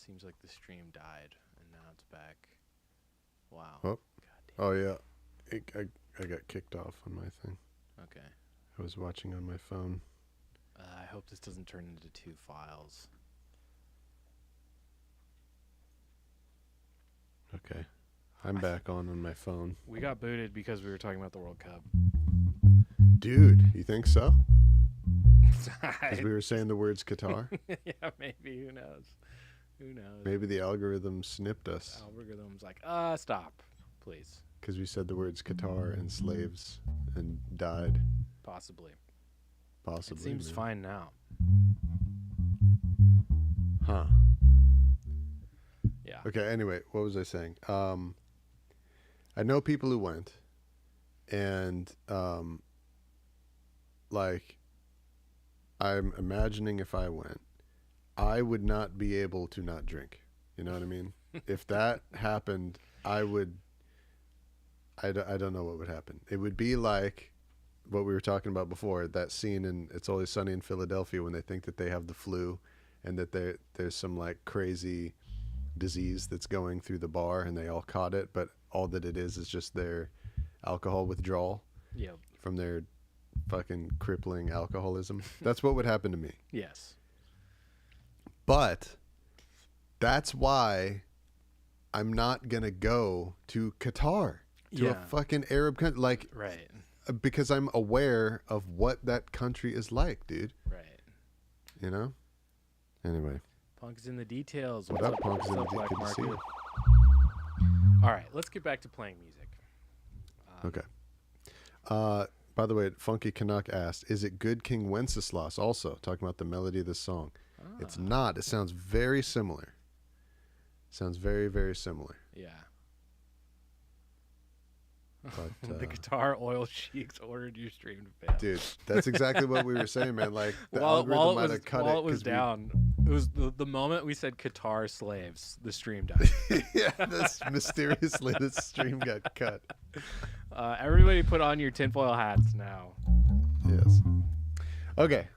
Seems like the stream died, and now it's back. Wow. Oh. God Oh yeah, I got kicked off on my thing. damn. Okay. I was watching on my phone. I hope this doesn't turn into 2 files. Okay, I'm back on my phone. We got booted because we were talking about the World Cup. Dude, you think so? Because we were saying the words Qatar. Yeah, maybe. Who knows? Who knows? Maybe the algorithm snipped us Algorithm's like, stop, please. because we said the words Qatar and slaves and died. Possibly. Possibly. It seems man. fine now. Huh. Yeah. Okay, anyway, what was I saying? I know people who went, and like, I'm imagining if I went, I would not be able to not drink. You know what I mean? If that happened, I would. I don't know what would happen. It would be like what we were talking about before, that scene in It's Always Sunny in Philadelphia when they think that they have the flu and that there's some like crazy disease that's going through the bar and they all caught it, but all that it is just their alcohol withdrawal Yep. from their fucking crippling alcoholism. That's what would happen to me. Yes. But that's why I'm not going to go to Qatar, to a fucking Arab country, like, Right. because I'm aware of what that country is like, dude. Right. You know? Anyway. Punk is in the details. What up, Punk is in the Black good to see Market? you. All right, let's get back to playing music. Okay. By the way, Funky Canuck asked, is it Good King Wenceslas also? Talking about the melody of the song. It's not. It sounds very similar. Sounds very, very similar. Yeah. But, The guitar oil sheiks ordered your stream to fail. dude, that's exactly what we were saying, man. Like, the while algorithm might it was, have cut while it. it was 'cause we- down, it was the moment we said Qatar slaves, the stream died. yeah, that's mysteriously the stream got cut. Everybody put on your tinfoil hats now. Yes. Okay.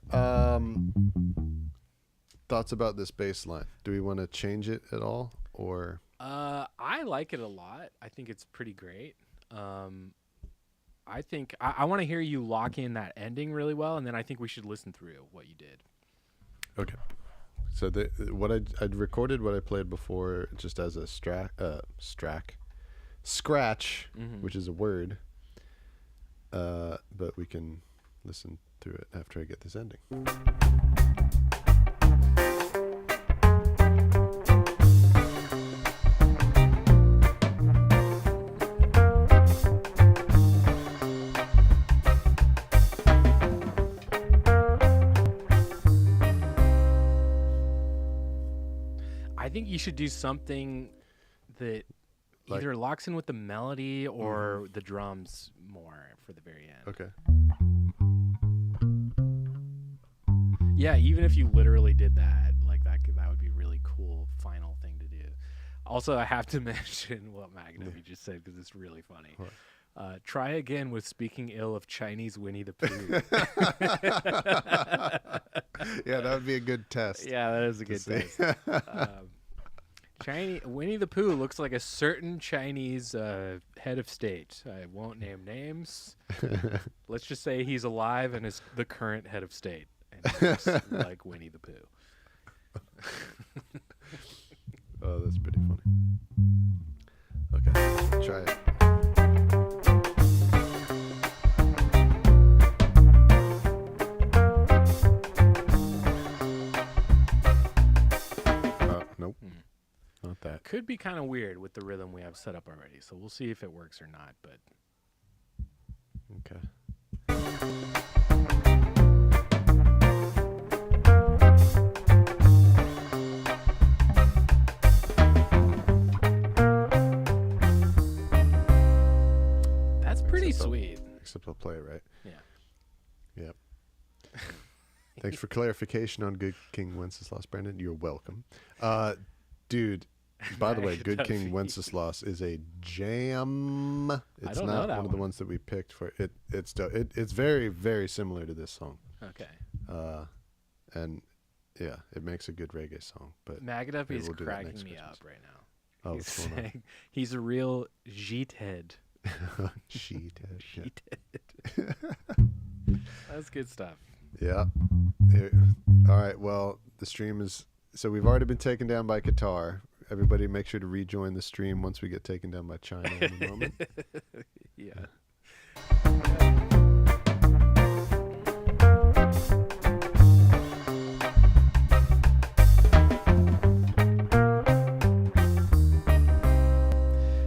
Thoughts about this bass line? Do we want to change it at all, or? I like it a lot. I think it's pretty great. I think I want to hear you lock in that ending really well, and then I think we should listen through what you did. Okay. So what I'd recorded what I played before just as a scratch, which is a word. But we can listen through it after I get this ending. I think you should do something that Like- either locks in with the melody or the drums more for the very end. Okay. Yeah, even if you literally did that, like that would be a really cool final thing to do. Also, I have to mention what Magnum you just said because it's really funny. Try again with speaking ill of Chinese Winnie the Pooh. Yeah, that would be a good test. Yeah, that is a good see. test. Chinese Winnie the Pooh looks like a certain Chinese head of state. I won't name names. Let's just say he's alive and is the current head of state, and he looks like Winnie the Pooh. Oh, that's pretty funny. Okay, try it. Nope. Not that. Could be kind of weird with the rhythm we have set up already, so we'll see if it works or not. But Okay. that's pretty Except I'll- sweet. Except I'll play it right. Yeah. Yep. Thanks for clarification on Good King Wenceslas, Brandon. You're welcome. Dude, by the way, Good King Wenceslas is a jam. It's don't know not that one of the one. ones that we picked for it. It's very, very similar to this song. Okay. And Yeah, it makes a good reggae song. But Magadup maybe is we'll do that cracking next me Christmas. up right now. Oh, He's what's going on? saying he's a real sheethead. Sheethead. Sheethead. That's good stuff. Yeah. Here- All right. Well, the stream is. So we've already been taken down by Qatar. Everybody, make sure to rejoin the stream once we get taken down by China in a moment. Yeah.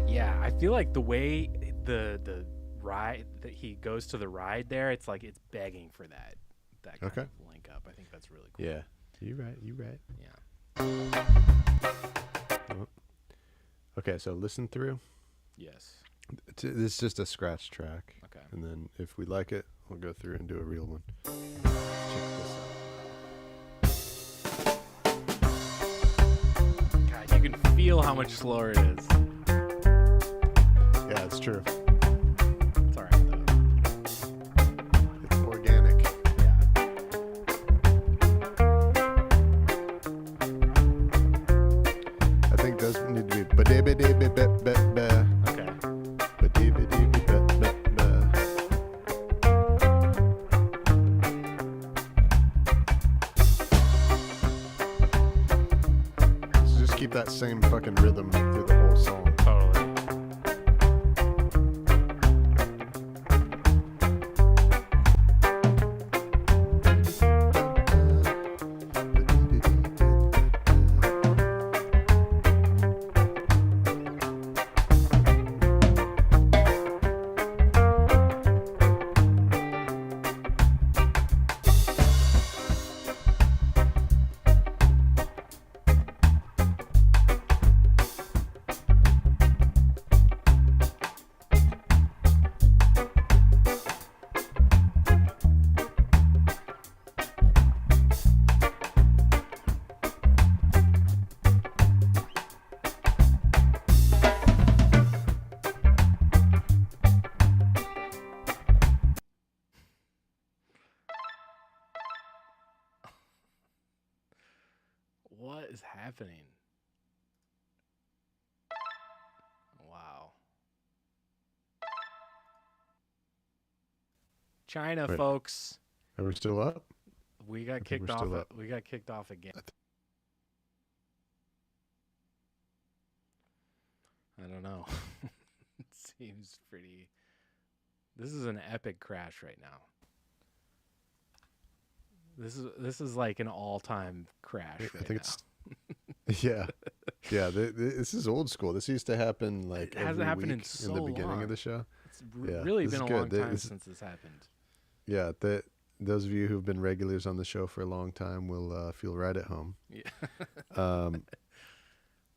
Yeah, I feel like the way the ride that he goes to the ride there, it's like it's begging for that kind Okay. of link up. I think that's really cool. Yeah. You right. You right. Yeah. Okay. So listen through. Yes. This is just a scratch track, Okay. and then if we like it, we'll go through and do a real one. Check this out. God, you can feel how much slower it is. Yeah, it's true. It's alright though. It's organic. Yeah. I think those need to be ba-da-ba-da-ba-ba-ba. Okay. Ba-dee-ba-dee-ba-ba-ba. So just keep that same fucking rhythm through the whole song. Totally. What is happening? Wow. China, Wait. folks. Are we still up? We got think kicked we're off. still up. We got kicked off again. I don't know. It seems pretty. This is an epic crash right now. This is like an all-time crash. I right think now. it's yeah, yeah. This is old school. This used to happen like It hasn't every happened in week so the beginning long. of the show. It's Yeah, really this been is a long good. time This- since this happened. Yeah, those of you who've been regulars on the show for a long time will feel right at home. Yeah.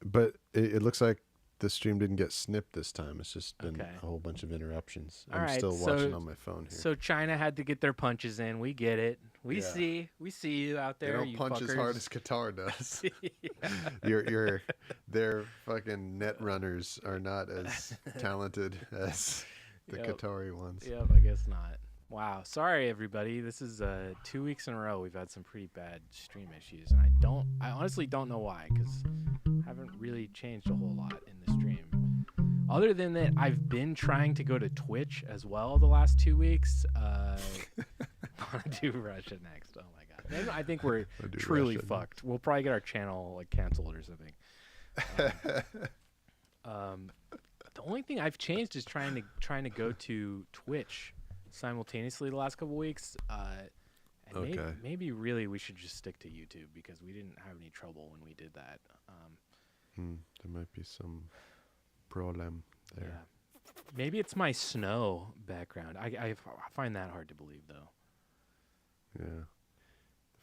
But it looks like the stream didn't get snipped this time. It's just been Okay. a whole bunch of interruptions. All I'm right, still so- watching on my phone here. So China had to get their punches in. We get it. We Yeah. see you out they there. don't you punch as hard as fuckers. Qatar does. Yeah. Their fucking net runners are not as talented as the Yep. Qatari ones. Yep, I guess not. Wow. Sorry, everybody. This is 2 weeks in a row we've had some pretty bad stream issues, and I honestly don't know why, because I haven't really changed a whole lot in the stream. Other than that, I've been trying to go to Twitch as well the last 2 weeks. Want to do Russia next? Oh my god. Then I think we're I'll do truly Russia fucked. We'll probably get our channel like canceled or something. The only thing I've changed is trying to go to Twitch simultaneously the last couple weeks. And Okay. maybe really we should just stick to YouTube because we didn't have any trouble when we did that. There might be some problem there. Yeah. Maybe it's my snow background. I find that hard to believe though. Yeah.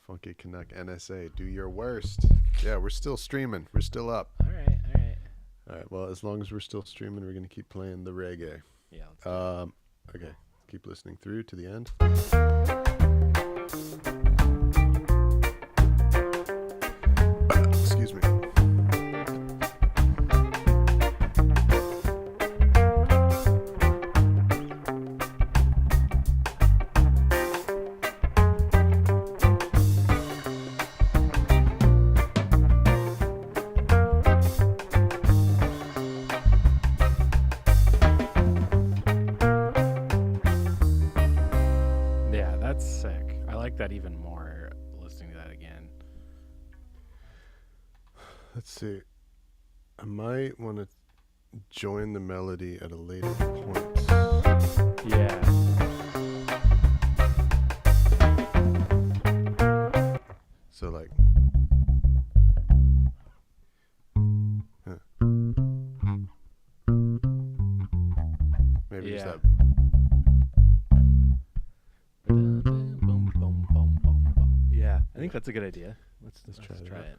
Funky Canuck NSA, do your worst. Yeah, we're still streaming. We're still up. All right. All right. Well, as long as we're still streaming, we're gonna keep playing the reggae. Yeah. Let's do it. Okay. Keep listening through to the end. Excuse me. that even more listening to that again. Let's see. I might want to join the melody at a later point. Yeah. So like. Maybe just Yeah. that. Yeah, I think that's a good idea. Let's try that. it.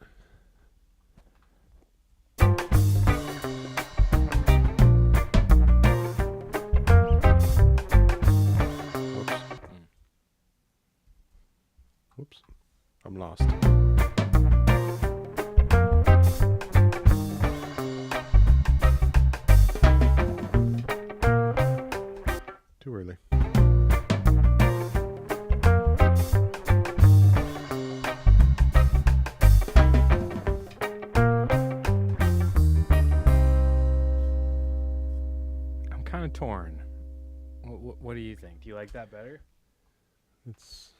Whoops. I'm lost. Too early. I'm kind of torn. What do you think? Do you like that better? It's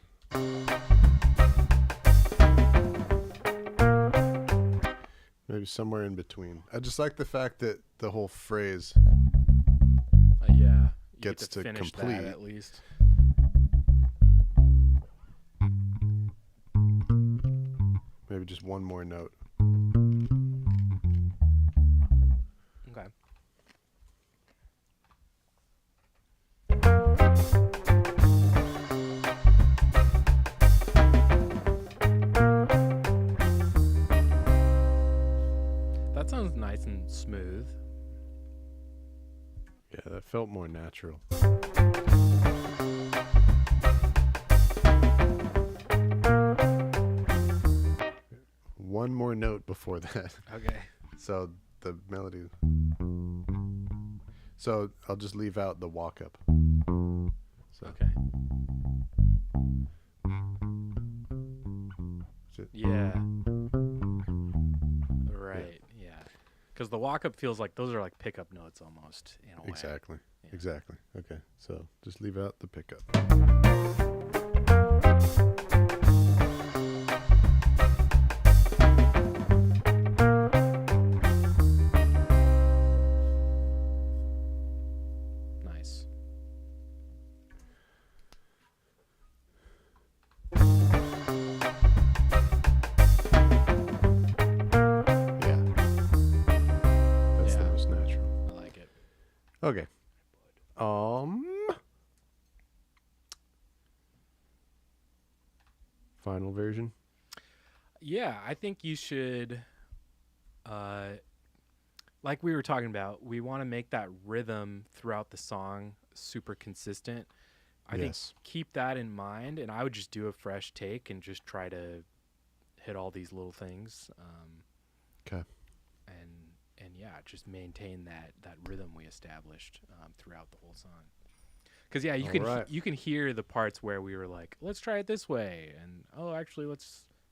maybe somewhere in between. I just like the fact that the whole phrase Yeah. You gets get to to finish complete. that at least. maybe just one more note. Okay. That sounds nice and smooth. Yeah, that felt more natural. One more note before that. Okay. So the melody. So I'll just leave out the walk up. So Okay. it. Yeah. Right. Yeah. Because the walk up feels like those are like pickup notes almost in a way. Exactly. Yeah. Exactly. Okay. So just leave out the pickup. Nice. Yeah. That's the Yeah. most natural. I like it. Okay. Final version. Yeah, I think you should, like we were talking about, we want to make that rhythm throughout the song super consistent. I think Yes. keep that in mind, and I would just do a fresh take and just try to hit all these little things. 'Kay. And yeah, just maintain that rhythm we established throughout the whole song. Because yeah, Alright. you can hear the parts where we were like, let's try it this way, and oh, actually,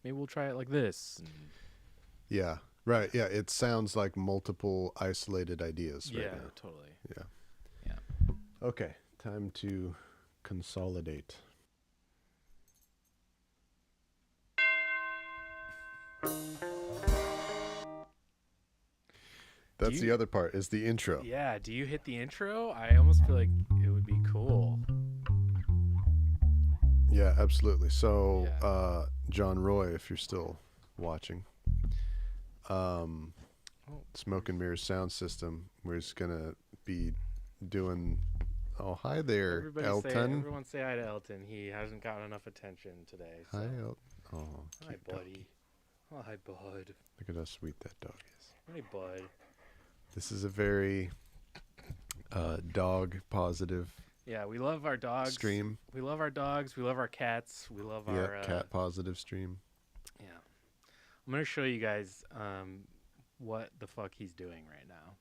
maybe we'll try it like this. And Yeah. Right. Yeah. It sounds like multiple isolated ideas right yeah, now. totally. Yeah. Yeah. Okay. Time to consolidate. That's the you- other part, is the intro. Yeah, do you hit the intro? I almost feel like it would be cool. Yeah, absolutely. So, Yeah. John Roy, if you're still watching, Oh. Smoke and Mirrors sound system, we're just gonna be doing. Oh, hi there, Elton. Everyone say hi to Elton. He hasn't gotten enough attention today. So. Hi, Elton. Oh, Hi, cute buddy. doggy. Oh, hi, bud. Look at how sweet that dog is. Hey, bud. This is a very dog positive Yeah, we love our dogs. stream. We love our dogs. We love our cats. We love our Yeah, cat positive stream. Yeah. I'm gonna show you guys what the fuck he's doing right now.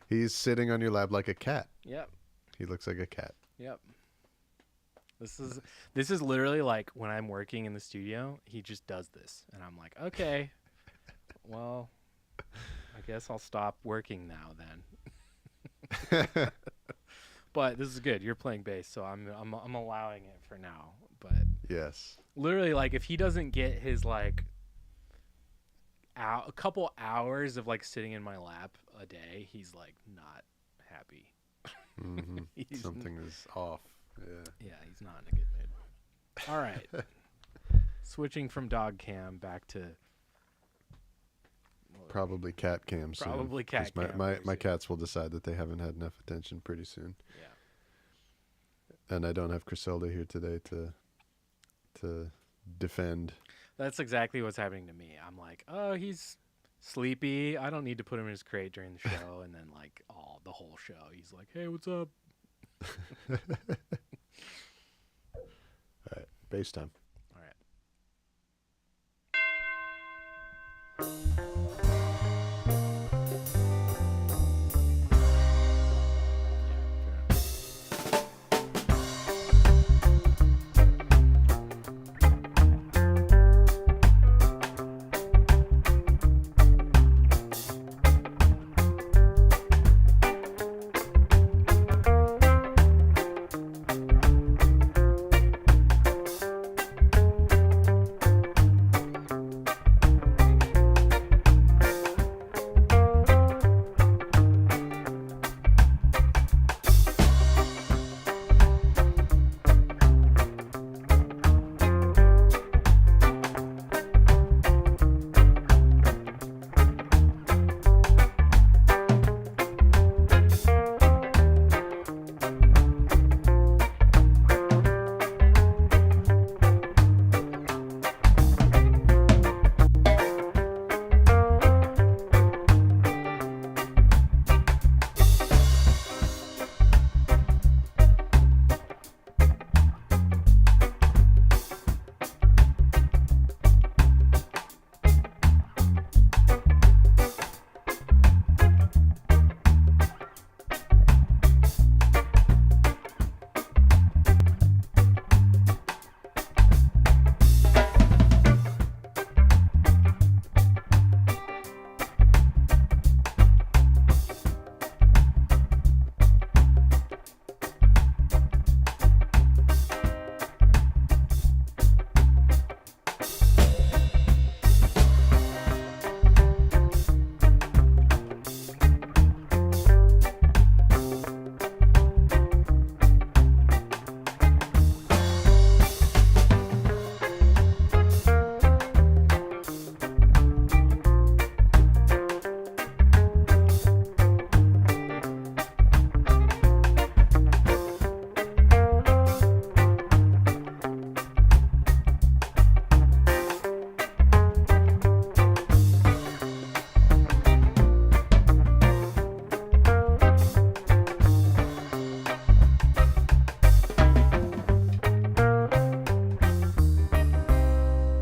He's sitting on your lap like a cat. Yep. He looks like a cat. Yep. This is literally like when I'm working in the studio, he just does this, and I'm like, okay, well, I guess I'll stop working now then. But this is good. You're playing bass, so I'm allowing it for now. But Yes. literally, like, if he doesn't get his like a couple hours of like sitting in my lap a day, he's like not happy. Hmm. He's Something is off. Yeah. Yeah, he's not in a good mood. All right. Switching from dog cam back to Probably cat cam soon. Probably cat 'cause cam My very soon. cats will decide that they haven't had enough attention pretty soon. Yeah. And I don't have Griselda here today to defend. That's exactly what's happening to me. I'm like, oh, he's sleepy. I don't need to put him in his crate during the show. And then like the whole show, he's like, hey, what's up? All right, bass time. All right. Yeah, fair enough.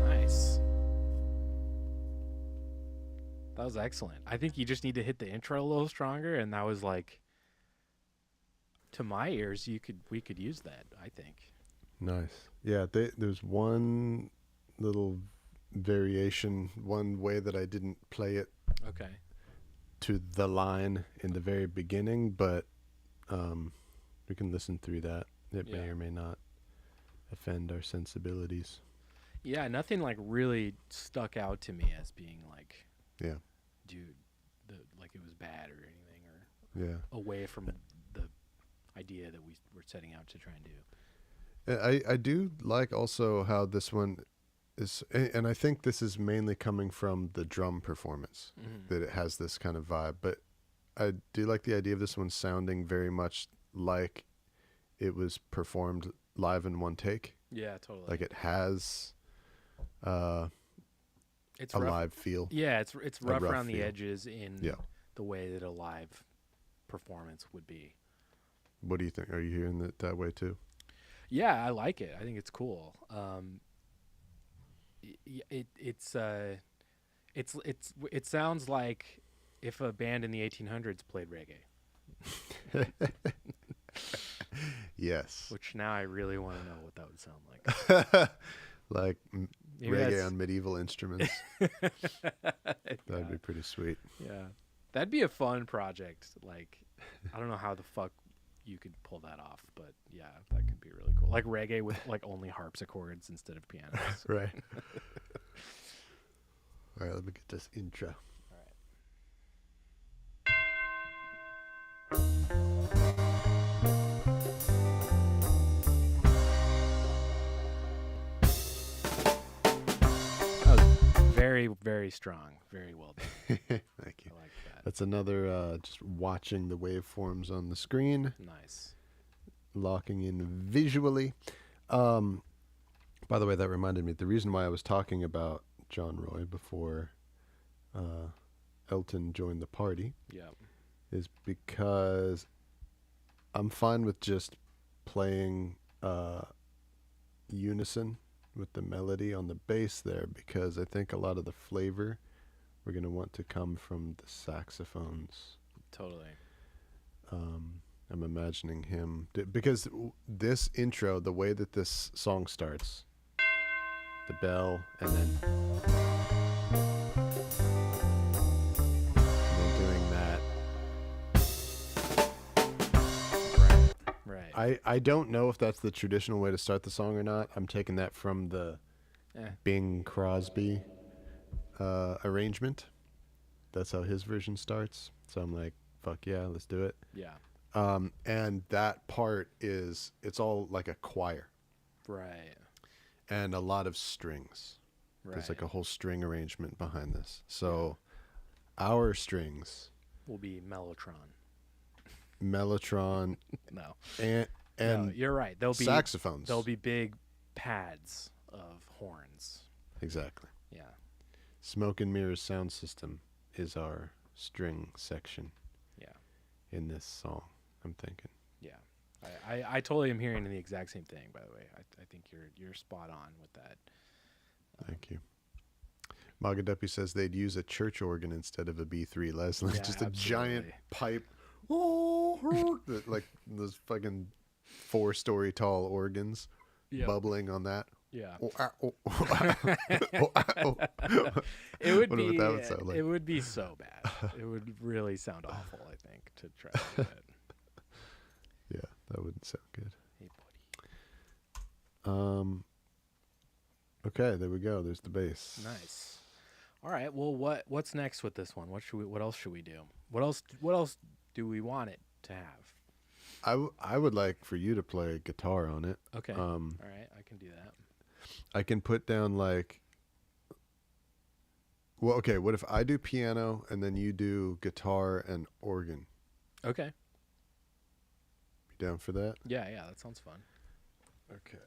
Nice. That was excellent. I think you just need to hit the intro a little stronger, and that was like, to my ears, we could use that. I think. Nice. Yeah, there's one little variation, one way that I didn't play it Okay. to the line in the very beginning, but we can listen through that. It may Yeah. or may not offend our sensibilities. Yeah, nothing like really stuck out to me as being like, Yeah. dude, like it was bad or anything, or Yeah. away from the idea that we were setting out to try and do. I do like also how this one is, and I think this is mainly coming from the drum performance, that it has this kind of vibe. But I do like the idea of this one sounding very much like it was performed live in one take. Yeah, totally. Like it has it's a rough. live feel. Yeah, it's rough rough around the feel. edges in Yeah. the way that a live performance would be. What do you think? Are you hearing it that way too? Yeah, I like it. I think it's cool. It sounds like if a band in the 1800s played reggae, Yes. which now I really want to know what that would sound like. Like Maybe reggae that's- on medieval instruments. That'd be pretty sweet. Yeah, that'd be a fun project. Like, I don't know how the fuck you could pull that off. But yeah, that could be really cool. Like reggae with like only harpsichords instead of pianos. Right. All right, let me get this intro. That was very, very strong. Very well done. Thank you. I like that. That's another just watching the waveforms on the screen, Nice. locking in visually. By the way, that reminded me, the reason why I was talking about John Roy before Elton joined the party Yeah. is because I'm fine with just playing unison with the melody on the bass there, because I think a lot of the flavor we're going to want to come from the saxophones. Totally. I'm imagining him because this intro, the way that this song starts, the bell and then doing that. Right. I don't know if that's the traditional way to start the song or not. I'm taking that from the Bing Crosby arrangement. That's how his version starts. So I'm like, fuck yeah, let's do it. Yeah. And that part it's all like a choir. Right. And a lot of strings. Right. There's like a whole string arrangement behind this. So our strings will be Mellotron. Mellotron No. and No, you're right. There'll be saxophones. There'll be big pads of horns. Exactly. Yeah. Smoke and Mirrors sound system is our string section. Yeah. In this song, I'm thinking. Yeah. I totally am hearing the exact same thing, by the way. I think you're spot on with that. Thank you. Magaduppy says they'd use a church organ instead of a B3 Leslie. Yeah, Just a absolutely. giant pipe. Like those fucking 4-story tall organs bubbling on that. Yeah. It would Wonder be what that would sound like. It would be so bad. It would really sound awful, I think, to try to do that. Yeah, that wouldn't sound good. Hey, buddy. Okay, there we go. There's the bass. Nice. All right. Well, what's next with this one? What else should we do? What else do we want it to have? I would like for you to play guitar on it. Okay. All right. I can do that. I can put down like. Well, okay. What if I do piano and then you do guitar and organ? Okay. Be down for that? Yeah. That sounds fun. Okay.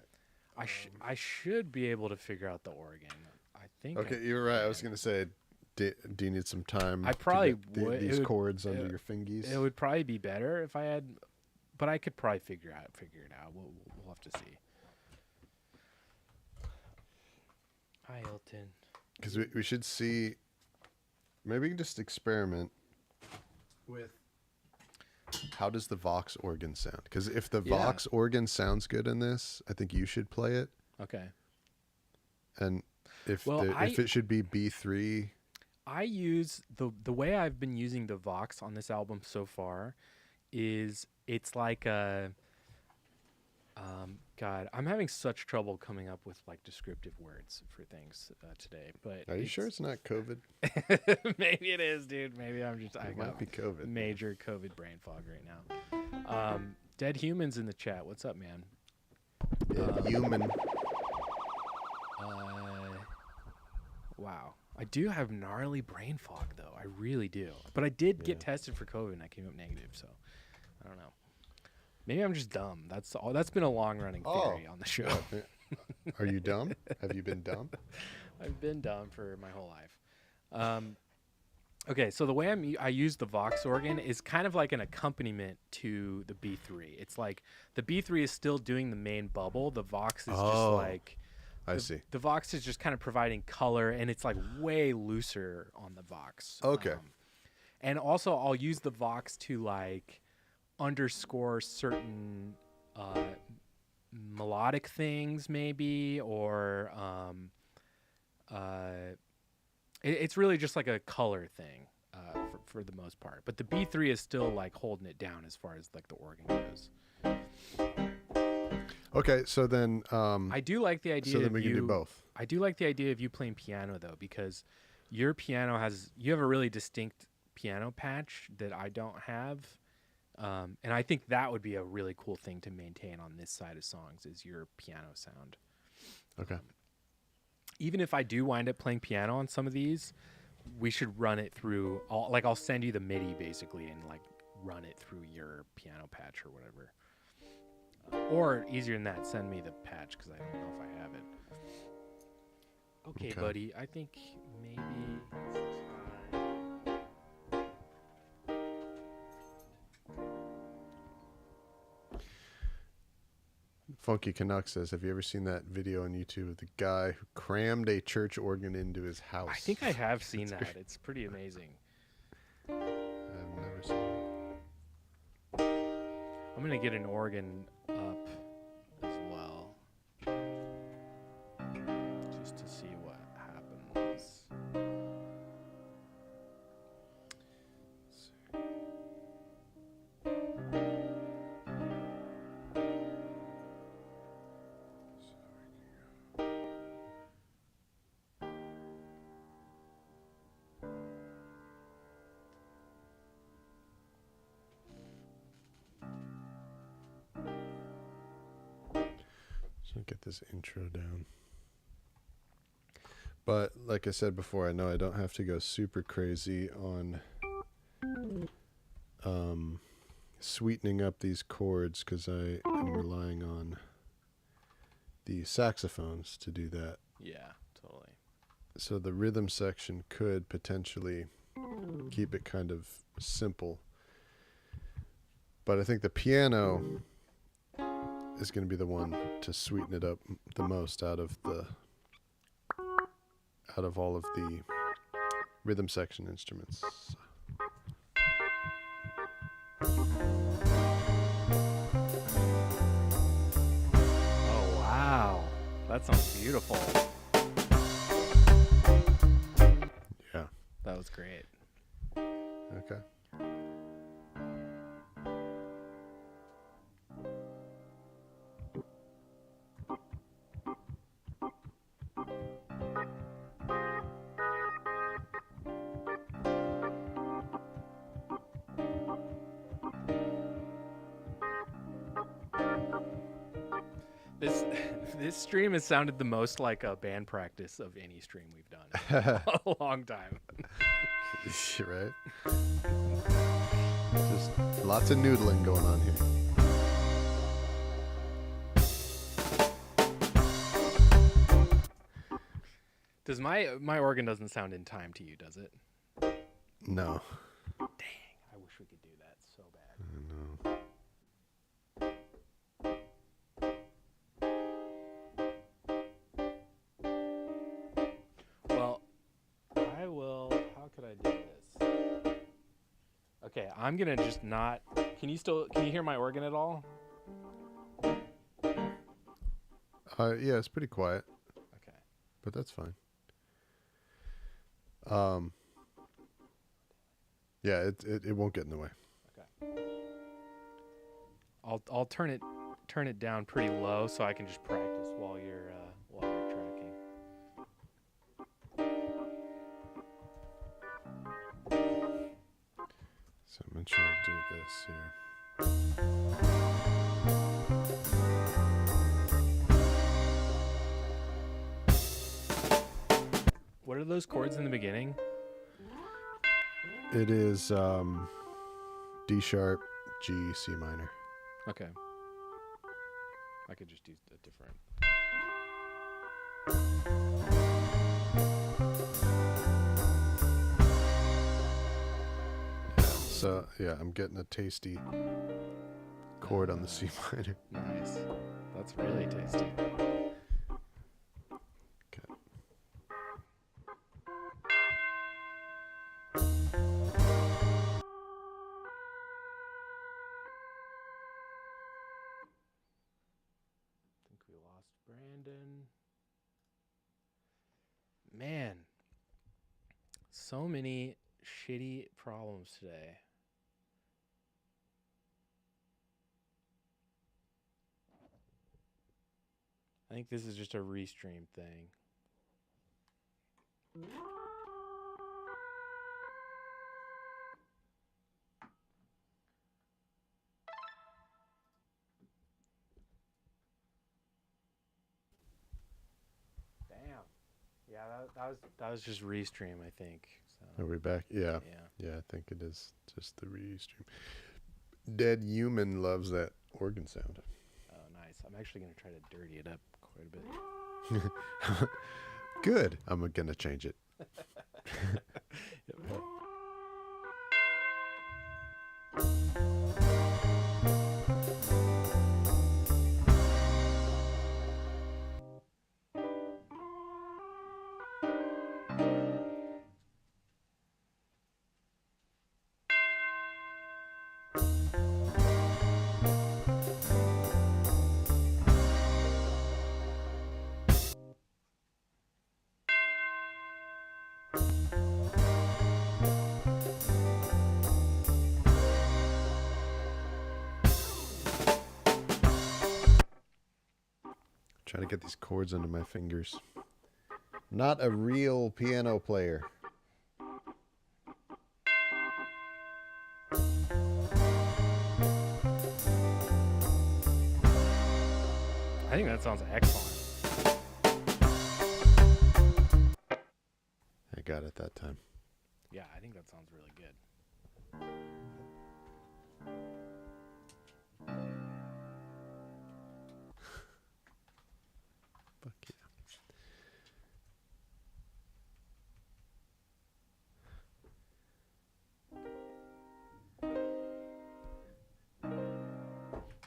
I should be able to figure out the organ. I think. Okay, you're right. I was gonna say, do you need some time? I probably to get would. these chords under your fingies. It would probably be better if I had, but I could probably figure it out. We'll have to see. Hi, Elton. Because we should see. Maybe we can just experiment with how does the Vox organ sound? Because if the Vox organ sounds good in this, I think you should play it. Okay. And if it should be B3. I use the way I've been using the Vox on this album so far is it's like a God, I'm having such trouble coming up with like descriptive words for things today. But Are you sure it's not COVID? Maybe it is, dude. Maybe I It might be COVID. Major COVID brain fog right now. Dead Humans in the chat. What's up, man? Human. Wow. I do have gnarly brain fog, though. I really do. But I did get tested for COVID, and I came up negative, so I don't know. Maybe I'm just dumb. That's all. That's been a long-running theory on the show. Are you dumb? Have you been dumb? I've been dumb for my whole life. Okay, so the way I use the Vox organ is kind of like an accompaniment to the B3. It's like the B3 is still doing the main bubble. The Vox is just like... I see. The Vox is just kind of providing color, and it's like way looser on the Vox. Okay. And also, I'll use the Vox to like underscore certain melodic things, maybe, or it's really just like a color thing for the most part. But the B3 is still like holding it down as far as like the organ goes. Okay, so then I do like the idea. so then we can do both. I do like the idea of you playing piano though, because your piano you have a really distinct piano patch that I don't have. And I think that would be a really cool thing to maintain on this side of songs is your piano sound. Okay. Even if I do wind up playing piano on some of these, we should run it through. I'll send you the MIDI basically and like run it through your piano patch or whatever. Or easier than that, send me the patch because I don't know if I have it. Okay, buddy. I think maybe Funky Canuck says, have you ever seen that video on YouTube of the guy who crammed a church organ into his house? I think I have seen that. Great. It's pretty amazing. I've never seen it. I'm going to get an organ up as well. Just to see what happens. So get this intro down. But like I said before, I know I don't have to go super crazy on sweetening up these chords because I am relying on the saxophones to do that. Yeah, totally. So the rhythm section could potentially keep it kind of simple. But I think the piano is going to be the one to sweeten it up the most out of all of the rhythm section instruments. Oh wow, that sounds beautiful. Yeah, that was great. Okay. This stream has sounded the most like a band practice of any stream we've done in a long time. Right? Just lots of noodling going on here. Does my organ doesn't sound in time to you, does it? No. Dang, I wish we could do that so bad. I know. Okay, I'm gonna just not. Can you hear my organ at all? Yeah, it's pretty quiet. Okay. But that's fine. Yeah, it won't get in the way. Okay. I'll turn it down pretty low so I can just practice while you're tracking. So I'm gonna try to do this here. What are those chords in the beginning? It is D sharp, G, C minor. Okay. I could just do a different. So, yeah, I'm getting a tasty chord on the C minor. Nice. That's really tasty. Okay. I think we lost Brandon. Man. So many shitty problems today. I think this is just a restream thing. Damn. Yeah, that was just restream, I think. So. Are we back? Yeah. Yeah. I think it is just the restream. Dead Human loves that organ sound. Oh, nice. I'm actually going to try to dirty it up quite a bit. Good. I'm going to change it. Trying to get these chords under my fingers. Not a real piano player. I think that sounds excellent. I got it that time. Yeah, I think that sounds really good. Fuck yeah.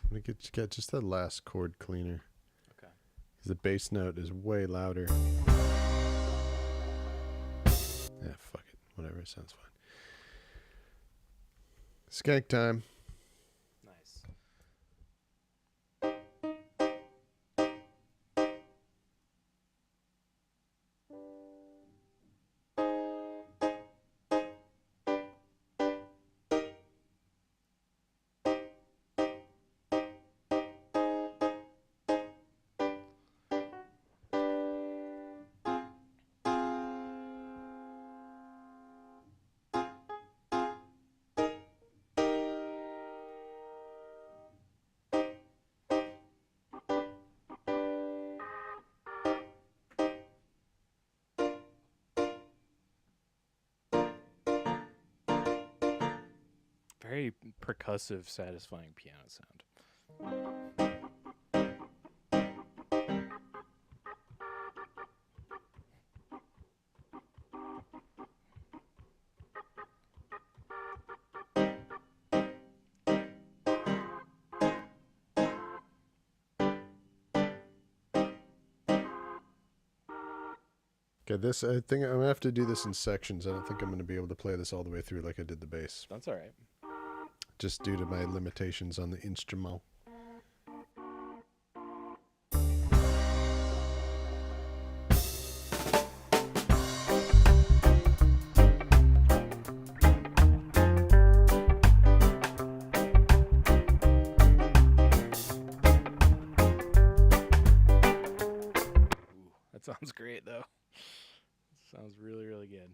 I'm going to get just that last chord cleaner. Okay. Because the bass note is way louder. Yeah, fuck it. Whatever, it sounds fine. Skank time. Nice. Very percussive, satisfying piano sound. Okay, this, I think I'm going to have to do this in sections. I don't think I'm going to be able to play this all the way through like I did the bass. That's all right. Just due to my limitations on the instrumental. That sounds great, though. Sounds really, really good.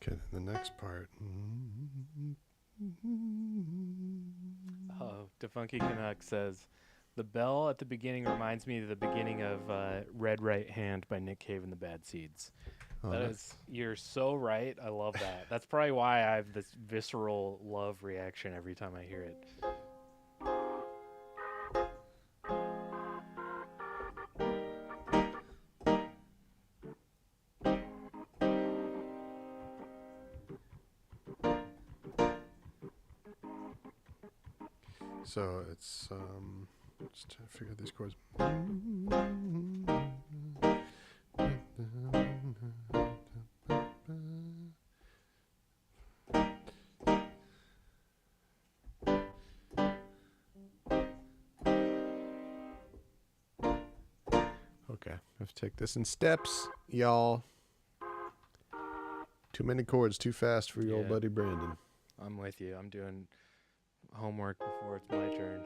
Okay, the next part. Defunky Canuck says, the bell at the beginning reminds me of the beginning of Red Right Hand by Nick Cave and the Bad Seeds. Oh, That is, you're so right. I love that. That's probably why I have this visceral love reaction every time I hear it. So it's just trying to figure out these chords. Okay. Let's take this in steps, y'all. Too many chords, too fast for your old Yeah. buddy Brandon. I'm with you. I'm doing homework before it's my turn.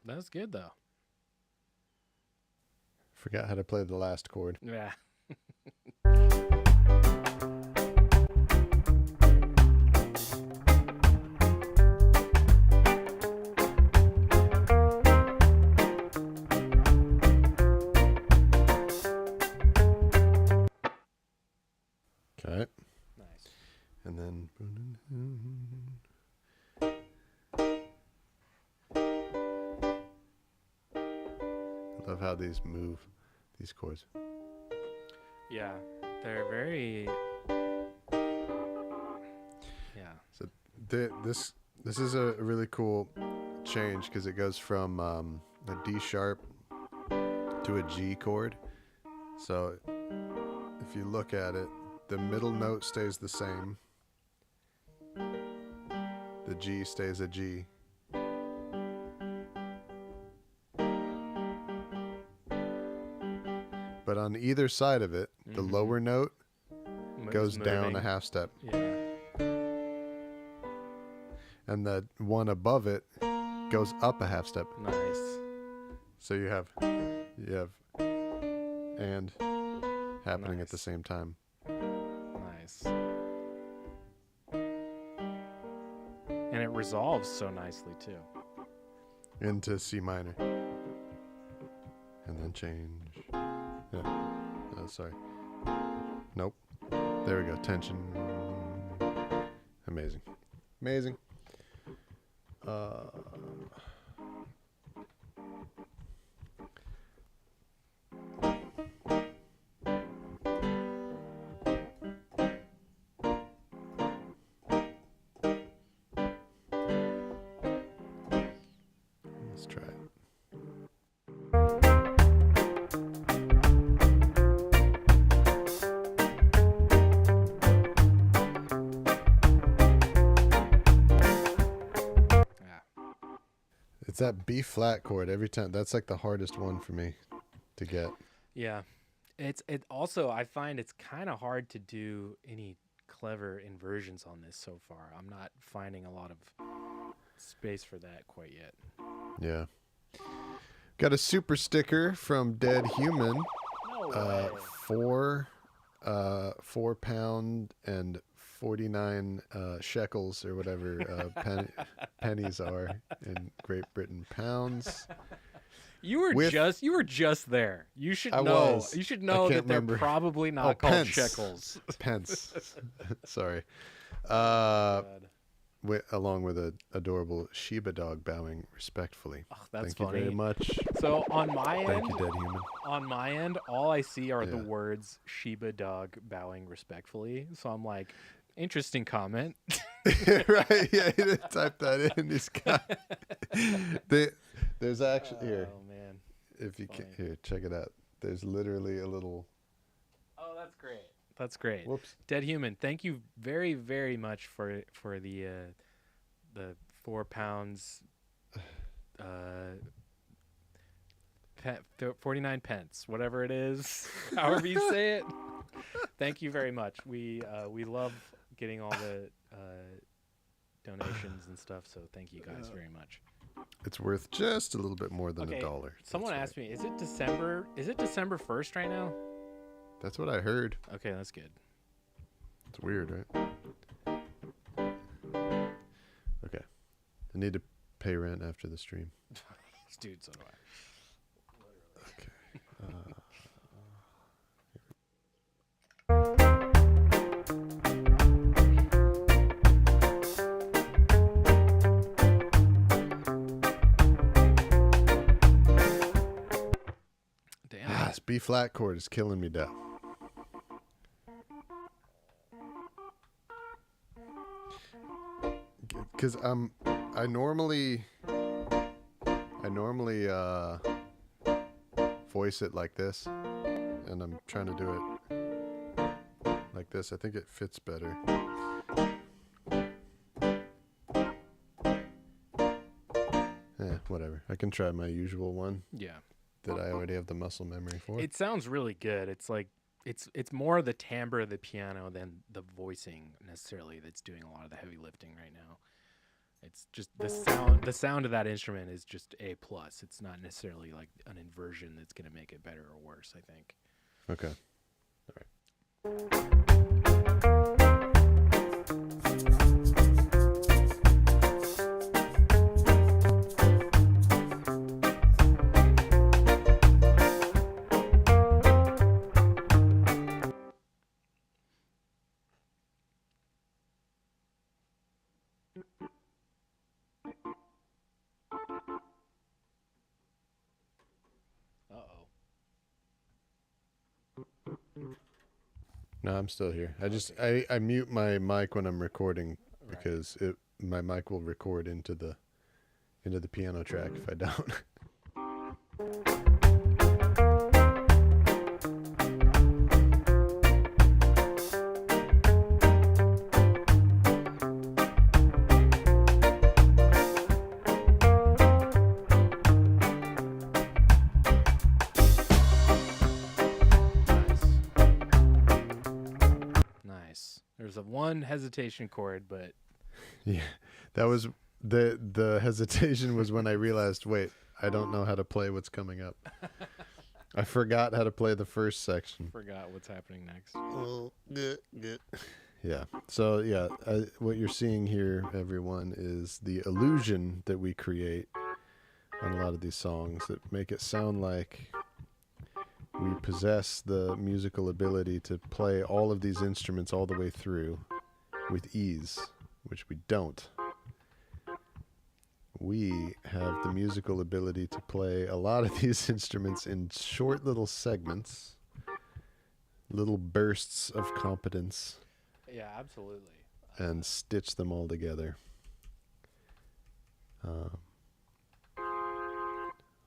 That was good though. Forgot how to play the last chord. Yeah. Okay. Nice. And then. I love how these move, these chords. Yeah. They're very. Yeah. This is a really cool change because it goes from a D sharp to a G chord. So if you look at it, the middle note stays the same. The G stays a G. But on either side of it, the Mhm. lower note goes It's down a moving. half step. Yeah. And the one above it goes up a half step. Nice. So you have and happening at the Nice. same time. Nice. And it resolves so nicely too. Into C minor. And then change. Yeah. Sorry. Nope. There we go. Tension. Amazing. Amazing. Let's try it. Yeah. It's that B flat chord every time. That's like the hardest one for me to get. Yeah. It also I find it's kind of hard to do any clever inversions on this so far. I'm not finding a lot of space for that quite yet. Yeah. Got a super sticker from Dead Human. No way. 4 pound and 49 shekels or whatever pennies are in Great Britain. Pounds. You were with- just there. You should I know. was. You should I know that can't they're remember. probably not Oh, called pence. shekels. Pence. Sorry. God. Along with an adorable Shiba dog bowing respectfully. Oh, that's Thank you funny. very much. So on my Thank end, you, Dead Human. on my end, all I see are the Yeah. words Shiba dog bowing respectfully. So I'm like, interesting comment. Right? Yeah, he didn't type that in. He's got. There's actually here. Oh man. If you can, funny. here, check it out. There's literally a little. Oh, that's great. That's great. Whoops. Dead Human, thank you very, very much for the 4 pounds, 49 pence, whatever it is, however you say it. Thank you very much. We love getting all the donations and stuff. So thank you guys very much. It's worth just a little bit more than Okay, $1. Someone asked me, is it December 1st right now? That's what I heard. Okay, that's good. It's weird, right? Okay. I need to pay rent after the stream. Dude, so do I. Okay. Damn. This B flat chord is killing me down. Because I normally voice it like this, and I'm trying to do it like this. I think it fits better. Whatever. I can try my usual one Yeah. that I already have the muscle memory for. It sounds really good. It's like it's more the timbre of the piano than the voicing necessarily that's doing a lot of the heavy lifting right now. It's just the sound of that instrument is just A plus. It's not necessarily like an inversion that's going to make it better or worse, I think. Okay. All right. No, I'm still here. I mute my mic when I'm recording because my mic will record into the piano track if I don't. There's a one hesitation chord, but yeah, that was the hesitation was when I realized, wait, I don't know how to play what's coming up. I forgot how to play the first section. Forgot what's happening next. Yeah. So yeah, what you're seeing here, everyone, is the illusion that we create on a lot of these songs that make it sound like we possess the musical ability to play all of these instruments all the way through with ease, which we don't. We have the musical ability to play a lot of these instruments in short little segments, little bursts of competence. Yeah, absolutely. And stitch them all together.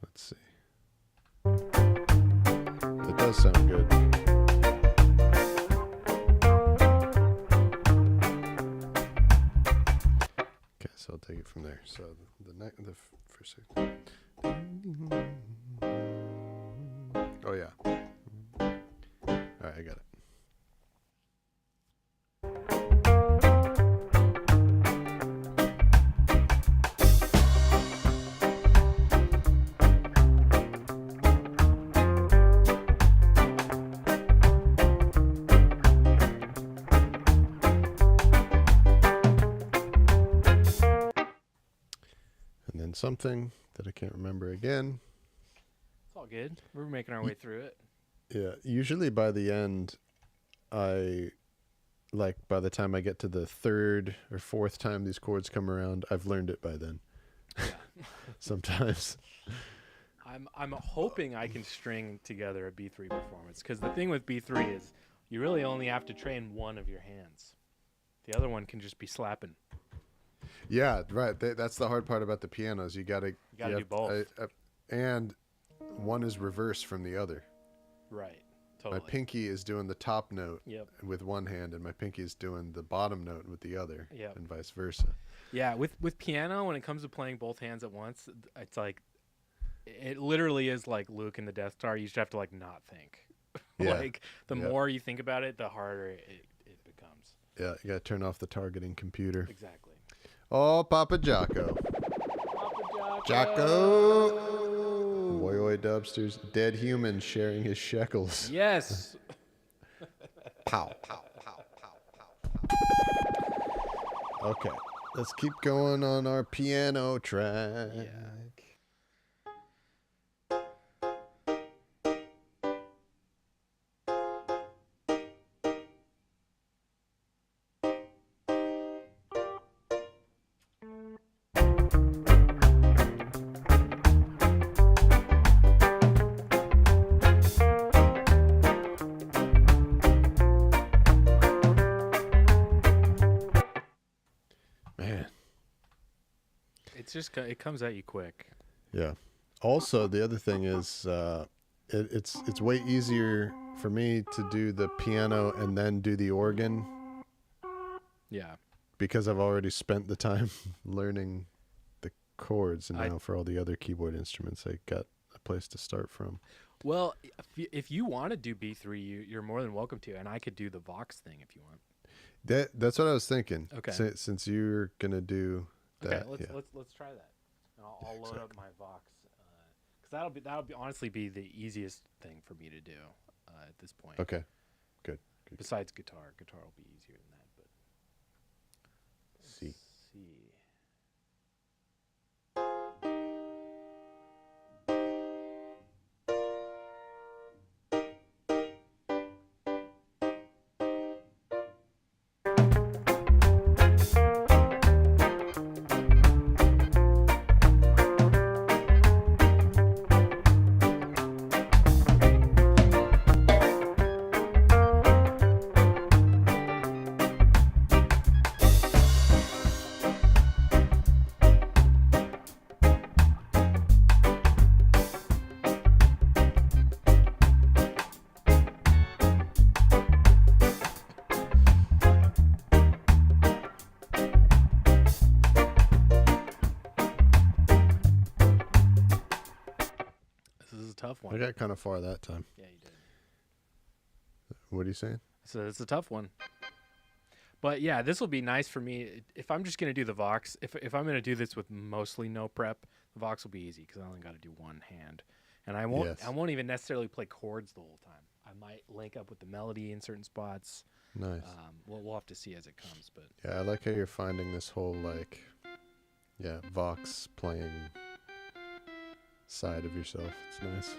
Let's see. It does sound good. Okay, so I'll take it from there. So the first. Oh yeah. All right, I got it. Something that I can't remember again. It's all good. We're making our way through it. Yeah. Usually by the end, by the time I get to the third or fourth time these chords come around, I've learned it by then. Yeah. Sometimes. I'm hoping I can string together a B3 performance, because the thing with B3 is you really only have to train one of your hands. The other one can just be slapping. Yeah, right. That's the hard part about the pianos. You gotta do both. And one is reverse from the other. Right. Totally. My pinky is doing the top note with one hand, and my pinky is doing the bottom note with the other, and vice versa. Yeah, with piano, when it comes to playing both hands at once, it's like, it literally is like Luke in the Death Star. You just have to not think. Yeah. The more you think about it, the harder it becomes. Yeah, you gotta turn off the targeting computer. Exactly. Oh, Papa Jocko. Papa Jocko. Boy, oi, dubsters. Dead human sharing his shekels. Yes. Pow, pow, pow, pow, pow, pow. Okay, let's keep going on our piano track. Yeah. It comes at you quick. Yeah. Also, the other thing is it's way easier for me to do the piano and then do the organ Yeah. because I've already spent the time learning the chords, and now for all the other keyboard instruments, I got a place to start from. Well, if you want to do B3, you're more than welcome to, and I could do the Vox thing if you want. That's what I was thinking. Okay. Since you're gonna do that, Okay, let's try that. And I'll load up my Vox, because that'll be honestly be the easiest thing for me to do at this point. Okay, good. Besides guitar will be easier than that. But C. C. This is a tough one. I got kind of far that time. Yeah, you did. What are you saying? So it's a tough one. But yeah, this will be nice for me. If I'm just going to do the Vox, if I'm going to do this with mostly no prep, the Vox will be easy because I only got to do one hand. And I won't even necessarily play chords the whole time. I might link up with the melody in certain spots. Nice. We'll have to see as it comes. But Yeah, I like how you're finding this whole Vox playing side of yourself. It's nice.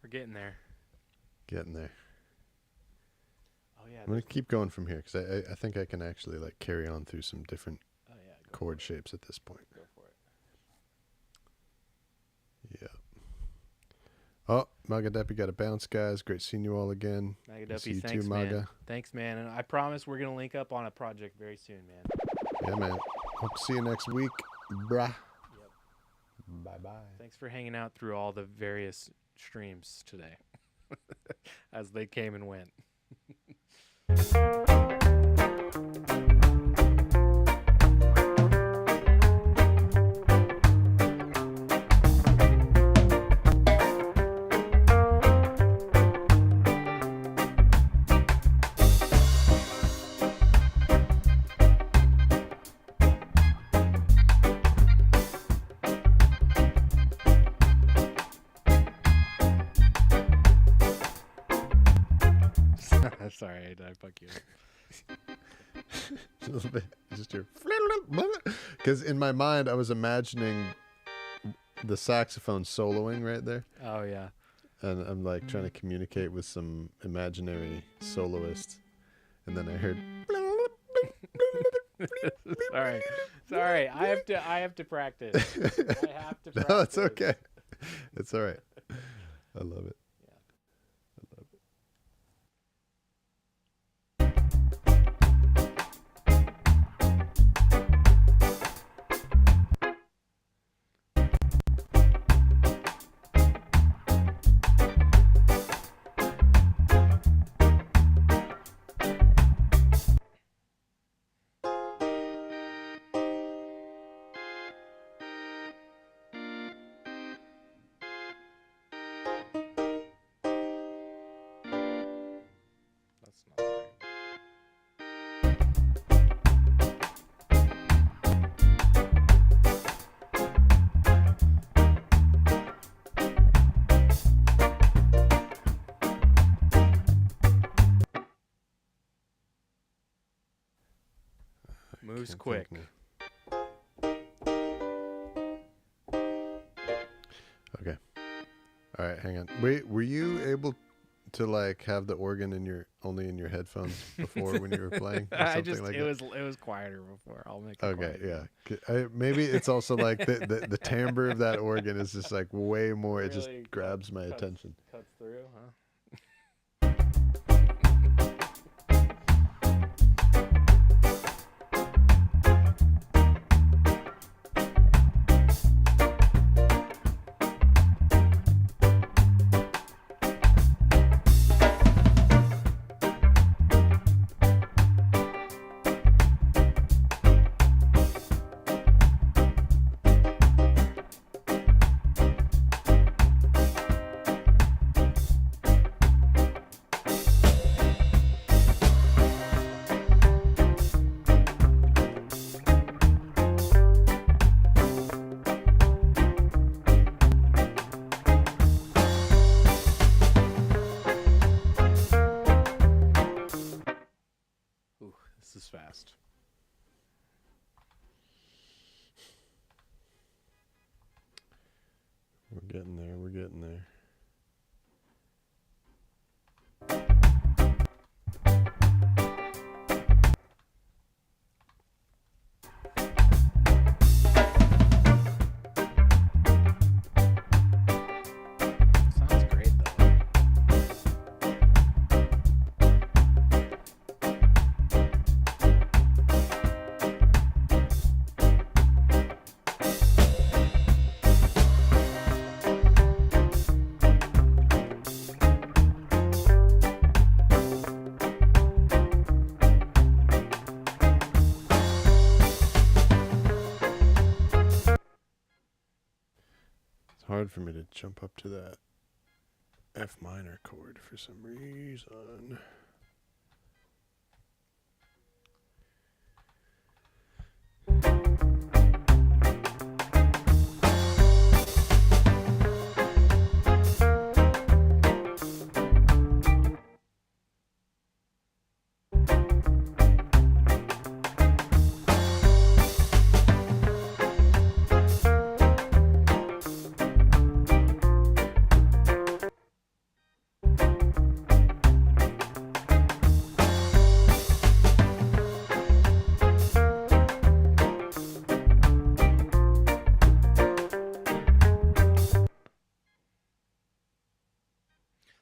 we're getting there. Getting there. Oh yeah. I'm gonna keep going from here because I think I can actually carry on through some different chord shapes at this point. Go for it. Yeah. Oh, Magadepi got a bounce, guys. Great seeing you all again. Magadepi, See you thanks, too, man. Maga. Thanks, man. And I promise we're gonna link up on a project very soon, man. Yeah, man. Hope to see you next week, brah. Yep. Bye-bye. Thanks for hanging out through all the various streams today, as they came and went. Sorry, did I fuck you up? A little bit. Just your because in my mind I was imagining the saxophone soloing right there, Oh yeah. and I'm trying to communicate with some imaginary soloist, and then I heard. Sorry. I have to practice. I have to practice. No, it's okay. It's all right. I love it. Yeah. I love it. That's not right. Moves Can't quick. think now. Okay. All right, hang on. Wait, were you able to like have the organ in your only in your headphones before when you were playing? Or something like it was quieter before. I'll make it Okay, quieter. yeah. Maybe it's also like the timbre of that organ is just like way more. It just Really grabs my attention. Cuts through, huh? Ooh, this is fast. We're getting there. We're getting there. Sounds great though. It's hard for me to jump up to that F minor chord for some reason.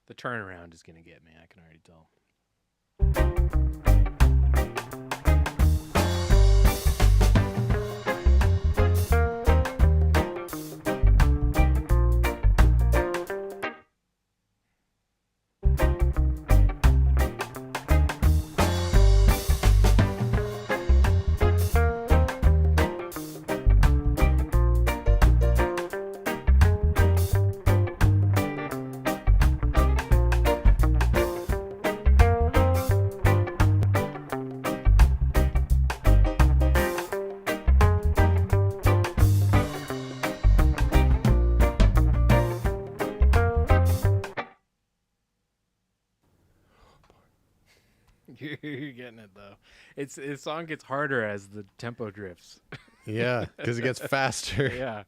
The turnaround is gonna get me. I can already tell. You're getting it though. The song gets harder as the tempo drifts. Yeah, because it gets faster. Yeah.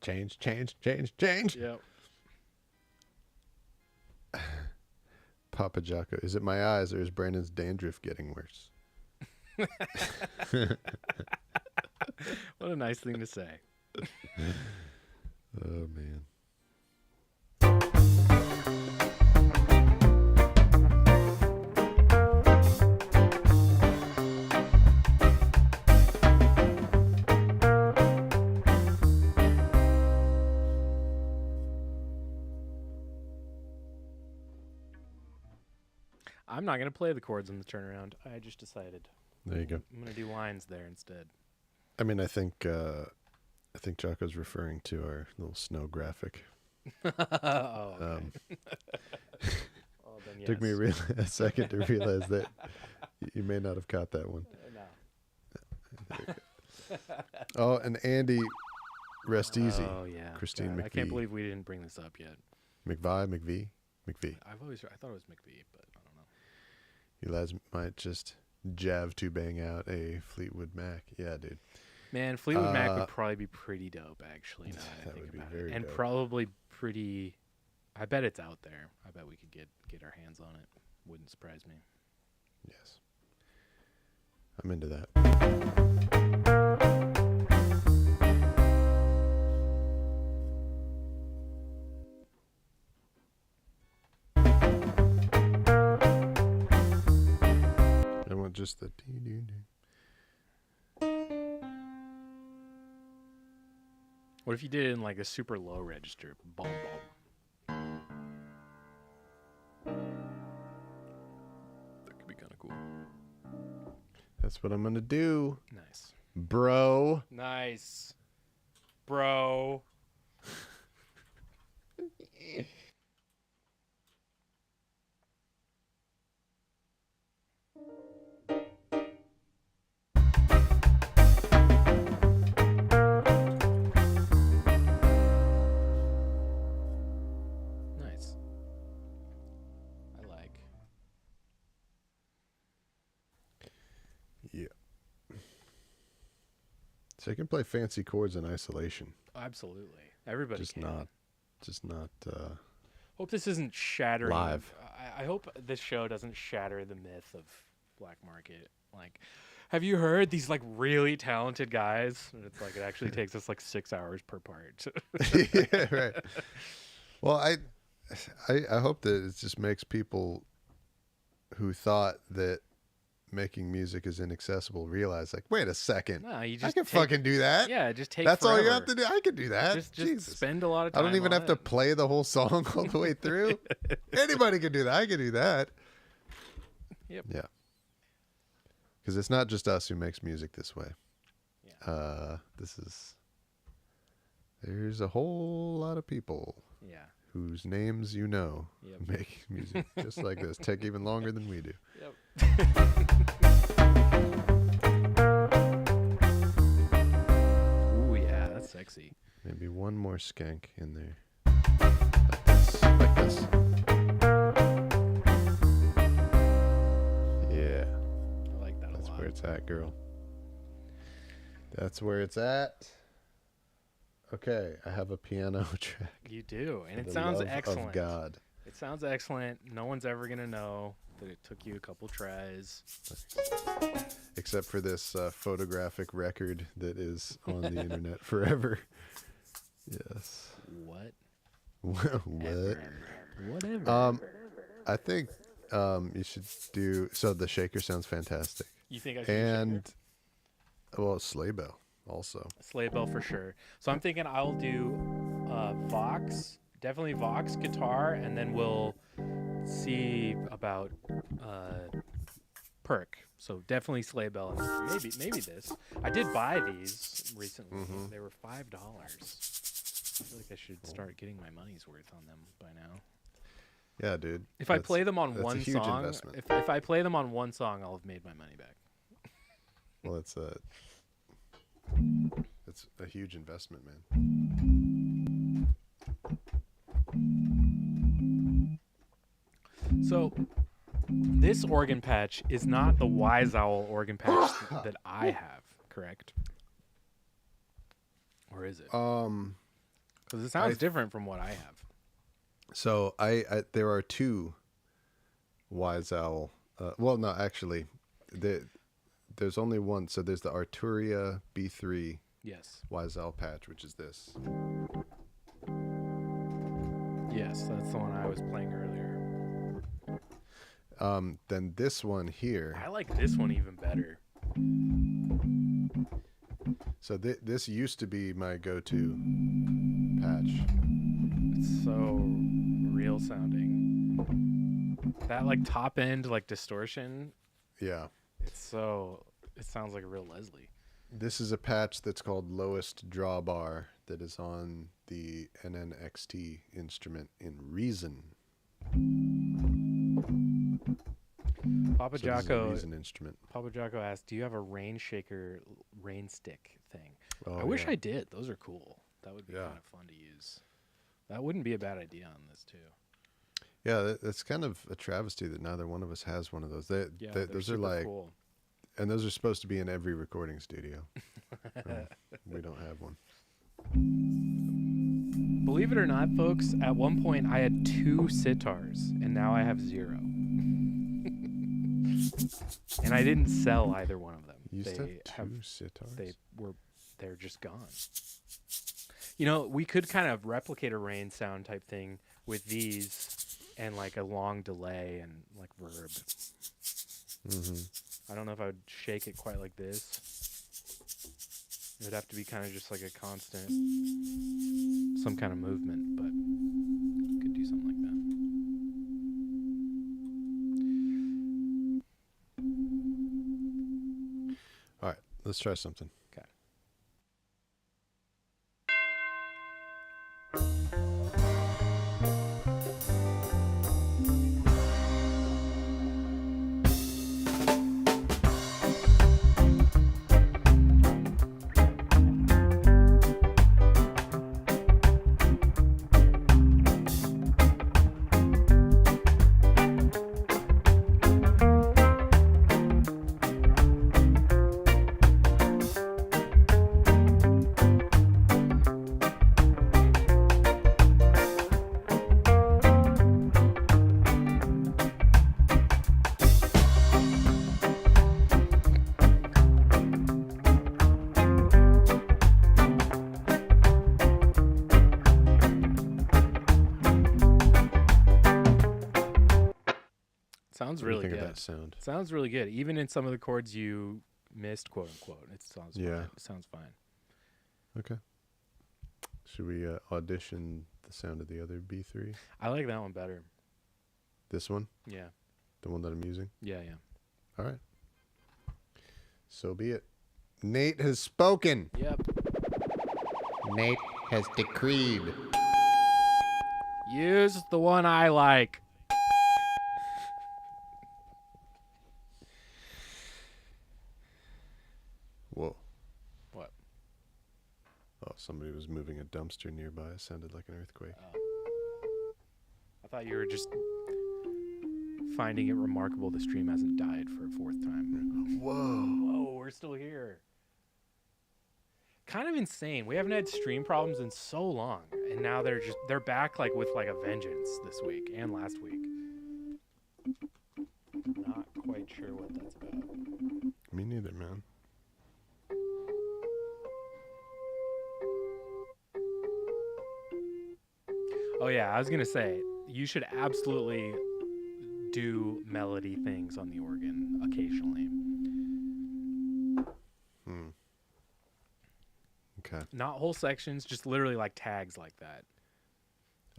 Change, change, change, change. Yep. Papa Jocko, is it my eyes or is Brandon's dandruff getting worse? What a nice thing to say. Oh, man. I'm not gonna play the chords in the turnaround. I just decided. There you go. I'm gonna do lines there instead. I mean, I think Jocko's referring to our little snow graphic. Oh, okay. Well, then yes. Took me a second to realize that you may not have caught that one. No. Oh, and Andy, rest easy. Oh yeah. Christine God, I can't McVie. believe we didn't bring this up yet. McVie. I thought it was McVie, but I don't know. You lads might just jav to bang out a Fleetwood Mac. Yeah, dude. Man, Fleetwood Mac would probably be pretty dope, actually. Now that I that think would be about very it, and dope. probably pretty. I bet it's out there. I bet we could get our hands on it. Wouldn't surprise me. Yes. I'm into that. I want just the dee-dee-dee. What if you did it in like a super low register? Boom, boom. That could be kind of cool. That's what I'm gonna do, Nice. bro. Nice. Bro. Nice. I like. Yeah. So I can play fancy chords in isolation. Absolutely. Everybody Just can. not. Hope this isn't shattering. Live. I hope this show doesn't shatter the myth of black market. Like, have you heard these like really talented guys? And it's like it actually takes us like 6 hours per part. Yeah, right. Well, I hope that it just makes people who thought that making music is inaccessible realize, like, wait a second, No, you I just can fucking do that. Yeah, just take. That's all you forever. have to do. I can do that. Just Jesus. spend a lot of I time. don't even on have to it. play the whole song all the way through. Anybody can do that. I can do that. Yep. Yeah. Because it's not just us who makes music this way. Yeah. There's a whole lot of people Yeah. whose names you know Yep. make music just like this. Take even longer than we do. Yep. Ooh, yeah, that's sexy. Maybe one more skank in there. Like this. Like this. Yeah. I like that a That's lot. where it's at, girl. That's where it's at. Okay, I have a piano track. You do, and For it the sounds love excellent. Of God. It sounds excellent. No one's ever gonna know that it took you a couple tries. Except for this photographic record that is on the internet forever. Yes. What? What? Whatever. I think you should do. So the shaker sounds fantastic, You think I should and well, sleigh bell also. Sleigh bell for sure. So I'm thinking I'll do Vox, definitely Vox guitar, and then we'll see about perk. So definitely sleigh bell, and maybe this. I did buy these recently. Mhm. They were $5. I feel like I should start getting my money's worth on them by now. Yeah, dude. If I play them on that's one a huge song, investment. if I play them on one song, I'll have made my money back. Well, it's a huge investment, man. So this organ patch is not the Wise Owl organ patch that I have, correct? Or is it? Because it sounds different from what I have. So I there are two Wise Owl. Well, no, actually, there's only one. So there's the Arturia B3 Yes. Wise Owl patch, which is this. Yes, that's the one I was playing earlier. Then this one here. I like this one even better. So this used to be my go-to patch. It's so real sounding. That like top end like distortion, Yeah. it sounds like a real Leslie. This is a patch that's called Lowest Drawbar that is on the NNXT instrument in Reason. Papa So this is a Jocko Reason instrument. Papa Jocko asked, "Do you have a rain shaker, rain stick thing?" Oh, I wish yeah. I did. Those are cool. That would be Yeah. kind of fun to use. That wouldn't be a bad idea on this too. Yeah, it's kind of a travesty that neither one of us has one of those. Yeah, Those are super like, cool. and those are supposed to be in every recording studio. We don't have one. Believe it or not, folks, at one point I had 2 sitars, and now I have 0. And I didn't sell either one of them. You used to have 2 sitars? They're just gone. You know, we could kind of replicate a rain sound type thing with these and like a long delay and like verb. I don't know if I would shake it quite like this. It would have to be kind of just like a constant, some kind of movement, but could do something like that. All right, let's try something. Okay. Sounds really good. That sound. Sounds really good. Even in some of the chords you missed, quote unquote, it sounds fine. It sounds fine. Okay. Should we audition the sound of the other B3? I like that one better. This one? Yeah. The one that I'm using? Yeah, yeah. All right. So be it. Nate has spoken. Yep. Nate has decreed. Use the one I like. Whoa. What? Oh, somebody was moving a dumpster nearby. It sounded like an earthquake. I thought you were just finding it remarkable the stream hasn't died for a 4th time. Whoa, we're still here. Kind of insane. We haven't had stream problems in so long, and now they're back like with like a vengeance this week and last week. Not quite sure what that's about. Me neither, man. Oh yeah, I was gonna say you should absolutely do melody things on the organ occasionally. Okay. Not whole sections, just literally like tags like that.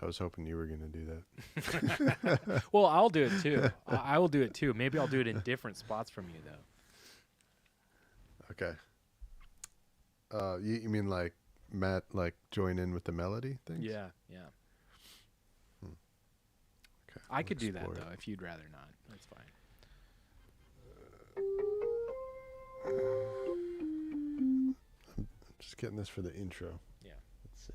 I was hoping you were gonna do that. Well, I'll do it too. I will do it too. Maybe I'll do it in different spots from you though. Okay. You mean like Matt, like join in with the melody things? Yeah, yeah. Okay. I could do that though if you'd rather not. That's fine. I'm just getting this for the intro. Yeah. Let's see.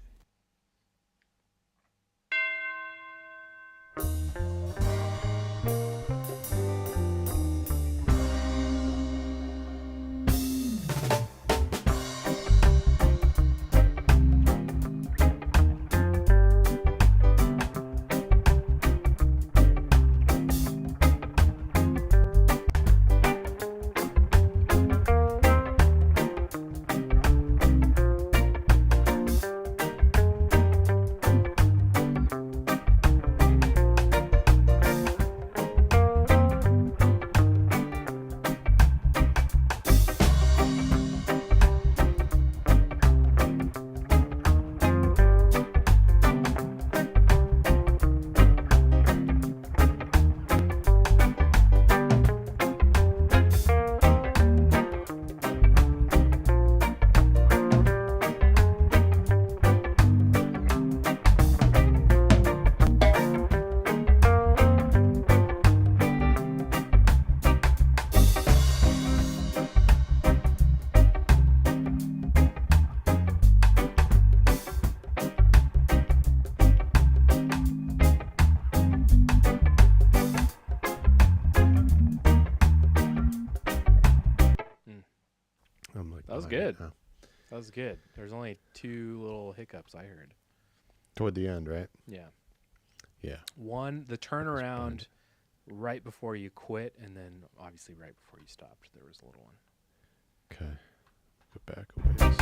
That was good. That was good. There's only 2 little hiccups I heard. Toward the end, right? Yeah. Yeah. One, the turnaround right before you quit, and then obviously right before you stopped, there was a little one. Okay. Go back a ways.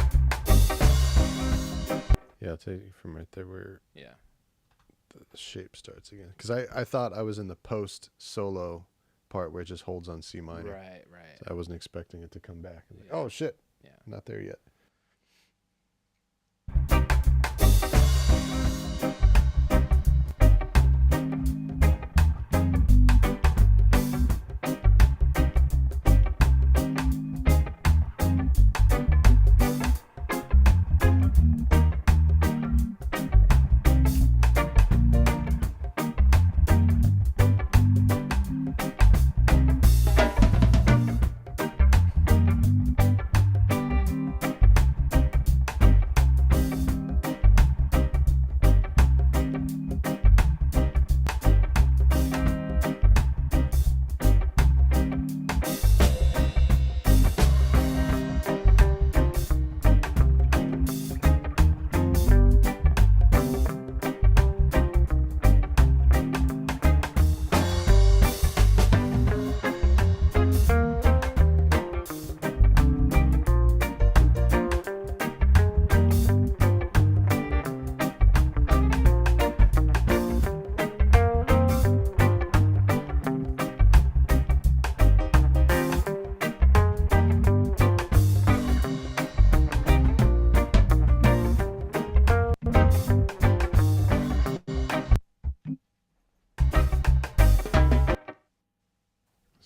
Yeah, I'll take you from right there where the shape starts again. Because I thought I was in the post solo part where it just holds on C minor. Right. So I wasn't expecting it to come back. I'm like, Yeah. oh, shit. Yeah. Not there yet.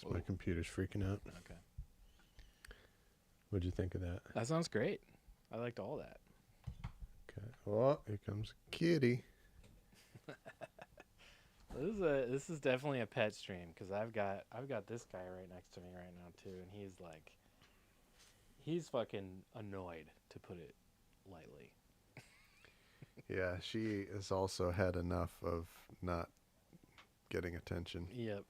So my computer's freaking out. Okay. What'd you think of that? That sounds great. I liked all that. Okay. Oh, here comes Kitty. This is definitely a pet stream because I've got this guy right next to me right now too, and he's fucking annoyed, to put it lightly. Yeah, she has also had enough of not getting attention. Yep.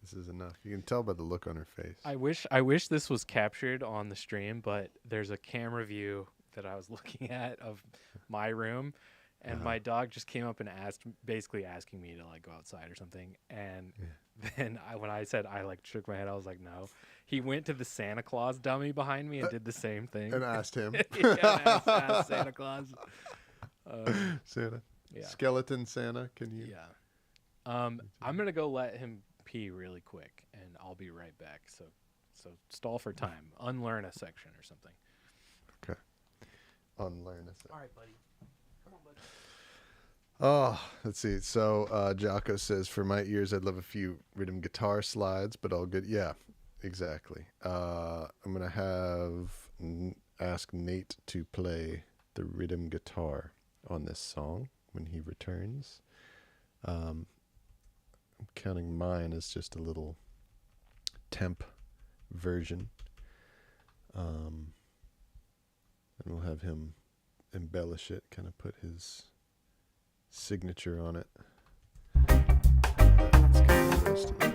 This is enough. You can tell by the look on her face. I wish this was captured on the stream, but there's a camera view that I was looking at of my room, and my dog just came up and basically asking me to like go outside or something. And then when I said, I like shook my head, I was like, no. He went to the Santa Claus dummy behind me and did the same thing. And asked him. Yeah, asked Santa Claus. Santa. Yeah. Skeleton Santa, can you? Yeah. I'm gonna go let him pee really quick, and I'll be right back. So stall for time. Unlearn a section or something. Okay. Unlearn a section. All right, buddy. Come on, buddy. Oh, let's see. So Jocko says, for my ears, I'd love a few rhythm guitar slides, but all good. Yeah, exactly. I'm going to ask Nate to play the rhythm guitar on this song when he returns. I'm counting mine as just a little temp version. And we'll have him embellish it, kind of put his signature on it. Let's get the rest of this.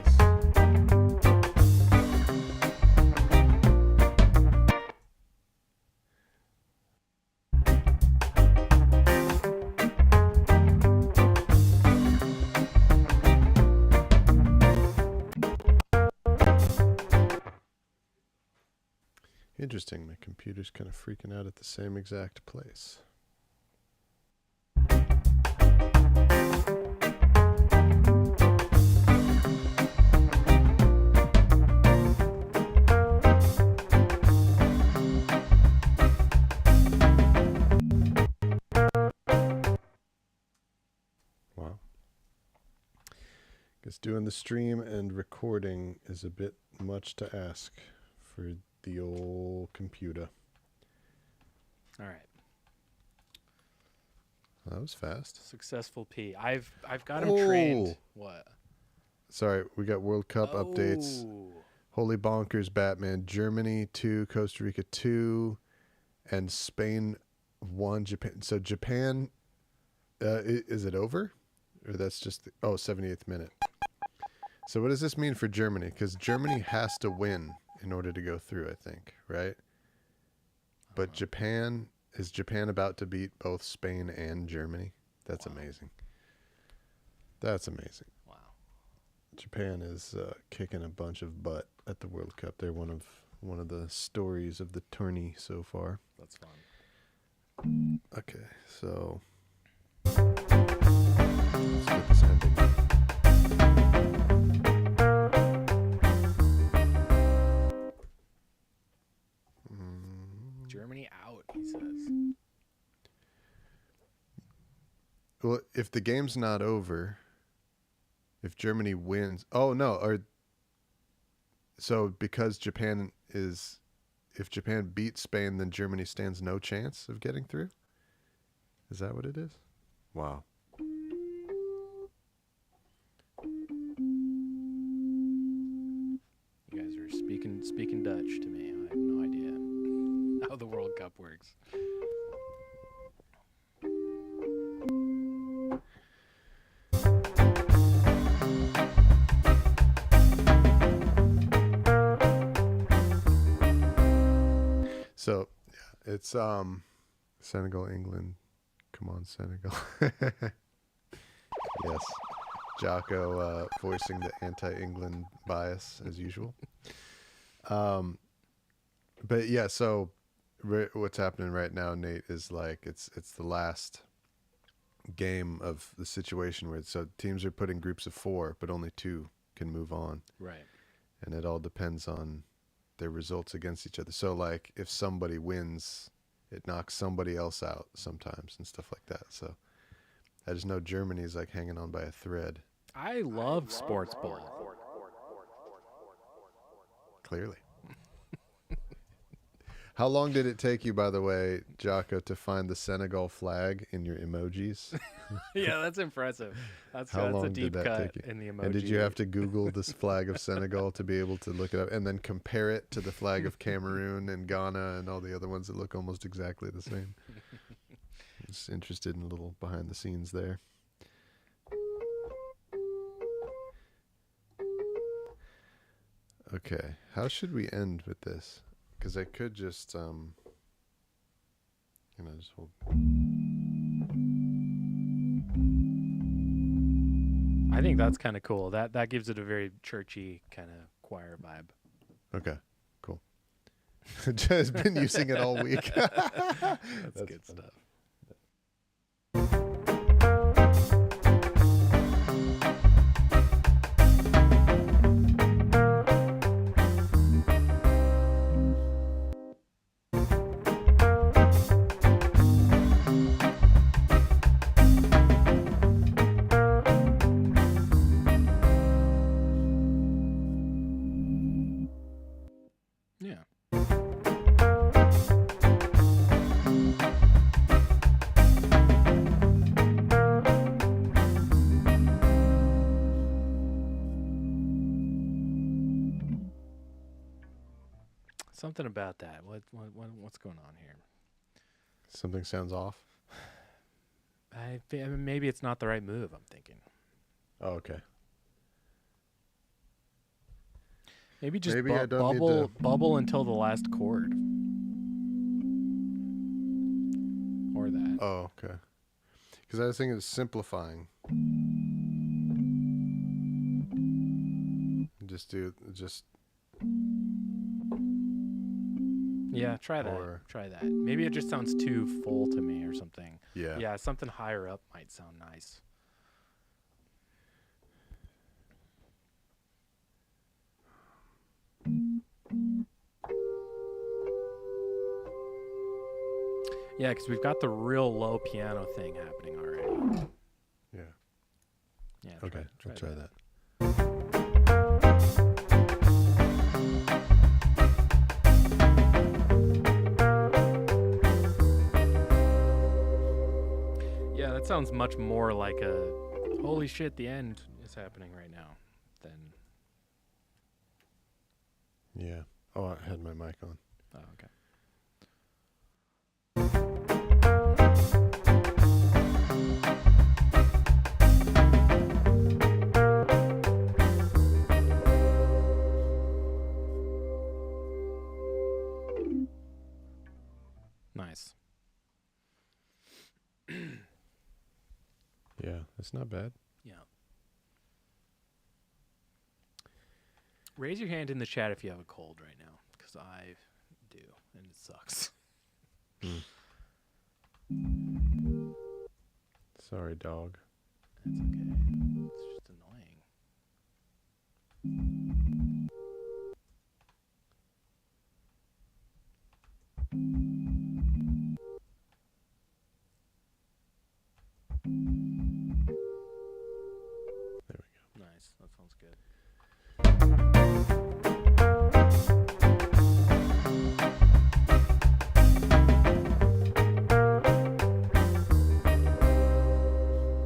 Interesting, my computer's kind of freaking out at the same exact place. Wow. Guess doing the stream and recording is a bit much to ask for the old computer. All right. That was fast. Successful P. I've got him trained. What? Sorry, we got World Cup updates. Oh. Holy bonkers, Batman. Germany 2, Costa Rica 2, and Spain 1, Japan. So Japan, is it over? Or that's just, 78th minute. So what does this mean for Germany? Because Germany has to win in order to go through, I think, right? But Japan, is Japan about to beat both Spain and Germany? That's Wow. amazing. That's amazing. Wow. Japan is kicking a bunch of butt at the World Cup. They're one of the stories of the tourney so far. That's fun. Okay, so let's get this ending. Germany out, he says. Well, if the game's not over, if Germany wins, so because if Japan beats Spain, then Germany stands no chance of getting through? Is that what it is? Wow. You guys are speaking Dutch to me. I have no idea how the World Cup works. So, yeah, it's Senegal, England. Come on, Senegal. Yes. Jocko voicing the anti-England bias as usual. But yeah, so what's happening right now, Nate, is like it's the last game of the situation where so teams are put in groups of 4, but only 2 can move on. Right. And it all depends on their results against each other. So like if somebody wins, it knocks somebody else out sometimes and stuff like that. So I just know Germany's like hanging on by a thread. I love sports ball. Clearly. How long did it take you, by the way, Jocko, to find the Senegal flag in your emojis? Yeah, that's impressive. That's How a long deep did that cut take you? in the emoji. And did you have to Google this flag of Senegal to be able to look it up and then compare it to the flag of Cameroon and Ghana and all the other ones that look almost exactly the same? Just interested in a little behind the scenes there. Okay, how should we end with this? Because I could just, just hold. I think that's kind of cool. That gives it a very churchy kind of choir vibe. Okay, cool. Just been using it all week. That's good fun. stuff. Yeah. Something about that. What's going on here? Something sounds off. I mean, maybe it's not the right move, I'm thinking. Oh, okay. Maybe just Maybe I don't need bubble until the last chord. Or that. Oh, okay. Because I was thinking of simplifying. Just Yeah, try that. Or- Try that. Maybe it just sounds too full to me or something. yeah. Yeah, something higher up might sound nice. Yeah, because we've got the real low piano thing happening already. Yeah. Yeah. Okay, I'll try that. Yeah, that sounds much more like a holy shit, the end is happening right now than. Yeah. Oh, I had my mic on. Oh, okay. Nice. Yeah, it's not bad. Yeah. Raise your hand in the chat if you have a cold right now, because I do, and it sucks. Sorry, dog. That's okay. It's just annoying. There we go. Nice. That sounds good.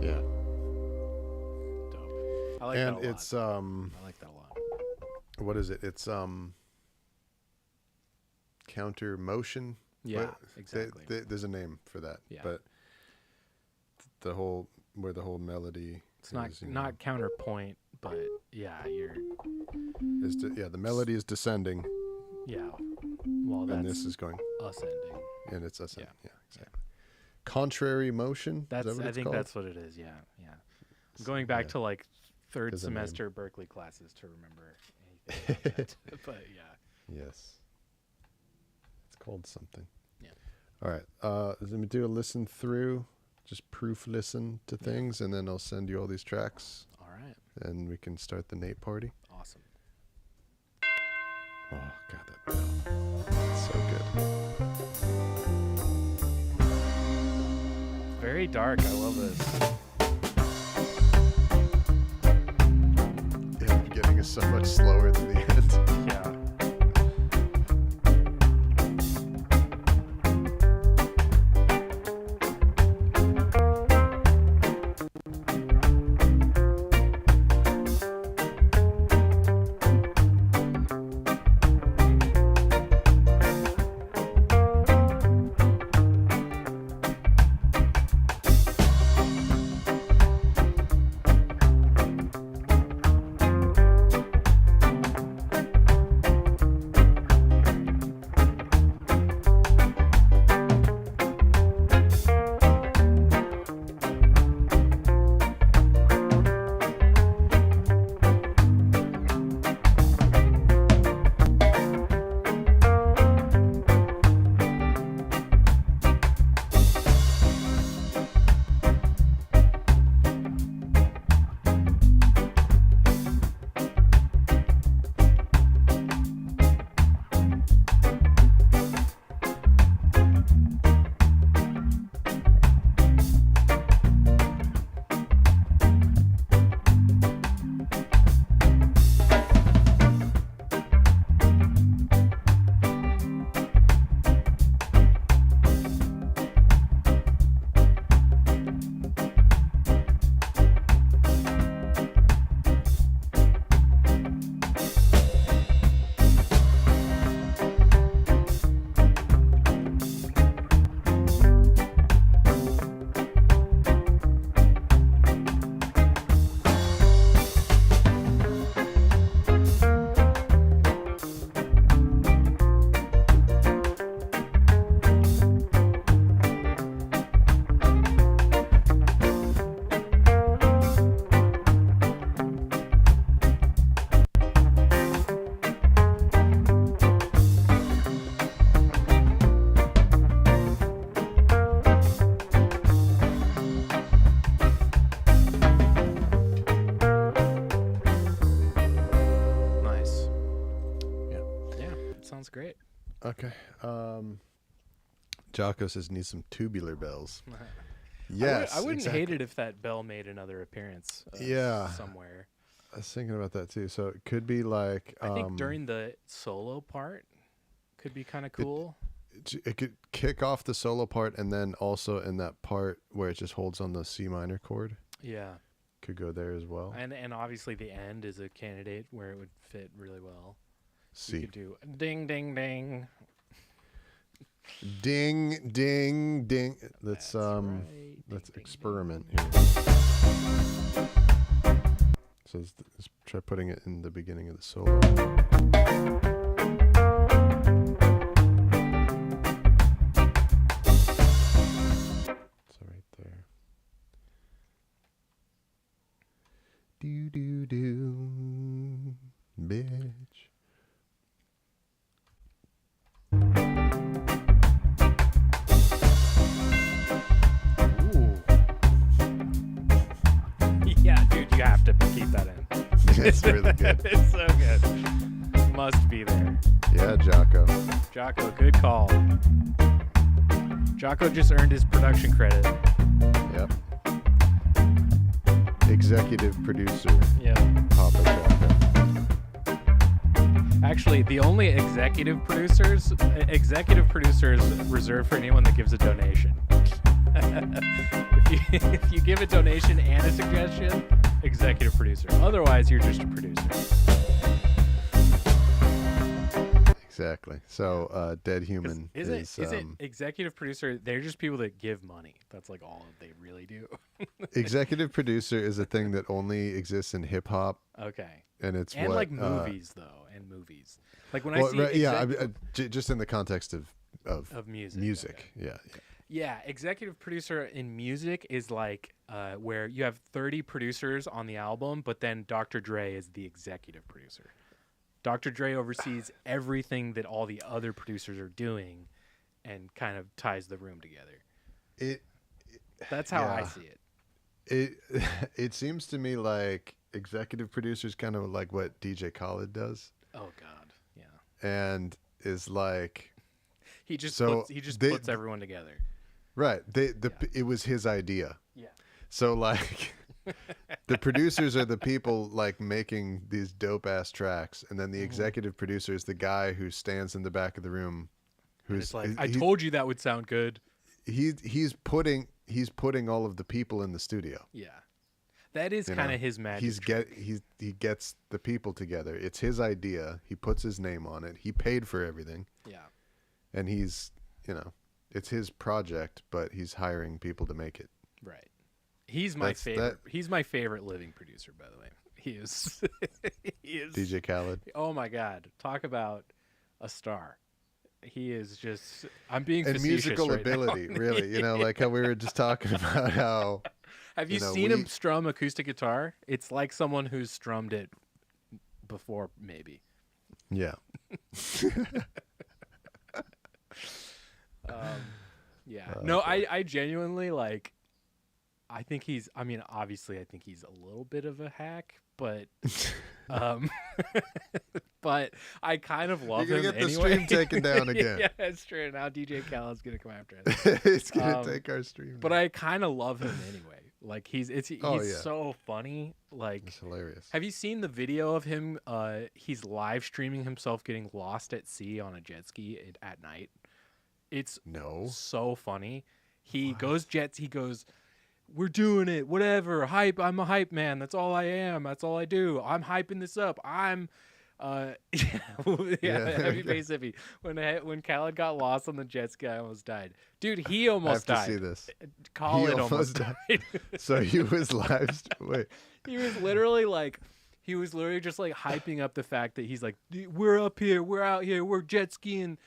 Yeah. Dope. I like that And a lot. it's I like that a lot. what is it? It's counter motion. Yeah, What- exactly. there's a name for that. Yeah. But the whole melody It's not is, you not counterpoint, but yeah, you're the melody is descending yeah. Well, that's and this is going ascending. and it's ascending. Yeah, exactly. Contrary motion. That's is that what I it's think called? that's what it is. Yeah, yeah. I'm going back yeah. to like third There's a name. semester Berkeley classes to remember anything about that. But yeah. Yes. It's called something. Yeah. All right. Let me do a listen through. Just proof listen to things, and then I'll send you all these tracks, All right. and we can start the Nate party. Awesome. Oh, God, that bell. It's so good. Very dark. I love this. Yeah, the beginning is so much slower than the end. Yeah. Nice. Yeah. Yeah. It sounds great. Okay. Jocko says needs some tubular bells. Yes. I wouldn't exactly. hate it if that bell made another appearance. Yeah. Somewhere. I was thinking about that too. So it could be like I think during the solo part could be kind of cool. it could kick off the solo part, and then also in that part where it just holds on the C minor chord Yeah. could go there as well. And obviously the end is a candidate where it would fit really well. You C. could do ding ding ding. Ding ding ding. Let's right. let's Ding, ding, experiment here. So let's try putting it in the beginning of the solo. So right there. Edge. Ooh. Yeah, dude, you have to keep that in. It's really good. It's so good. Must be there. Yeah, Jocko. Jocko, good call. Jocko just earned his production credit. Yep. Executive producer, Yeah. Papa Jocko. Actually, the only executive producers reserved for anyone that gives a donation. if you give a donation and a suggestion, executive producer. Otherwise, you're just a producer. Exactly. So, Dead Human Is it executive producer? They're just people that give money. That's like all they really do. executive producer is a thing that only exists in hip hop, Okay. and it's And what, like movies though, and movies. Like when well, I see right, yeah, just in the context of music. music. Okay. Yeah. Yeah, executive producer in music is like where you have 30 producers on the album, but then Dr. Dre is the executive producer. Dr. Dre oversees everything that all the other producers are doing and kind of ties the room together. That's how I see it. It seems to me like executive producers kind of like what DJ Khaled does, Oh God, yeah. and is like He just So puts everyone together. right. It was his idea. Yeah. So like the producers are the people like making these dope ass tracks, and then the executive producer is the guy who stands in the back of the room, who's It's like I told you that would sound good. he's putting all of the people in the studio. Yeah. That is You kind know, of his magic. he gets the people together. It's his idea. He puts his name on it. He paid for everything, Yeah. and he's it's his project, but he's hiring people to make it. Right. He's my favorite. He's my favorite living producer, by the way. He is. He is. DJ Khaled. Oh my God! Talk about a star. He is just. I'm being And facetious musical right ability, now. really. Like how we were just talking about how. Have you seen him strum acoustic guitar? It's like someone who's strummed it before, maybe. Yeah. Yeah. No, I genuinely like. I think he's. I mean, obviously, I think he's a little bit of a hack, but, but I kind of love You're him gonna get the anyway. stream taken down again. Yeah, that's true. Now DJ Khaled's gonna come after us. It's gonna take our stream. But I kind of love him anyway. Like he's yeah. so funny. Like It's hilarious. have you seen the video of him? He's live streaming himself getting lost at sea on a jet ski at night. It's No. so funny. He goes, we're doing it, whatever. Hype. I'm a hype man. That's all I am. That's all I do. I'm hyping this up. I'm, Heavy Bass Hippie. When Khaled got lost on the jet ski, I almost died. Dude, he almost I died. have to see this. Khaled He almost died. So he was live. Wait. He was literally just like hyping up the fact that he's like, we're up here, we're out here, we're jet skiing.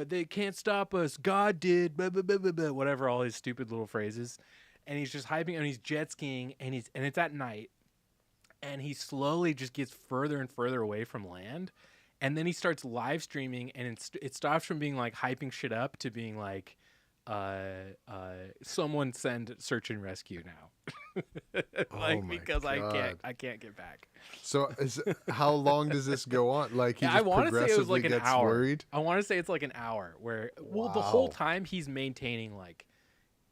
They can't stop us. God did. Blah, blah, blah, blah, blah, whatever, all his stupid little phrases. And he's just hyping, and he's jet skiing, and it's at night, and he slowly just gets further and further away from land, and then he starts live streaming, and it stops from being like hyping shit up to being like, someone send search and rescue now, because God. I can't get back. So how long does this go on? Like he Yeah, just I want to say it was progressively like an gets hour. worried? I want to say it's like an hour where, the whole Wow. time he's maintaining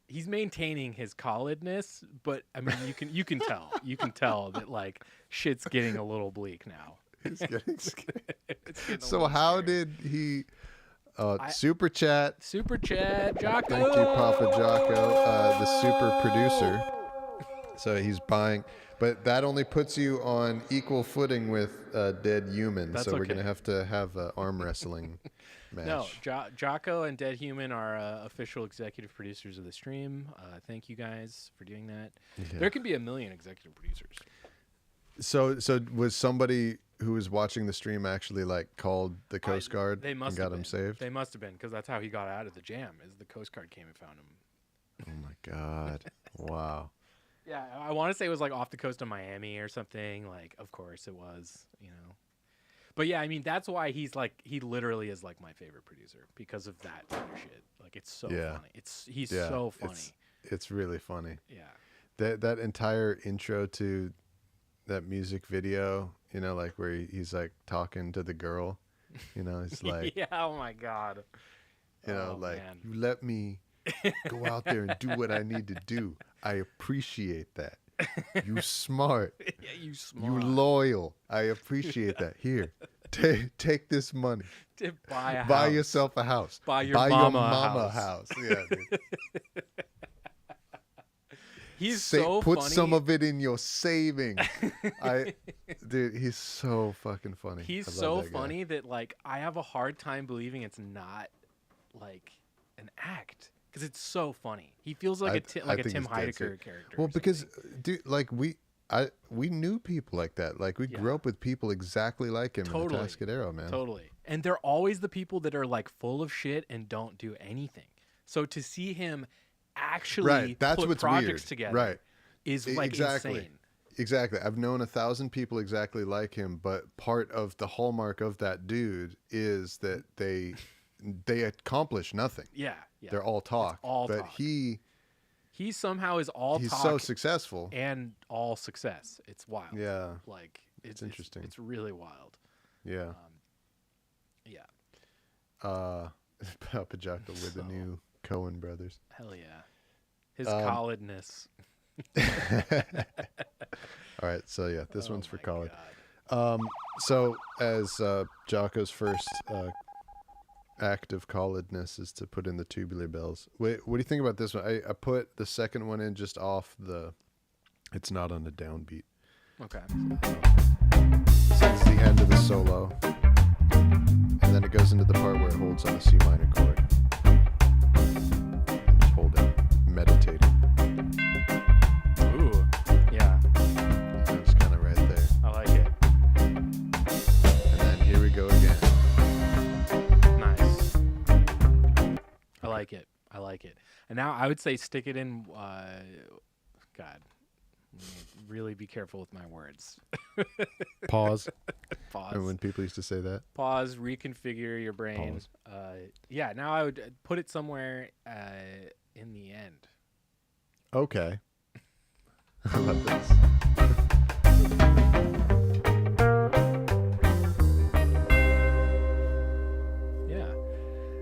his Khaled-ness, but I mean you can tell that like shit's getting a little bleak now. He's getting scared. It's getting a So little how scary. did he super chat? Super chat Jocko? Thank you, Papa Jocko, the super producer. So he's buying, but that only puts you on equal footing with Dead Human. That's so we're okay. gonna have to have an arm wrestling match. No, Jocko and Dead Human are official executive producers of the stream. Thank you guys for doing that. Yeah. There can be a million executive producers. So was somebody who was watching the stream actually like called the Coast Guard They must and have got him been. saved? They must have been, because that's how he got out of the jam. Is the Coast Guard came and found him. Oh my God! Wow. Yeah, I want to say it was like off the coast of Miami or something. Like, of course it was, But yeah, I mean that's why he literally is like my favorite producer because of that kind of shit. Like it's so funny. He's so funny. It's really funny. Yeah. That entire intro to that music video, you know, like where he's like talking to the girl, you know, it's like, yeah, oh my God. you know, Oh, like man. you let me go out there and do what I need to do. I appreciate that. You smart. Yeah, you You smart. loyal. I appreciate that. Here, take this money. To buy a Buy house. yourself a house. Buy your Buy mama your a mama house. Yeah, dude. He's so put funny. some of it in your savings. Dude, he's so fucking funny. He's I love so that guy. funny that like I have a hard time believing it's not like an act because it's so funny. He feels like I a think Tim he's dead Heidecker serious. character. Well, or because something. dude, like we knew people like that. Like we grew Yeah. up with people exactly like him in Totally. the Tascadero, man. Totally. And they're always the people that are like full of shit and don't do anything. So to see him actually Right, that's put what's projects weird. together Right. is like Exactly. insane. Exactly. I've known 1,000 people exactly like him, but part of the hallmark of that dude is that they accomplish nothing. Yeah. Yeah. They're all talk. all but talk. he somehow is all he's talk so successful. and all success. It's wild. Yeah. Like It's interesting. It's really wild. Yeah. Yeah. Papa Jocko with the So- new Cohen brothers. Hell yeah. His Um, colledness. All right, so yeah, this Oh one's for my college. God. So as Jocko's first act of colledness is to put in the tubular bells. Wait, what do you think about this one? I put the second one in just off the. It's not on the downbeat. Okay. So it's the end of the solo, and then it goes into the part where it holds on the C minor chord. Just hold it, meditating. Ooh. Yeah. It's kind of right there. I like it. And then here we go again. Nice. I like it. I like it. And now I would say stick it in. God. Really be careful with my words. Pause. Pause. And when people used to say that. Pause. Reconfigure your brain. Pause. Yeah. Now I would put it somewhere in the end. Okay. I love this. Yeah.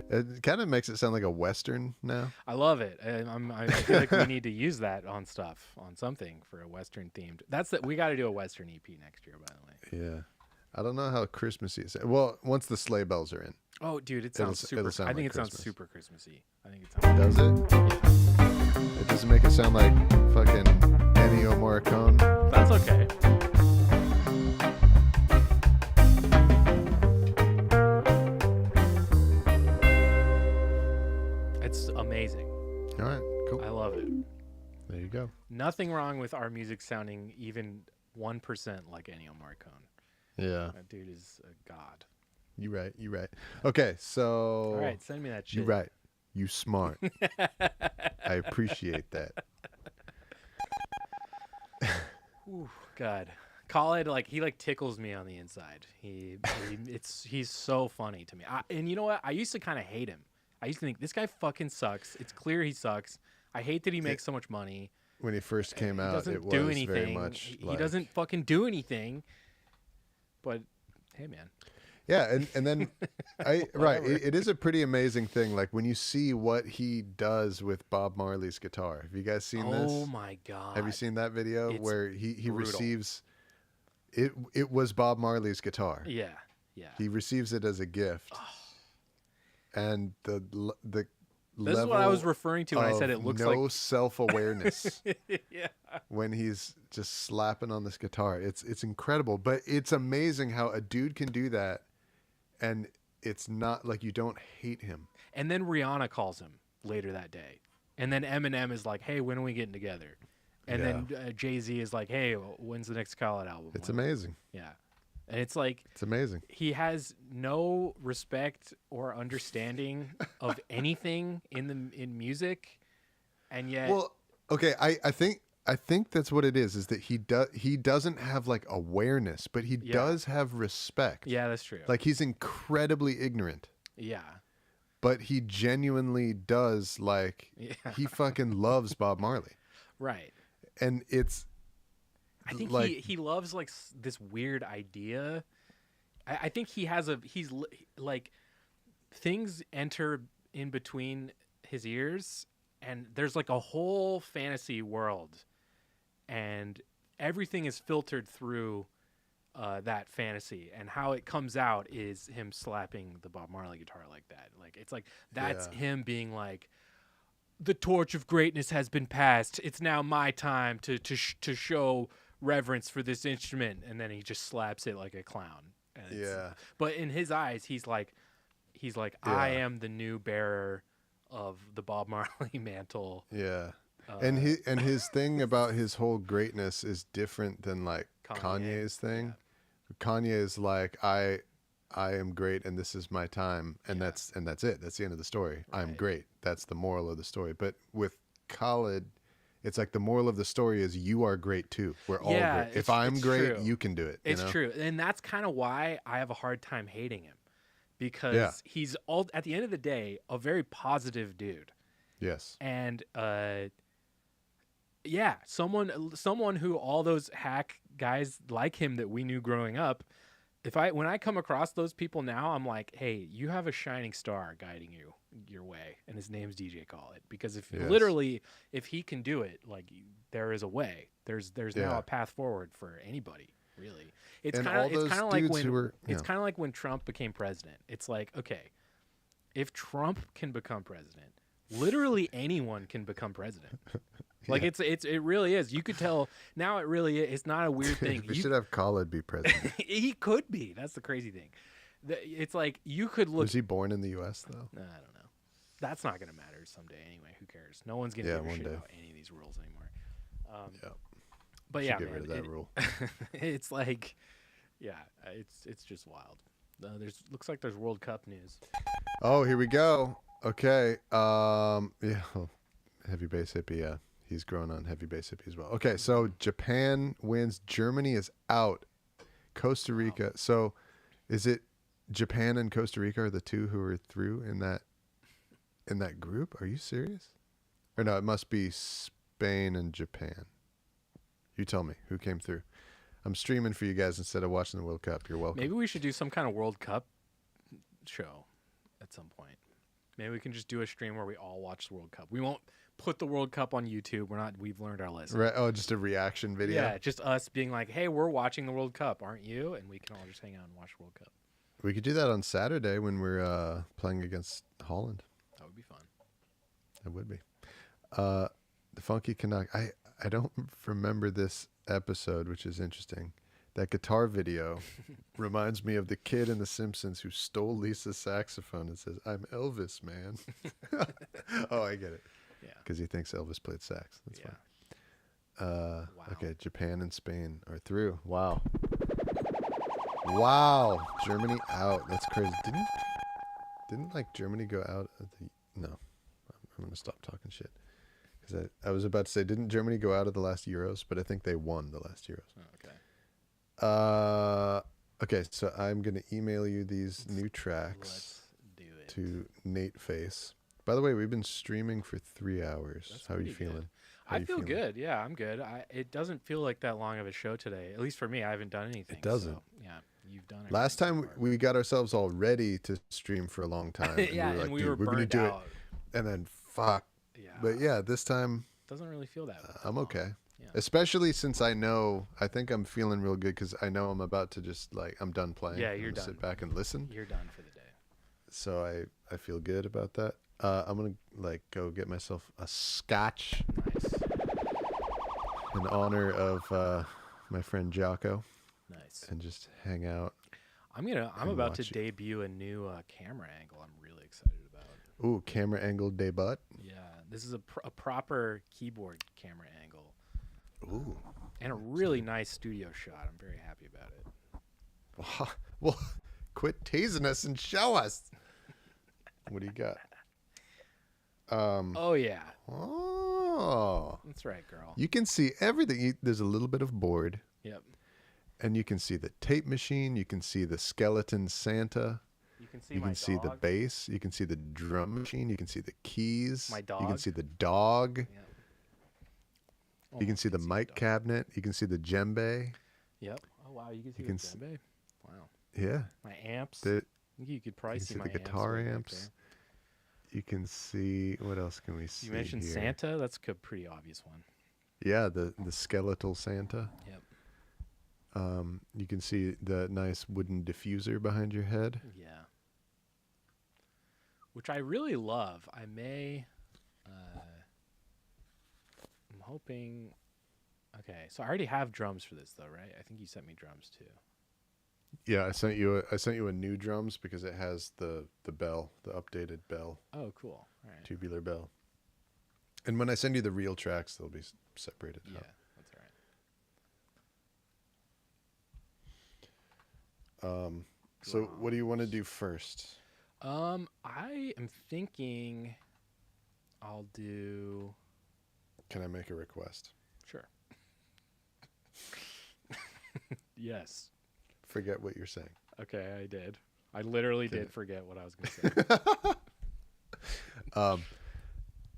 It kind of makes it sound like a Western now. I love it. I feel like we need to use that on stuff, on something for a Western themed. We got to do a Western EP next year, by the way. Yeah. I don't know how Christmassy is. Well, once the sleigh bells are in. Oh, dude, it It'll- sounds super. it'll sound I think like it sounds Christmas. super Christmassy. I think it sounds. Does it? It doesn't make it sound like fucking Ennio Morricone. That's okay. It's amazing. All right, cool. I love it. There you go. Nothing wrong with our music sounding even 1% like Ennio Morricone. Yeah, That dude is a god. you right. You right. Okay, so All right, send me that shit. you right. You smart. I appreciate that. Ooh, God. Khaled, like he like tickles me on the inside. He's so funny to me. And you know what? I used to kind of hate him. I used to think this guy fucking sucks. It's clear he sucks. I hate that he makes so much money. When he first came He out, doesn't it was do anything. very much He like, doesn't fucking do anything. But hey, man. Yeah, and then right, Whatever. it is a pretty amazing thing. Like when you see what he does with Bob Marley's guitar. Have you guys seen this? Oh my God. Have you seen that video It's where he brutal. receives it? It was Bob Marley's guitar. Yeah. Yeah. He receives it as a gift, and the This level is what I was referring to when I said of it looks no like. self-awareness Yeah. when he's just slapping on this guitar. It's incredible, but it's amazing how a dude can do that, and it's not like you don't hate him. And then Rihanna calls him later that day. And then Eminem is like, hey, when are we getting together? And then Jay-Z is like, hey, when's the next Khaled album? It's amazing. Yeah. And it's like It's amazing. he has no respect or understanding of anything in music. And yet Well, okay, I think I think that's what it is that he doesn't have like awareness, but he does have respect. Yeah, that's true. Like he's incredibly ignorant. Yeah. But he genuinely does he fucking loves Bob Marley. Right. And it's I think like, he loves like this weird idea. I think he's like things enter in between his ears and there's like a whole fantasy world and everything is filtered through that fantasy, and how it comes out is him slapping the Bob Marley guitar like that. Like it's like that's him being like, the torch of greatness has been passed. It's now my time to show reverence for this instrument, and then he just slaps it like a clown. And but in his eyes, he's like, I am the new bearer of the Bob Marley mantle. Yeah. And his thing about his whole greatness is different than like Kanye's thing. Yeah. Kanye is like, I am great and this is my time, and that's it. That's the end of the story. Right. I'm great. That's the moral of the story. But with Khaled, it's like the moral of the story is you are great too. We're all great. If I'm great, you can do it. It's true. And that's kind of why I have a hard time hating him, because he's all, at the end of the day, a very positive dude. Yes. And someone who all those hack guys like him that we knew growing up, when I come across those people now, I'm like, hey, you have a shining star guiding you your way, and his name's DJ Khaled. Because if he can do it, like, there is a way. There's now a path forward for anybody, really. It's kind of like when Trump became president. It's like, okay, if Trump can become president, literally anyone can become president. Like it really is. You could tell now. It really is. It's not a weird thing. We should have Khaled be president. He could be. That's the crazy thing. It's like you could look. Was he born in the U.S. though? I don't know. That's not going to matter someday anyway. Who cares? No one's going to give a shit about any of these rules anymore. But yeah, get rid of that rule. It's like, it's just wild. Looks like there's World Cup news. Oh, here we go. Okay. Heavy bass hippie. Yeah. He's grown on heavy bass hippie as well. Okay, so Japan wins. Germany is out. Costa Rica. Wow. So is it Japan and Costa Rica are the two who are through in that group? Are you serious? Or no, it must be Spain and Japan. You tell me who came through. I'm streaming for you guys instead of watching the World Cup. You're welcome. Maybe we should do some kind of World Cup show at some point. Maybe we can just do a stream where we all watch the World Cup. We won't put the World Cup on YouTube. We've learned our lesson. Right. Oh, just a reaction video. Yeah, just us being like, "Hey, we're watching the World Cup, aren't you?" And we can all just hang out and watch the World Cup. We could do that on Saturday when we're playing against Holland. That would be fun. It would be. The Funky Canuck. I don't remember this episode, which is interesting. That guitar video reminds me of the kid in The Simpsons who stole Lisa's saxophone and says, "I'm Elvis, man." Oh, I get it. Yeah. Because he thinks Elvis played sax. That's fine. Wow. Okay, Japan and Spain are through. Wow. Germany out. That's crazy. Didn't like Germany go out of the... No. I'm going to stop talking shit. Because I was about to say, didn't Germany go out of the last Euros? But I think they won the last Euros. Oh, okay. Okay, so I'm going to email you these new tracks. Let's do it. To Nate Face. By the way, we've been streaming for 3 hours. How are you feeling? I feel good. Yeah, I'm good. It doesn't feel like that long of a show today. At least for me, I haven't done anything. It doesn't. So, yeah, you've done it. Last time we got ourselves all ready to stream for a long time. And we were going to do it. And then fuck. Yeah. But yeah, this time. Doesn't really feel that way. I'm okay. Yeah. Especially since I think I'm feeling real good because I know I'm about to just I'm done playing. Yeah, you're done. Sit back and listen. You're done for the day. So I feel good about that. I'm going to go get myself a scotch. Nice. In honor of my friend Jocko. Nice. And just hang out. I'm about to debut a new camera angle I'm really excited about. Ooh, camera angle debut? Yeah, this is a proper keyboard camera angle. Ooh. And a really nice studio shot. I'm very happy about it. Well, quit teasing us and show us. What do you got? Oh yeah, Oh, that's right, girl. you can see everything. There's a little bit of board, Yep. and you can see the tape machine. You can see the skeleton Santa. You can see You my can see the dog. bass. You can see the drum machine. You can see the keys. My You can dog. see the dog. Yep. You can see the mic dog. cabinet. You can see the djembe. Yep. Oh wow, you can see can the djembe. Wow. Yeah. My amps. The, I think you could probably you can see see my the guitar way back amps. there. You can see what else can we see? You mentioned here? Santa. That's a pretty obvious one. Yeah, the skeletal Santa. Yep. You can see the nice wooden diffuser behind your head. Yeah. Which I really love. I may. I'm hoping. Okay, so I already have drums for this though, right? I think you sent me drums too. Yeah, I sent you a new drums because it has the bell, the updated bell, Oh, cool. All right. tubular bell. And when I send you the real tracks, they'll be separated Yeah, out. that's all right. So what do you want to do first? I am thinking I'll do. Can I make a request? Sure. Yes. Forget what you're saying. Okay, I did. I literally Okay. did forget what I was going to say.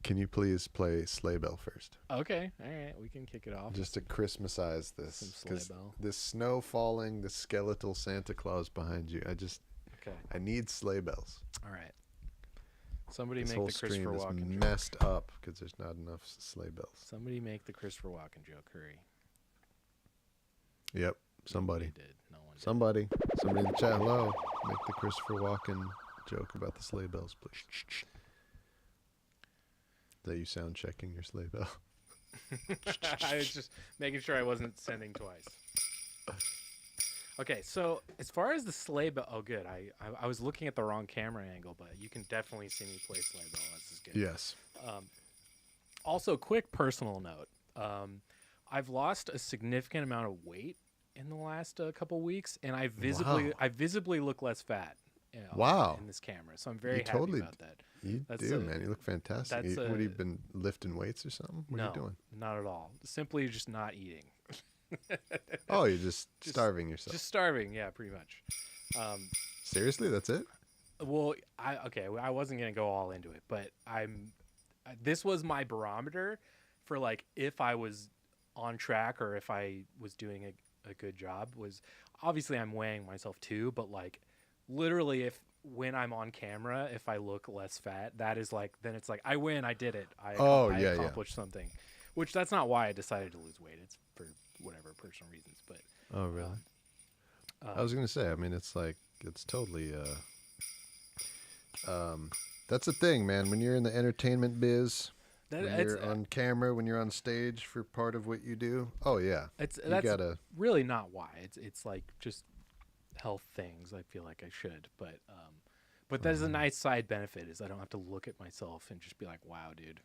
Can you please play Sleigh Bell first? Okay, all right, we can kick it off. Just to Christmasize this. Some Sleigh 'Cause Bell. this snow falling, the skeletal Santa Claus behind you. Okay, I need sleigh bells. all right. Somebody This make whole the Christopher stream is Walken joke. messed up because there's not enough sleigh bells. Somebody make the Christopher Walken joke. Hurry. Yep, somebody. Nobody did. No one did. Somebody in the chat, hello. Make the Christopher Walken joke about the sleigh bells, please. Is that you sound checking your sleigh bell? I was just making sure I wasn't sending twice. Okay, so as far as the sleigh bell, oh good. I was looking at the wrong camera angle, but you can definitely see me play sleigh bell. This is good. Yes. Also, quick personal note. I've lost a significant amount of weight in the last couple weeks, and I visibly look less fat. Wow. In this camera, so I'm very You happy totally about that. You That's do, a- man. You look fantastic. that's What have a- you been lifting weights or something? What no, are you doing? not at all. Simply just not eating. Oh, you're just starving yourself. Just starving. Yeah, pretty much. Seriously, that's it? Well, I wasn't gonna go all into it, but this was my barometer for like if I was on track or if I was doing a good job. Was obviously I'm weighing myself too, but like literally when I'm on camera, if I look less fat, that is like then it's like I win, I did it, I accomplished something. Which that's not why I decided to lose weight. It's for whatever personal reasons, but Oh, really? I was gonna say. I mean, it's like it's totally. That's the thing, man. When you're in the entertainment biz, when you're on camera, when you're on stage for part of what you do. Oh yeah, that's gotta. really not why. It's like just health things. I feel like I should, but there's a nice side benefit is I don't have to look at myself and just be like, wow, dude.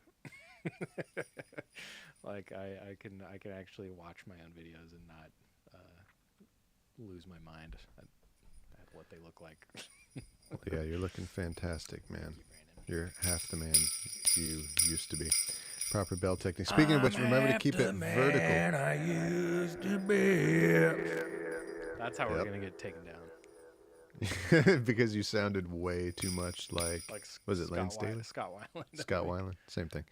Like I can actually watch my own videos and not lose my mind at what they look like. Yeah, you're looking fantastic, man. Thank you, Brandon. You're half the man you used to be. Proper bell technique. Speaking of which, remember to keep it vertical. I used to be. That's how we're gonna get taken down. Because you sounded way too much like was it Scott Lane Staley? Scott Weiland. Scott Weiland, same thing.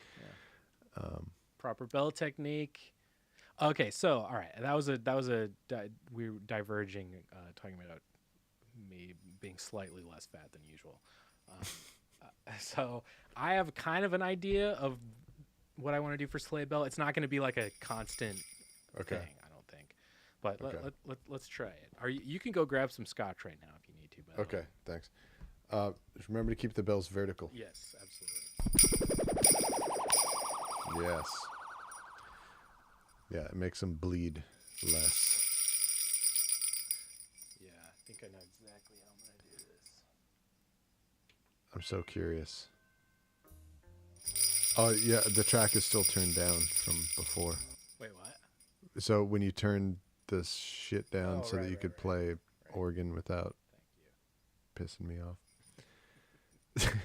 Proper bell technique. Okay, so all right, we were diverging, talking about me being slightly less fat than usual. So I have kind of an idea of what I want to do for sleigh bell. It's not going to be like a constant thing, I don't think. But let's try it. You can go grab some scotch right now if you need to. By the way. Okay, thanks. Just remember to keep the bells vertical. Yes, absolutely. Yes. Yeah, it makes them bleed less. Yeah, I think I know exactly how I'm going to do this. I'm so curious. Oh, yeah, the track is still turned down from before. Wait, what? So when you turned the shit down so that you right, could play organ without Thank you. pissing me off. Okay.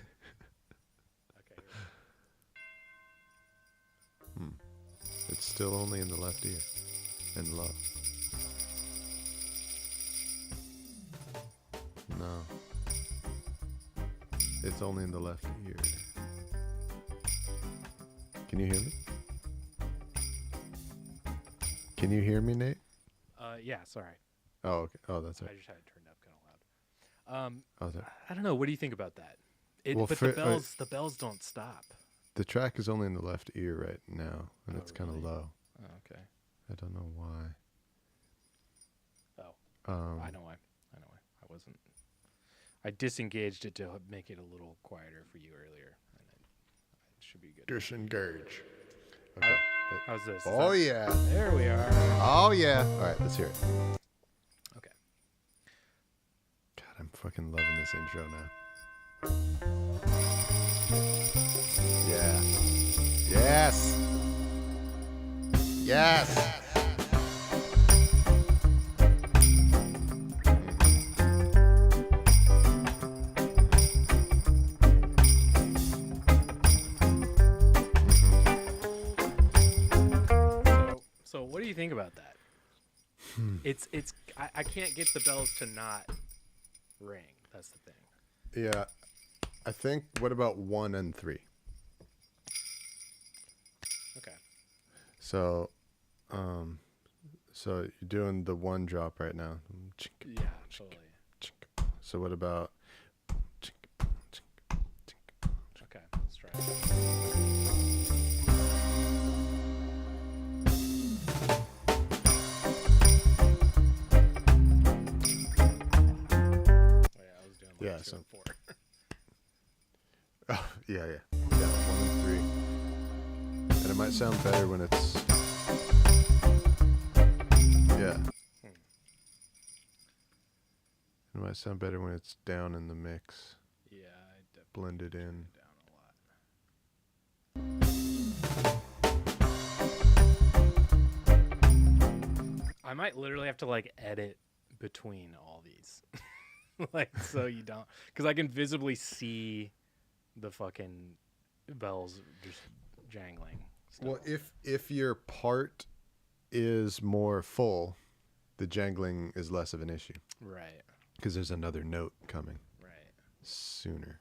still only in the left ear and low. No. It's only in the left ear. Can you hear me? Can you hear me, Nate? Yeah, sorry. Oh, okay. Oh, that's right. I just had it turned up kind of loud. Oh, there. I don't know. What do you think about that? Well, But the bells don't stop. The track is only in the left ear right now, and Oh, it's kind of really? low. Oh, okay. I don't know why. I know why. I wasn't. I disengaged it to make it a little quieter for you earlier, and it should be good. Disengage. Okay. How's this? Is Oh, that- yeah. There we are. Oh, yeah. All right, let's hear it. Okay. God, I'm fucking loving this intro now. Yeah. Yes. Yes. So what do you think about that? It's I can't get the bells to not ring. That's the thing. Yeah. I think, what about 1 and 3? Okay. So you're doing the 1 drop right now. Yeah, totally. So what about Okay, let's try it. Oh, yeah, I was doing like Yeah, 2 so- and 4. Oh, yeah. Yeah, 1 and 3. And it might sound better when it's yeah. It might sound better when it's down in the mix, Yeah, I definitely blended in. down a lot. I might literally have to like edit between all these. Like so you don't, because I can visibly see the fucking bells just jangling. Well, if your part is more full, the jangling is less of an issue Right, because there's another note coming right. sooner.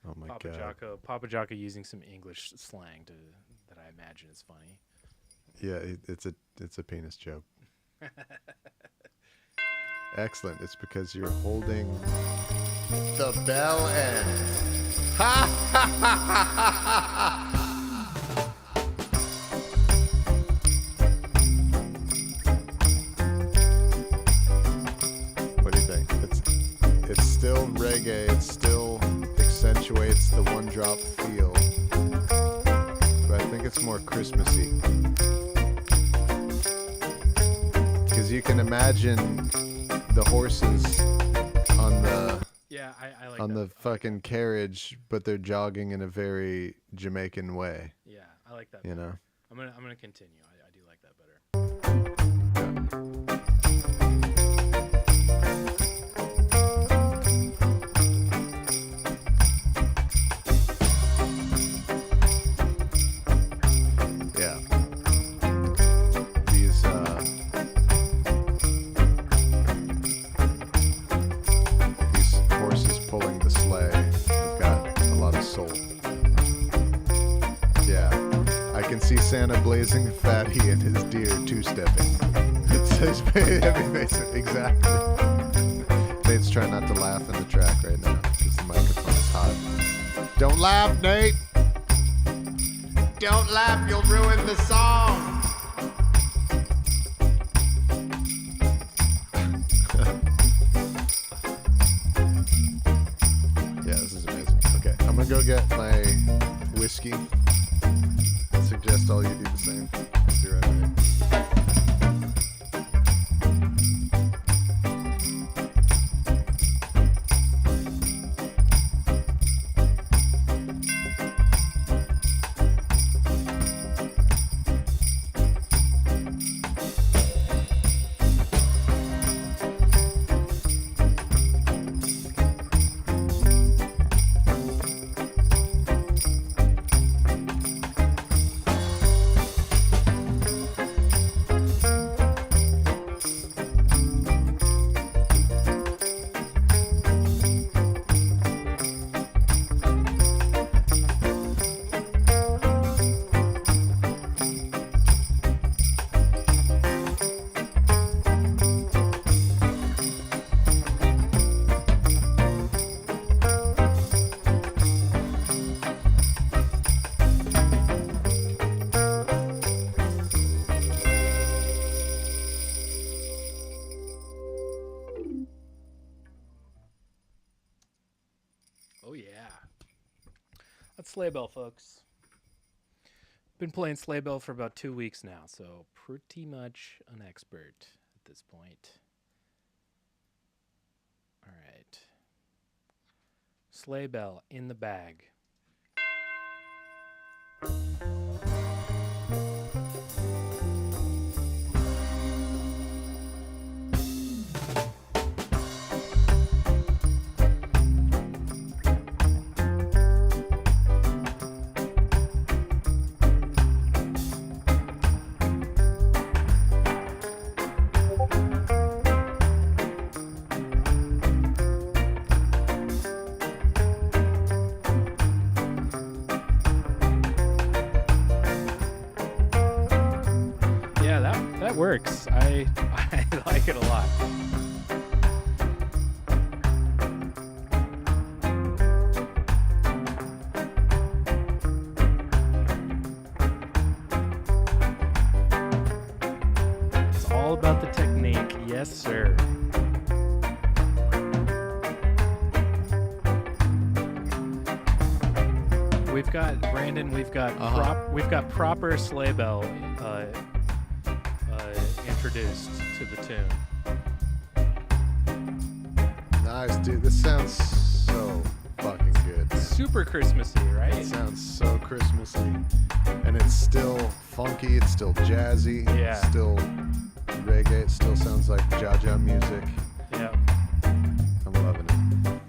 Oh my Papa god. Papa Jocko using some English slang that I imagine is funny. Yeah, it's a penis joke. Excellent. It's because you're holding the bell end. Ha ha ha ha ha ha. What do you think? It's still reggae. It still accentuates the 1 drop feel, but I think it's more Christmassy. Because you can imagine the horses on the Yeah, I like on that. the fucking carriage, but they're jogging in a very Jamaican way. Yeah, I like that. You better. know. I'm gonna continue. I do like that better. Yeah. These horses pulling the sleigh have got a lot of soul. Yeah. I can see Santa blazing fatty and his deer two-stepping. It says, exactly. Nate's trying not to laugh in the track right now because the microphone is hot. Don't laugh, Nate! Don't laugh, you'll ruin the song! Yeah, this is amazing. Okay, I'm gonna go get my whiskey. I suggest all you do the same. Be right back. Oh yeah. That's Sleigh Bell, folks. Been playing Sleigh Bell for about 2 weeks now, so pretty much an expert at this point. All right. Sleigh Bell in the bag. Yeah, that works. I like it a lot. It's all about the technique. Yes, sir. We've got Brandon. We've got proper sleigh bell introduced to the tune. Nice, dude. This sounds so fucking good. Super Christmassy, right? It sounds so Christmassy, and it's still funky. It's still jazzy. Yeah. It's still reggae. It still sounds like Jaja music. Yeah. I'm loving it.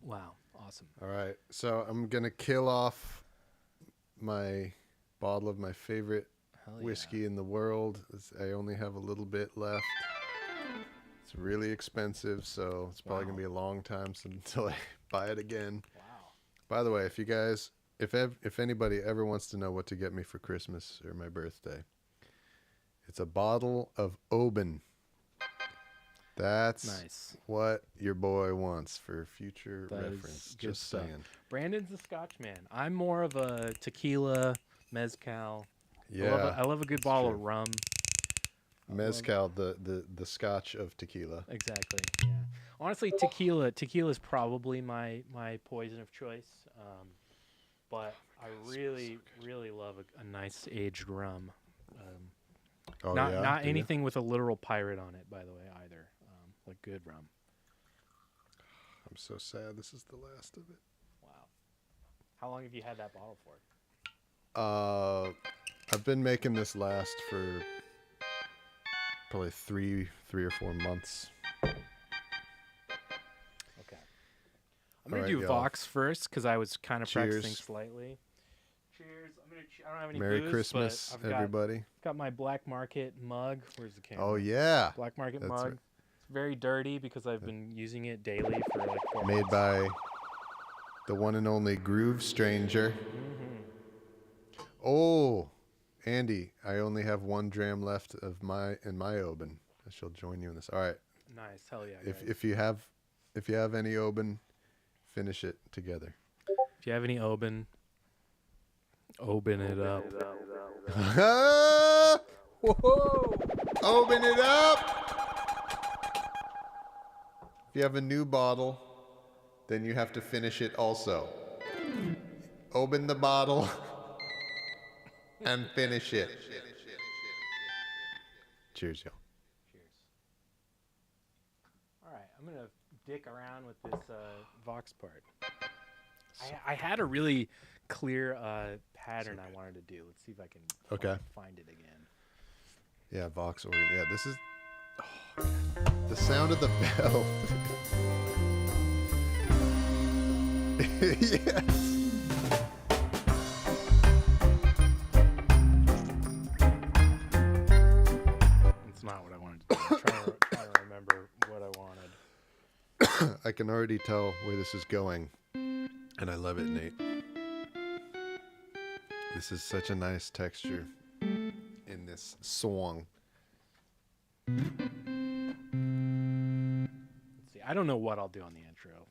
Wow. Awesome. All right, so I'm gonna kill off my bottle of my favorite Hell yeah. whiskey in the world. I only have a little bit left. It's really expensive, so it's probably gonna be a long time until I buy it again. Wow. By the way, if you guys, if anybody ever wants to know what to get me for Christmas or my birthday, it's a bottle of Oban. That's Nice. what your boy wants for future That is reference. good Just stuff. saying. Brandon's a Scotch man. I'm more of a tequila, mezcal. Yeah, I love a good bottle true. of rum. mezcal, the Scotch of tequila. Exactly. Yeah. Honestly, tequila is probably my poison of choice. But I really really love a nice aged rum. Oh not yeah, not do ya? anything with a literal pirate on it, by the way, either. Like good rum. I'm so sad. This is the last of it. Wow. How long have you had that bottle for? I've been making this last for probably three or 4 months. Okay. I'm gonna Alright, do y'all. Vox first because I was kind of practicing Cheers. slightly. Cheers. I don't have any Merry booze, Christmas, but I've everybody. got my Black Market mug. Where's the camera? Oh yeah, Black Market That's mug. right. It's very dirty because I've been using it daily for like 4 made months. by the one and only Groove Stranger. Mm-hmm. Oh, Andy, I only have 1 dram left of my Oban. I shall join you in this. All right. Nice. Hell yeah. If guys. if you have any Oban, finish it together. If you have any Oban it up. Whoa! Open it up. If you have a new bottle, then you have to finish it also. Open the bottle and finish it. Cheers, y'all. Cheers. All right, I'm gonna dick around with this Vox part. I had a really clear pattern I wanted to do. Let's see if I can find it again. Yeah, Vox organ. Yeah, this is the sound of the bell. Yes. It's not what I wanted to do. I'm trying to remember what I wanted. I can already tell where this is going, and I love it, Nate. This is such a nice texture in this song. Let's see. I don't know what I'll do on the intro.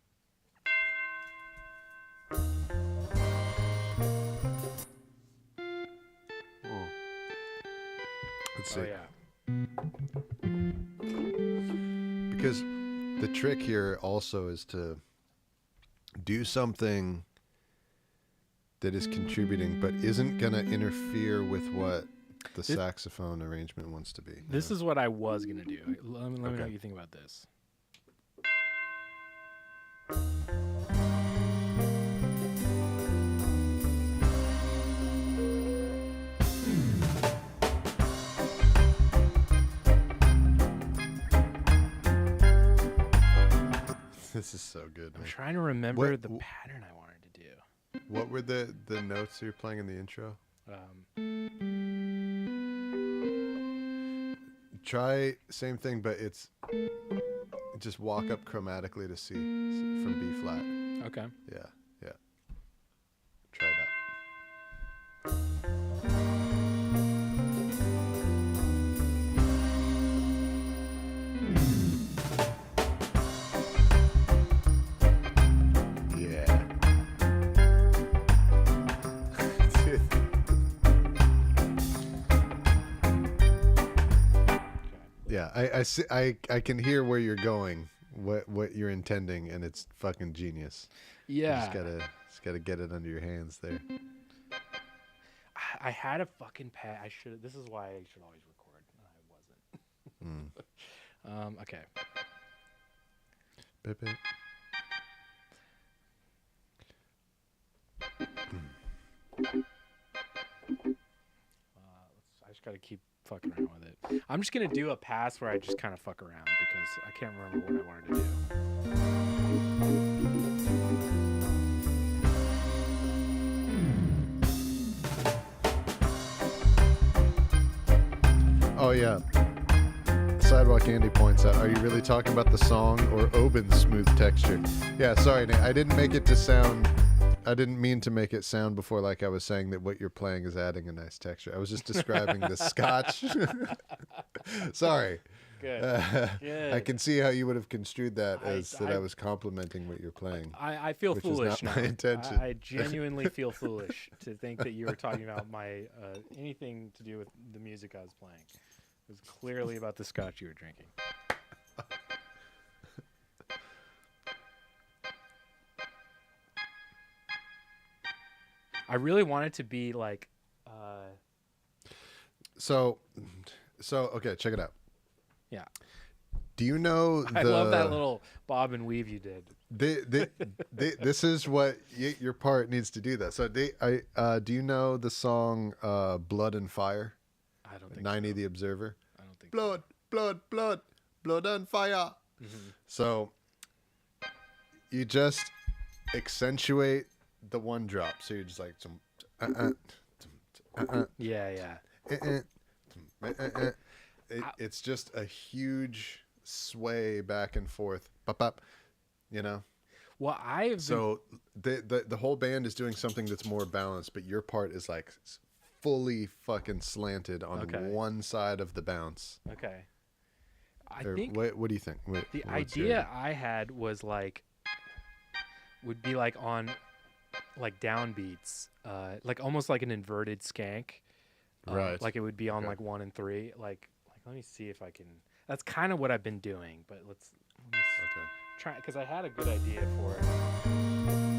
Let's see. Oh yeah. Because the trick here also is to do something that is contributing but isn't going to interfere with what the saxophone arrangement wants to be. This is what I was going to do. Let me know Okay. what you think about this. This is so good. I'm man. trying to remember What- the pattern I wanted to do. What were the notes you're playing in the intro? Try same thing, but it's just walk up chromatically to C from B flat. Okay. Yeah. Try that. Yeah. Yeah, I see. I can hear where you're going, what you're intending, and it's fucking genius. Yeah. You just gotta get it under your hands there. I had a fucking pad. I should. This is why I should always record. And I wasn't. Okay. Bip, bip. I just gotta keep fucking around with it. I'm just gonna do a pass where I just kind of fuck around because I can't remember what I wanted to do. Oh yeah. Sidewalk Andy points out, are you really talking about the song or Oben's smooth texture? Yeah, sorry, Nate. I didn't mean to make it sound before like I was saying that what you're playing is adding a nice texture. I was just describing the scotch. Sorry. Good. Good. I can see how you would have construed that I- as that I- I was complimenting what you're playing. I feel Which is foolish not now. my intention. I genuinely feel foolish to think that you were talking about my anything to do with the music I was playing. It was clearly about the scotch you were drinking. I really want it to be like, So okay, check it out. yeah. Do you know I love that little bob and weave you did. this is what your part needs to do that. So do you know the song Blood and Fire? I don't think 90 so. The Observer. I don't think Blood, blood, blood, blood and fire. So you just accentuate the one drop. So you're just like some so. Yeah. it's just a huge sway back and forth. Bop, bop, you know? Well, I've So the whole band is doing something that's more balanced, but your part is like fully fucking slanted on Okay. one side of the bounce. okay. I Or think what do you think? the What's your idea I had was would be like on like downbeats, like almost like an inverted skank. Right. Like it would be on Okay. like 1 and 3. Like let me see if I can. That's kind of what I've been doing, but let me Okay. try because I had a good idea for it.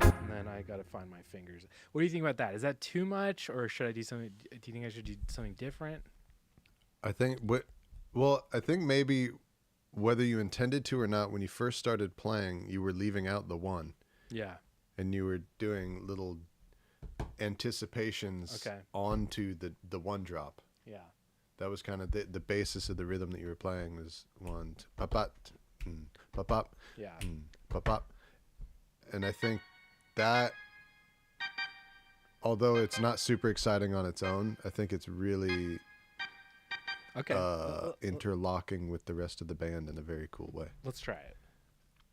And then I gotta find my fingers. What do you think about that? Is that too much, or should I do something? Do you think I should do something different? I think I think maybe whether you intended to or not, when you first started playing, you were leaving out the one, Yeah. and you were doing little anticipations Okay. onto the one drop. Yeah. That was kind of the basis of the rhythm that you were playing was one pop pop pop pop Yeah. pop pop, and I think that although it's not super exciting on its own, I think it's really Okay. interlocking with the rest of the band in a very cool way, Let's try it.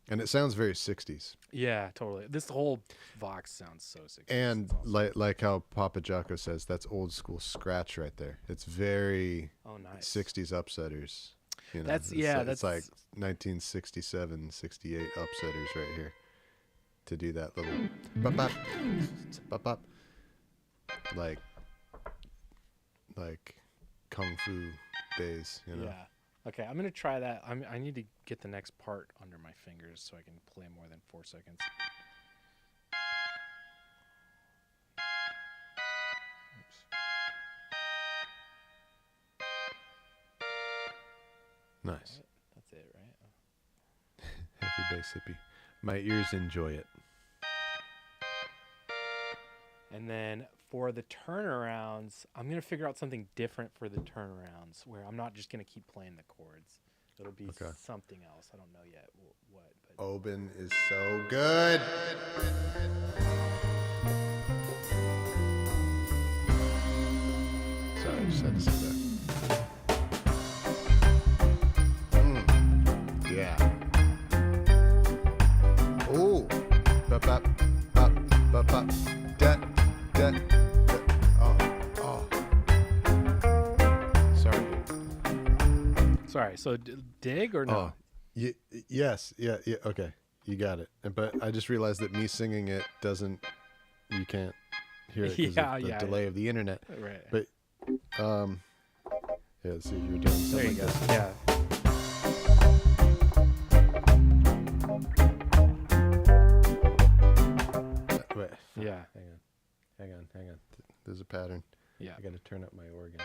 and it sounds very 60s. Yeah, totally. This whole Vox sounds so 60s. And It's awesome. like how Papa Jocko says, that's old school scratch right there. It's very Oh, nice. 60s upsetters. You know, That's it's like 1967, 68 upsetters right here to do that little bop bop bop bop like kung fu days, you know. Yeah. Okay, I'm gonna try that. I need to get the next part under my fingers so I can play more than 4 seconds. Oops. Nice. That's it, right? Heavy bass hippie. My ears enjoy it. And then for the turnarounds, I'm going to figure out something different for the turnarounds where I'm not just going to keep playing the chords. It'll be something else. I don't know yet what. But Oben is so good. Sorry, I just had to say that. Yeah. Oh. Bop, bop, bop, bop, bop. Dat, dat, dat. Oh. Sorry. sorry. So dig or no? Oh. Yes. Yeah. Okay. You got it. But I just realized that me singing it doesn't. You can't hear it because of the delay of the internet. Right. But yeah. See, you were doing something. There you like go. this. Yeah. Wait. Yeah. Hang on. There's a pattern. Yeah. I got to turn up my organ.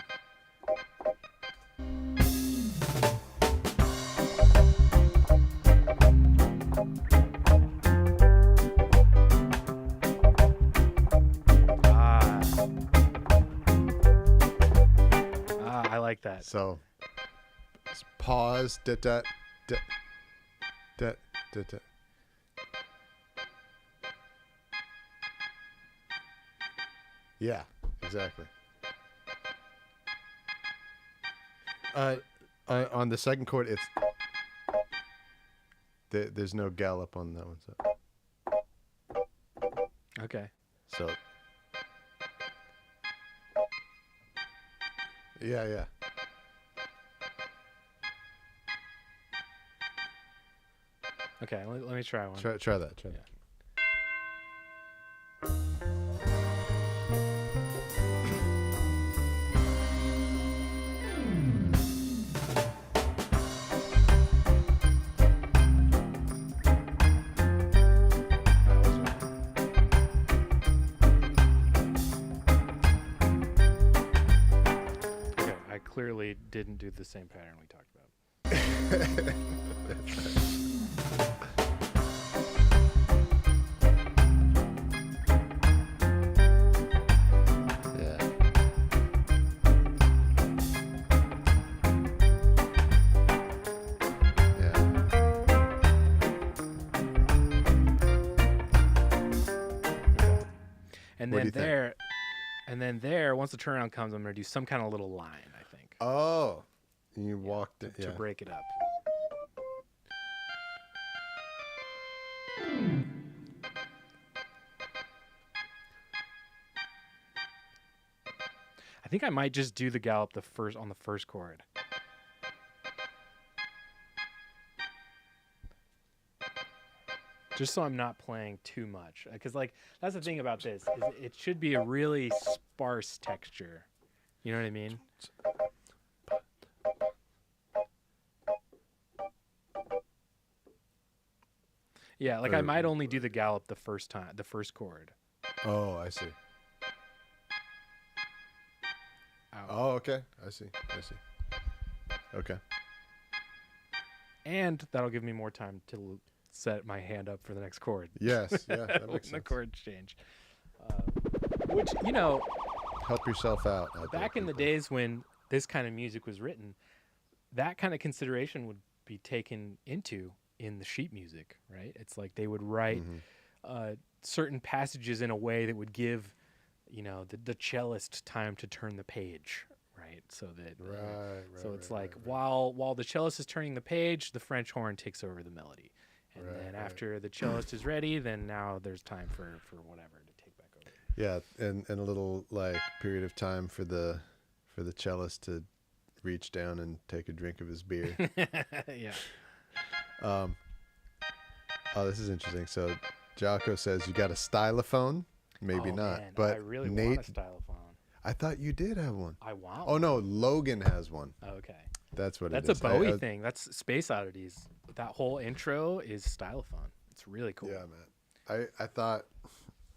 I like that. So pause. Da da da da da da. Yeah, exactly. On the second chord, it's there's no gallop on that one. Okay. So yeah. Okay. Let me try one. Try that. Try Yeah. that. Okay. I clearly didn't do the same pattern we talked about. Yeah. And What then do you think? there, once the turnaround comes, I'm gonna do some kind of little line. I think Oh, you walked it. to Yeah. break it up. I think I might just do the gallop on the first chord. Just so I'm not playing too much, because like that's the thing about this is it should be a really sparse texture. You know what I mean? Yeah, like I might only do the gallop the first chord. Oh, I see. Ow. Oh, okay. I see. Okay. And that'll give me more time to set my hand up for the next chord. Yes. Yeah. That When makes the sense. chords change. Which, you know, Help yourself out there, back in the people. days when this kind of music was written, that kind of consideration would be taken into in the sheet music, right? It's like they would write certain passages in a way that would give, you know, the cellist time to turn the page, right? So that Right. so it's like while the cellist is turning the page, the French horn takes over the melody, and then after the cellist is ready, then now there's time for whatever to take back over. Yeah, and a little like period of time for the cellist to reach down and take a drink of his beer. Yeah. Oh, this is interesting. So Jocko says you got a stylophone. Maybe Oh, not. man, But I really Nate, want a stylophone. I thought you did have one. I want Oh one. no, Logan has one. Okay. That's what That's it a is. Bowie thing. That's Space Oddities. That whole intro is stylophone. It's really cool. Yeah, man. I thought,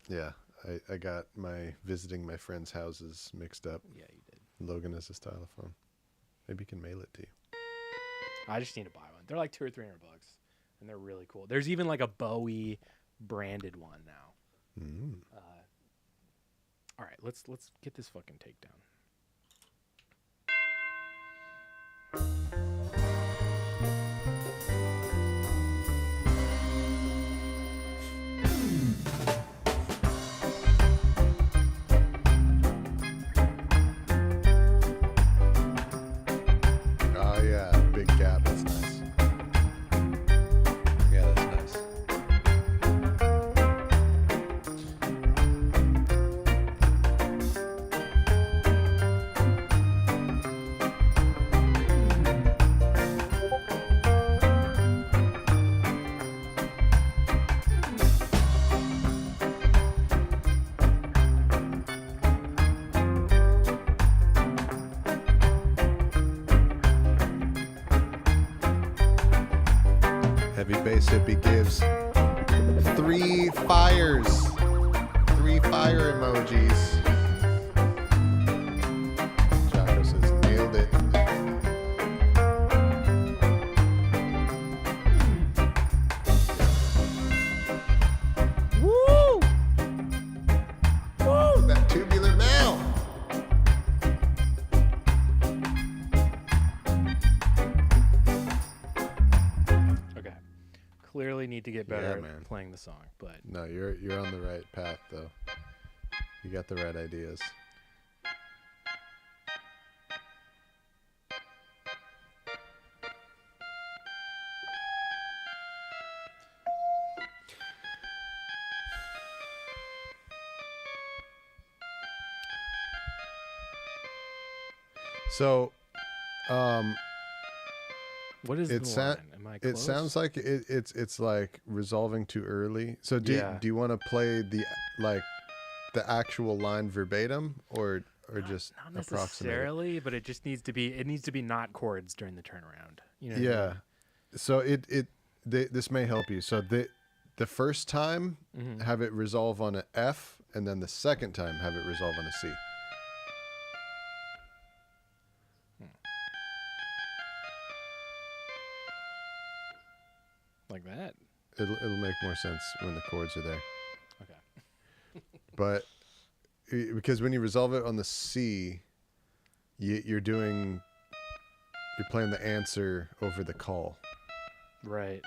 yeah, I got visiting my friends' houses mixed up. Yeah, you did. Logan has a stylophone. Maybe you can mail it to you. I just need to buy one. They're like $200 or $300, and they're really cool. There's even like a Bowie branded one now. Mm. All right, let's get this fucking takedown. Oh yeah, big gap. That's nice. Yeah, that's nice. Heavy bass hippie gives 3 fires. 3 fire emojis. Jocko says nailed it. Woo! Woo! That tubular male. Okay. Clearly need to get better Yeah, at man. playing the song, but No, you're on the right path though. You got the right ideas. So, what is It the sa- line? Am I close? it sounds like it's like resolving too early. So Yeah. do you want to play the actual line verbatim or just not approximate? necessarily, but it just needs to be not chords during the turnaround. You know? It? what I Yeah. So this may help you. So the first time mean? Mhm. have it resolve on a F, and then the second time have it resolve on a C. Like that. It'll make more sense when the chords are there. Okay. But because when you resolve it on the C, you're playing the answer over the call. Right.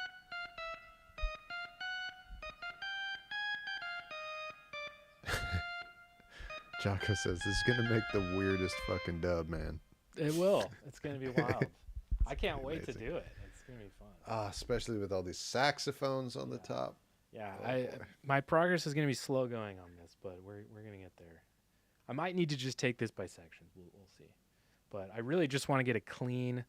Jocko says this is gonna make the weirdest fucking dub, man. It will. It's gonna be wild. I can't wait to Amazing. do it. It's gonna be fun. Especially with all these saxophones on the top. Yeah, Oh, boy. my progress is gonna be slow going on this, but we're gonna get there. I might need to just take this by sections. We'll see. But I really just want to get a clean.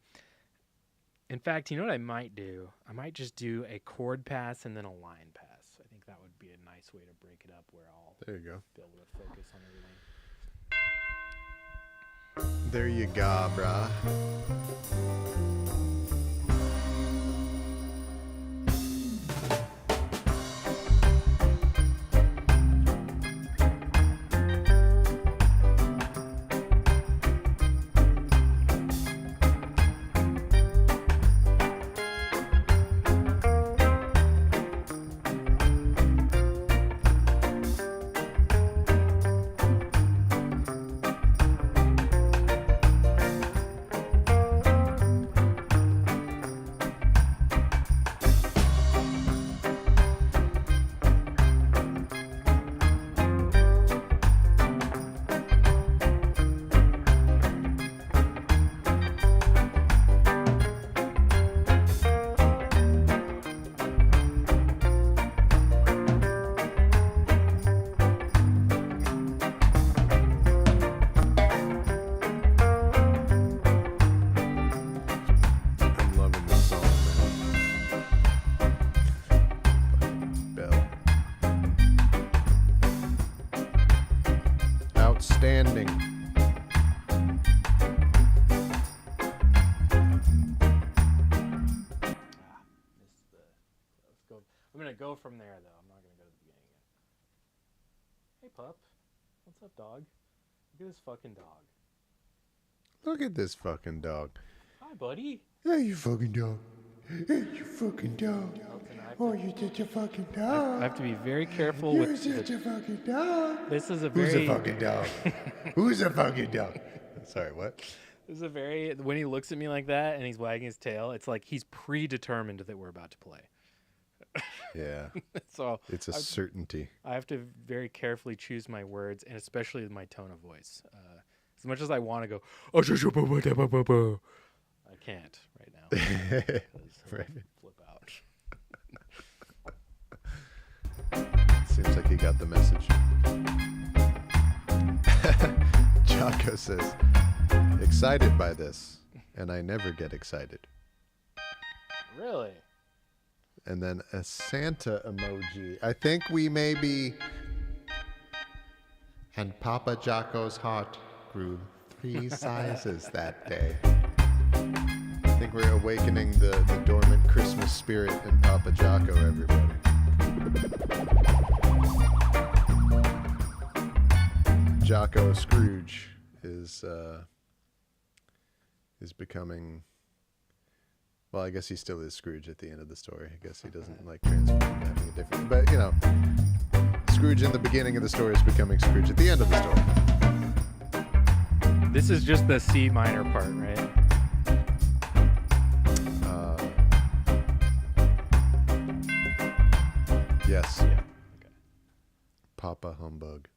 In fact, you know what I might do? I might just do a chord pass and then a line pass. I think that would be a nice way to break it up where I'll There you go. be able to focus on everything. There you go, brah. Stranding. Let's go. I'm gonna go from there though. I'm not gonna go to the beginning again. Hey pup, what's up, dog? Look at this fucking dog. Look at this fucking dog. Hi, buddy. Hey, you fucking dog. Hey, you fucking dog. Oh, you're such a fucking dog. I have to be very careful You're with. such a fucking dog. This is a Who's very. a fucking dog? Who's a fucking dog? Sorry, what? This is a very. When he looks at me like that and he's wagging his tail, it's like he's predetermined that we're about to play. Yeah, So it's a certainty. I have to very carefully choose my words and especially my tone of voice. As much as I want to go, I can't right now. 'Cause he'll Right. Flip out. Seems like you got the message. Jocko says, excited by this, and I never get excited. Really? And then a Santa emoji. I think we may be. And Papa Jocko's heart grew 3 sizes that day. I think we're awakening the dormant Christmas spirit in Papa Jocko, everybody. Jocko Scrooge is becoming. Well, I guess he still is Scrooge at the end of the story. I guess he doesn't like transform into having a different. But you know, Scrooge in the beginning of the story is becoming Scrooge at the end of the story. This is just the C minor part, right? Yes. Yeah. Okay. Papa Humbug.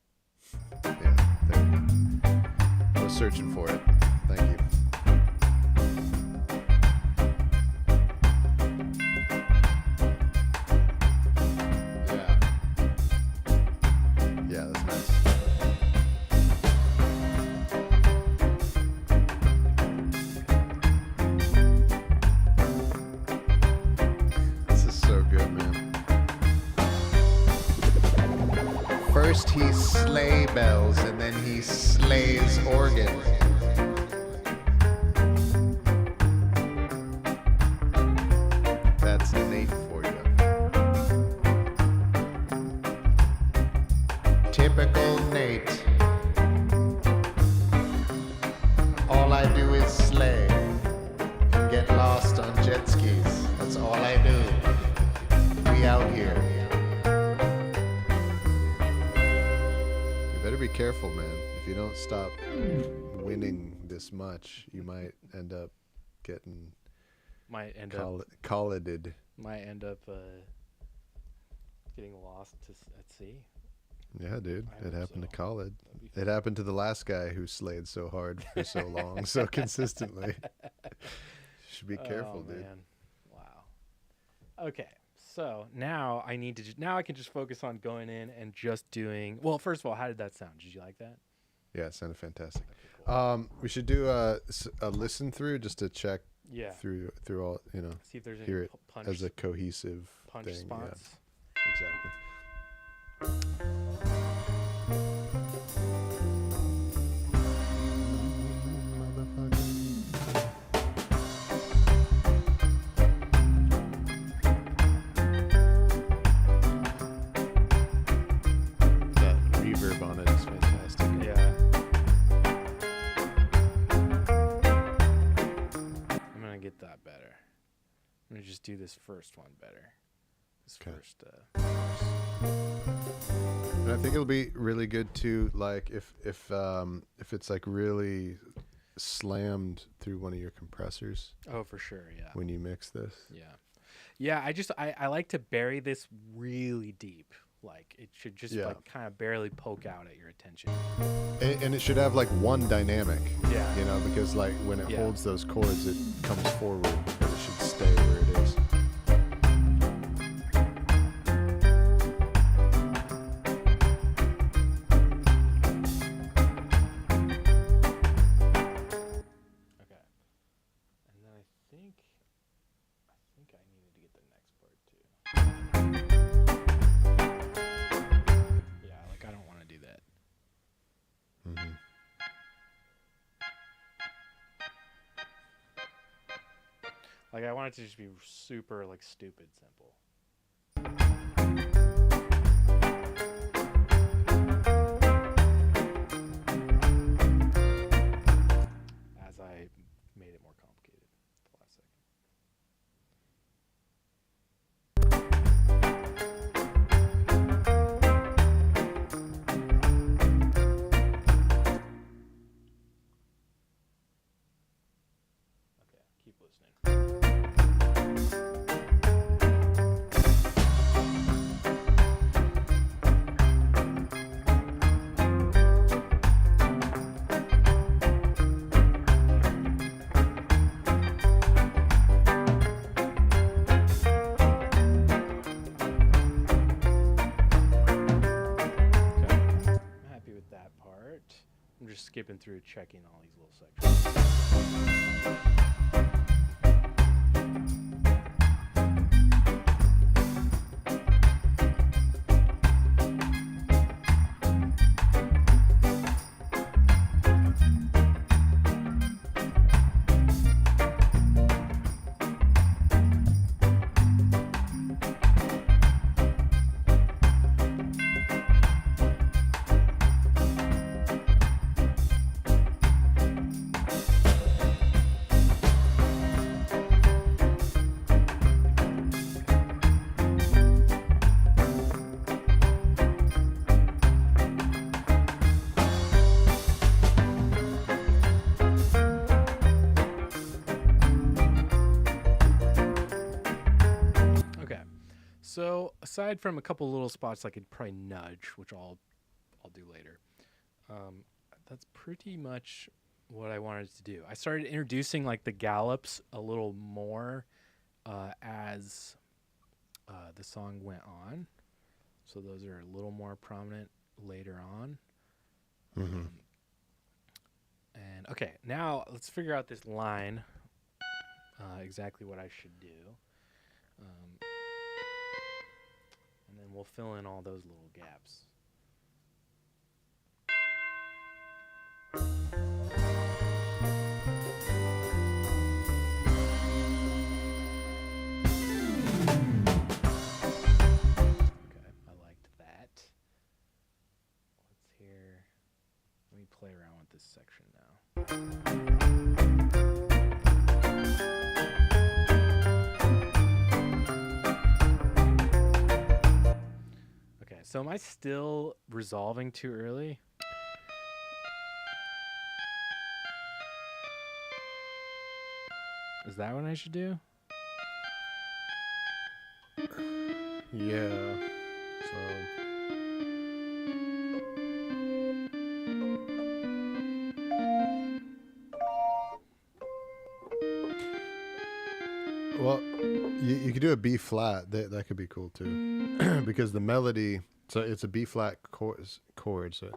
Yeah, there you go. I was searching for it. Thank you. Yeah. Yeah, that's nice. This is so good, man. First he sleigh bells and then he slays organ. That's Nate for you. Typical Nate. All I do is slay and get lost on jet skis. That's all I do. We out here. You better be careful, man. If you don't stop winning this much, you might end up getting Might end up collated. Getting lost at sea. Yeah, dude. I It hope happened to so. Khalid. That'd be It happened to the last guy who slayed so hard for so long, so consistently. Should be careful, dude. Man. Wow. Okay, so now I need to. Now I can just focus on going in and just doing. Well, first of all, how did that sound? Did you like that? Yeah, it sounded fantastic. Okay, cool. We should do a listen through just to check Yeah. through all, See if there's any hear it punch as a cohesive punch thing. spots. Yeah, exactly. That reverb on it is fantastic. Yeah. I'm gonna get that better. I'm gonna just do this first one better. This 'Kay. first. And I think it'll be really good too, like if it's like really slammed through one of your compressors Oh, for sure. Yeah. when you mix this. Yeah. Yeah. I like to bury this really deep. Like it should just Yeah. like kind of barely poke out at your attention. And it should have like one dynamic, Yeah. because like when it Yeah. holds those chords, it comes forward, but it should stay where it is. Okay. And then I think I needed to get the next part too. Yeah, like I don't want to do that. Mm-hmm. Like I want it to just be super like stupid simple. As I made it more complicated the last second. Okay, keep listening. Okay, I'm happy with that part. I'm just skipping through checking all these little sections. Okay, so aside from a couple little spots I could probably nudge, which I'll do later, that's pretty much what I wanted to do. I started introducing like the gallops a little more as the song went on, so those are a little more prominent later on. Mm-hmm. And okay, now let's figure out this line, exactly what I should do. And then we'll fill in all those little gaps. Okay, I liked that. Let's hear. Let me play around with this section now. Okay, so am I still resolving too early? Is that what I should do? Yeah. So well, you could do a B flat. That could be cool too, because the melody. So it's a B flat chord. So,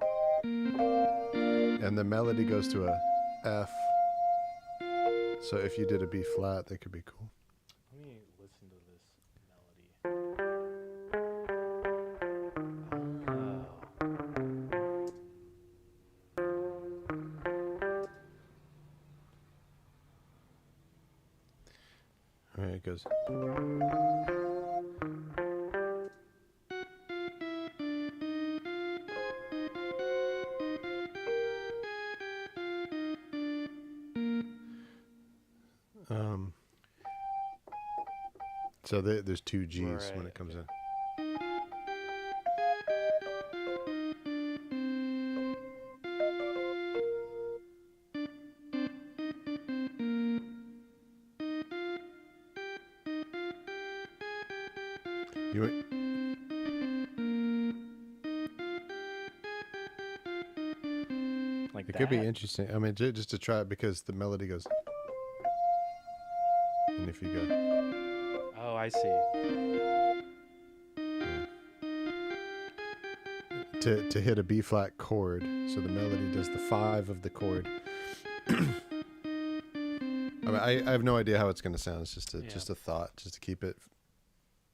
and the melody goes to a F. So if you did a B flat, that could be cool. Let me listen to this melody. All right, it goes. So there's two G's when Right, it comes okay. in. You went, Like it that? could be interesting. I mean, just to try it because the melody goes. And if you go, Oh, I see. to hit a B flat chord, so the melody does the 5 of the chord. I mean, I have no idea how it's going to sound. It's just a thought, just to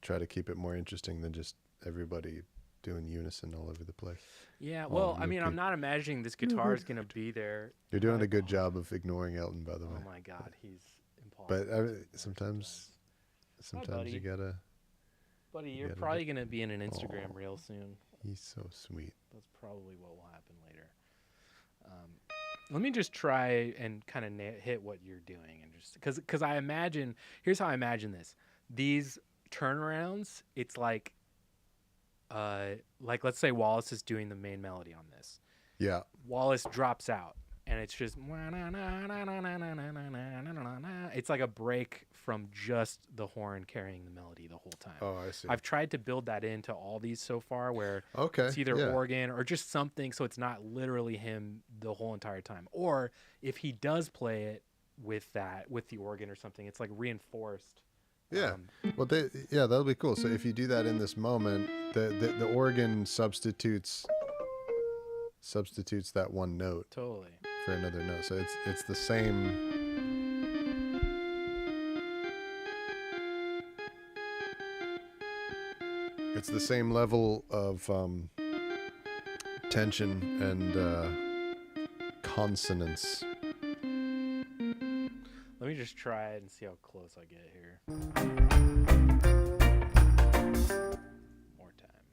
try to keep it more interesting than just everybody doing unison all over the place. Yeah, well, I mean, I'm repeat. not imagining this guitar is going to be there. You're doing a good job of ignoring Elton, by the way. Oh my God, he's But politics sometimes you buddy. gotta. Buddy, you're gotta probably going to be in an Instagram Aw. reel soon. He's so sweet. That's probably what will happen later. Let me just try and kind of hit what you're doing, and just because I imagine, here's how I imagine this: these turnarounds, it's like let's say Wallace is doing the main melody on this. Yeah. Wallace drops out, and it's just it's like a break from just the horn carrying the melody the whole time. Oh, I see. I've tried to build that into all these so far, where Okay. it's either yeah. organ or just something, so it's not literally him the whole entire time. Or if he does play it with the organ or something, it's like reinforced. Yeah. Well, that'll be cool. So if you do that in this moment, the organ substitutes that one note Totally. for another note. So it's the same. It's the same level of tension and consonance. Let me just try it and see how close I get here. More time.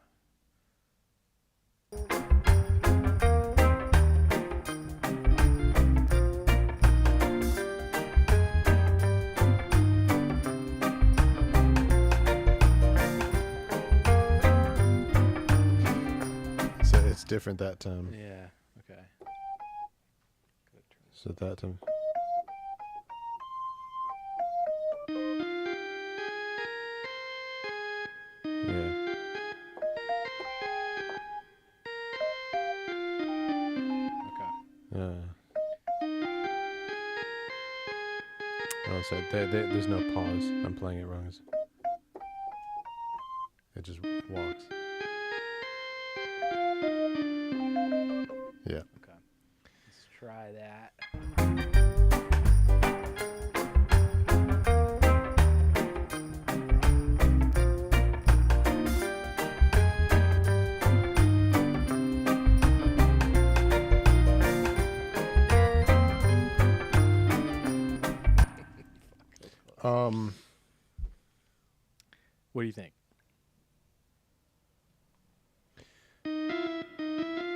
So it's different that time. Yeah. Okay. Good turn. So that time. Yeah. Okay. Yeah. Oh, so there's no pause. I'm playing it wrong. It just walks. Yeah. Okay. Let's try that. What do you think?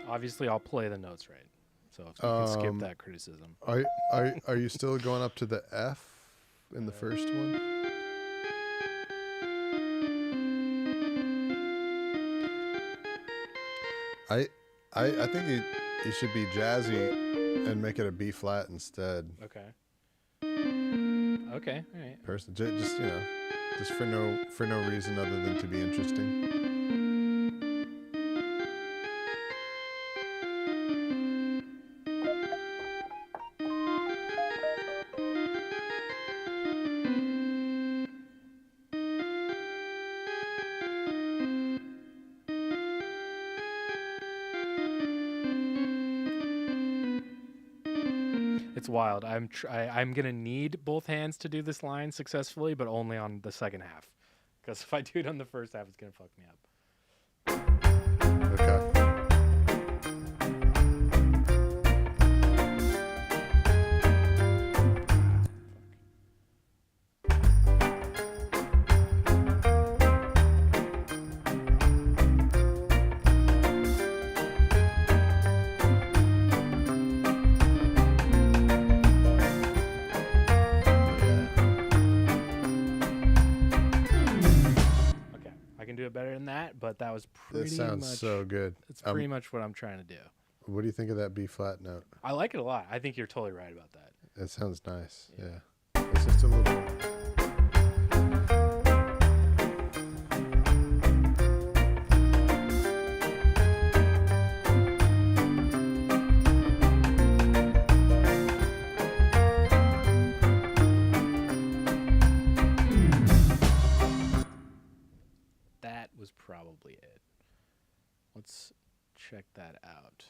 Obviously, I'll play the notes right. So if you can skip that criticism. Are you still going up to the F in the first one? I think you should be jazzy and make it a B flat instead. Okay. Okay. All right. Just just for no reason other than to be interesting. It's wild. I'm gonna need both hands to do this line successfully, but only on the second half. Because if I do it on the first half, it's gonna fuck me up. Okay. Okay, I can do it better than that, but that was pretty It sounds much. so good. It's pretty much what I'm trying to do. What do you think of that B flat note? I like it a lot. I think you're totally right about that. It sounds nice. Yeah. Yeah. It's just a little. That was probably it. Let's check that out.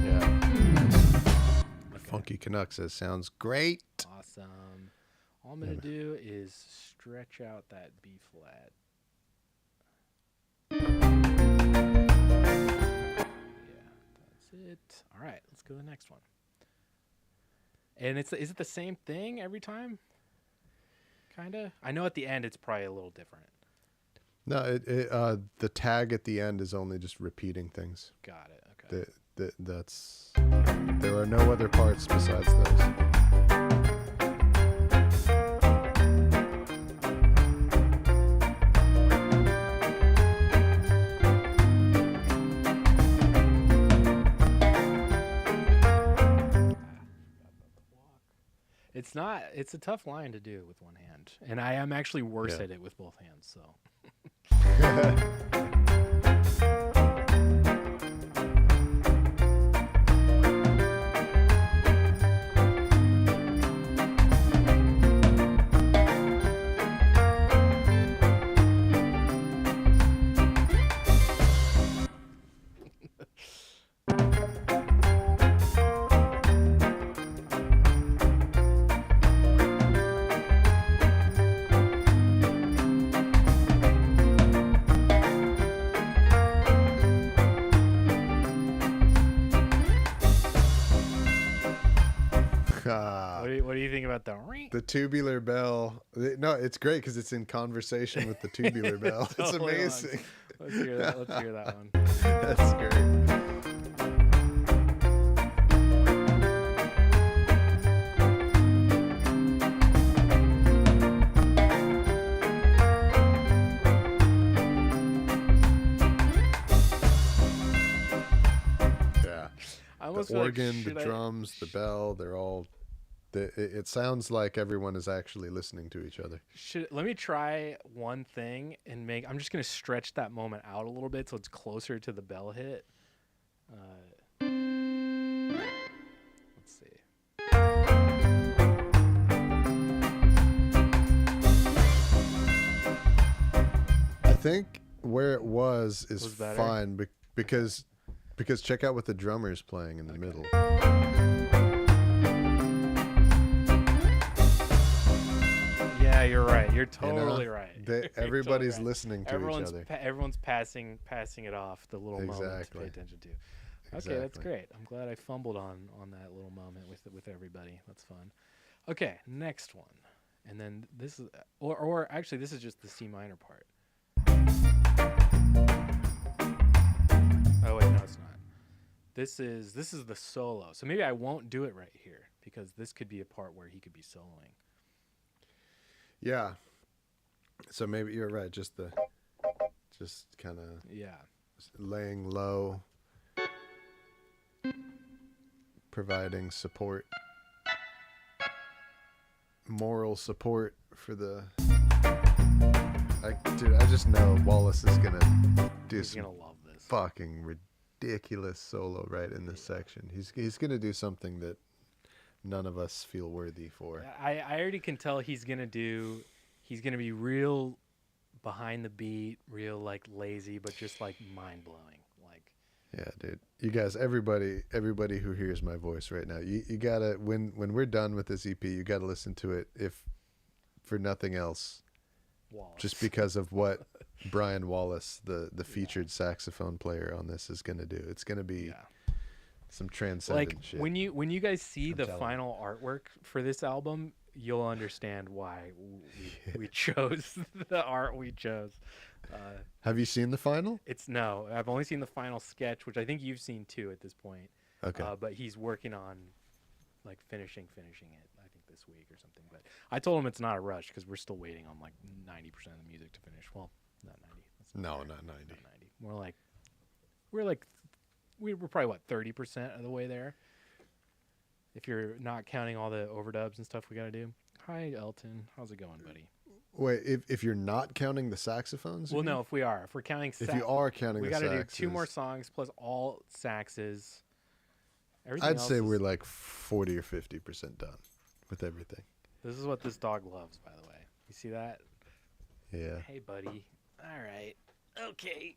Yeah. Nice. Okay. Funky Canuck says, sounds great. Awesome. All I'm going to do is stretch out that B flat. Yeah, that's it. All right, let's go to the next one. And is it the same thing every time? Kind of? I know at the end it's probably a little different. No, the tag at the end is only just repeating things. Got it. Okay. There are no other parts besides those. It's a tough line to do with one hand. And I am actually worse at it with both hands, so. What do you think about the tubular bell? No, it's great because it's in conversation with the tubular bell. It's amazing. Let's hear that one. That's great. The organ, the drums, the bell, they're all... It sounds like everyone is actually listening to each other. Let me try one thing and I'm just going to stretch that moment out a little bit so it's closer to the bell hit. Let's see. I think where it was fine because check out what the drummer is playing in the middle. Yeah, you're right. You're totally right. Everybody's totally listening to each other. Everyone's passing it off, the little moment to pay attention to. Okay, that's great. I'm glad I fumbled on that little moment with everybody. That's fun. Okay, next one. And then this is or actually this is just the C minor part. Oh wait, no, it's not. This is the solo. So maybe I won't do it right here because this could be a part where he could be soloing. Yeah. So maybe you're right. Just kind of laying low, providing support, moral support for the. I just know Wallace is gonna do some love this. Fucking ridiculous solo right in this section. He's gonna do something that none of us feel worthy for. I already can tell he's gonna be real behind the beat, real like lazy, but just like mind blowing. Like, yeah, dude. You guys, everybody who hears my voice right now, you gotta when we're done with this EP, you gotta listen to it, if for nothing else, Wallace. Just because of what Brian Wallace, the featured saxophone player on this, is gonna do. It's gonna be some transcendent shit. When you guys see the final artwork for this album, you'll understand why we chose the art we chose. Have you seen the final? No, I've only seen the final sketch, which I think you've seen too at this point. Okay. But he's working on like finishing it, I think this week or something. But I told him it's not a rush because we're still waiting on like 90% of the music to finish. Well, not 90. Not 90. Not 90. More like we're probably what 30% of the way there. If you're not counting all the overdubs and stuff we got to do. Hi, Elton. How's it going, buddy? Wait, if you're not counting the saxophones? Well, no, if we're counting if you are counting the saxes. We got to do 2 more songs plus all saxes. I'd say we're like 40 or 50% done with everything. This is what this dog loves, by the way. You see that? Yeah. Hey, buddy. All right. Okay.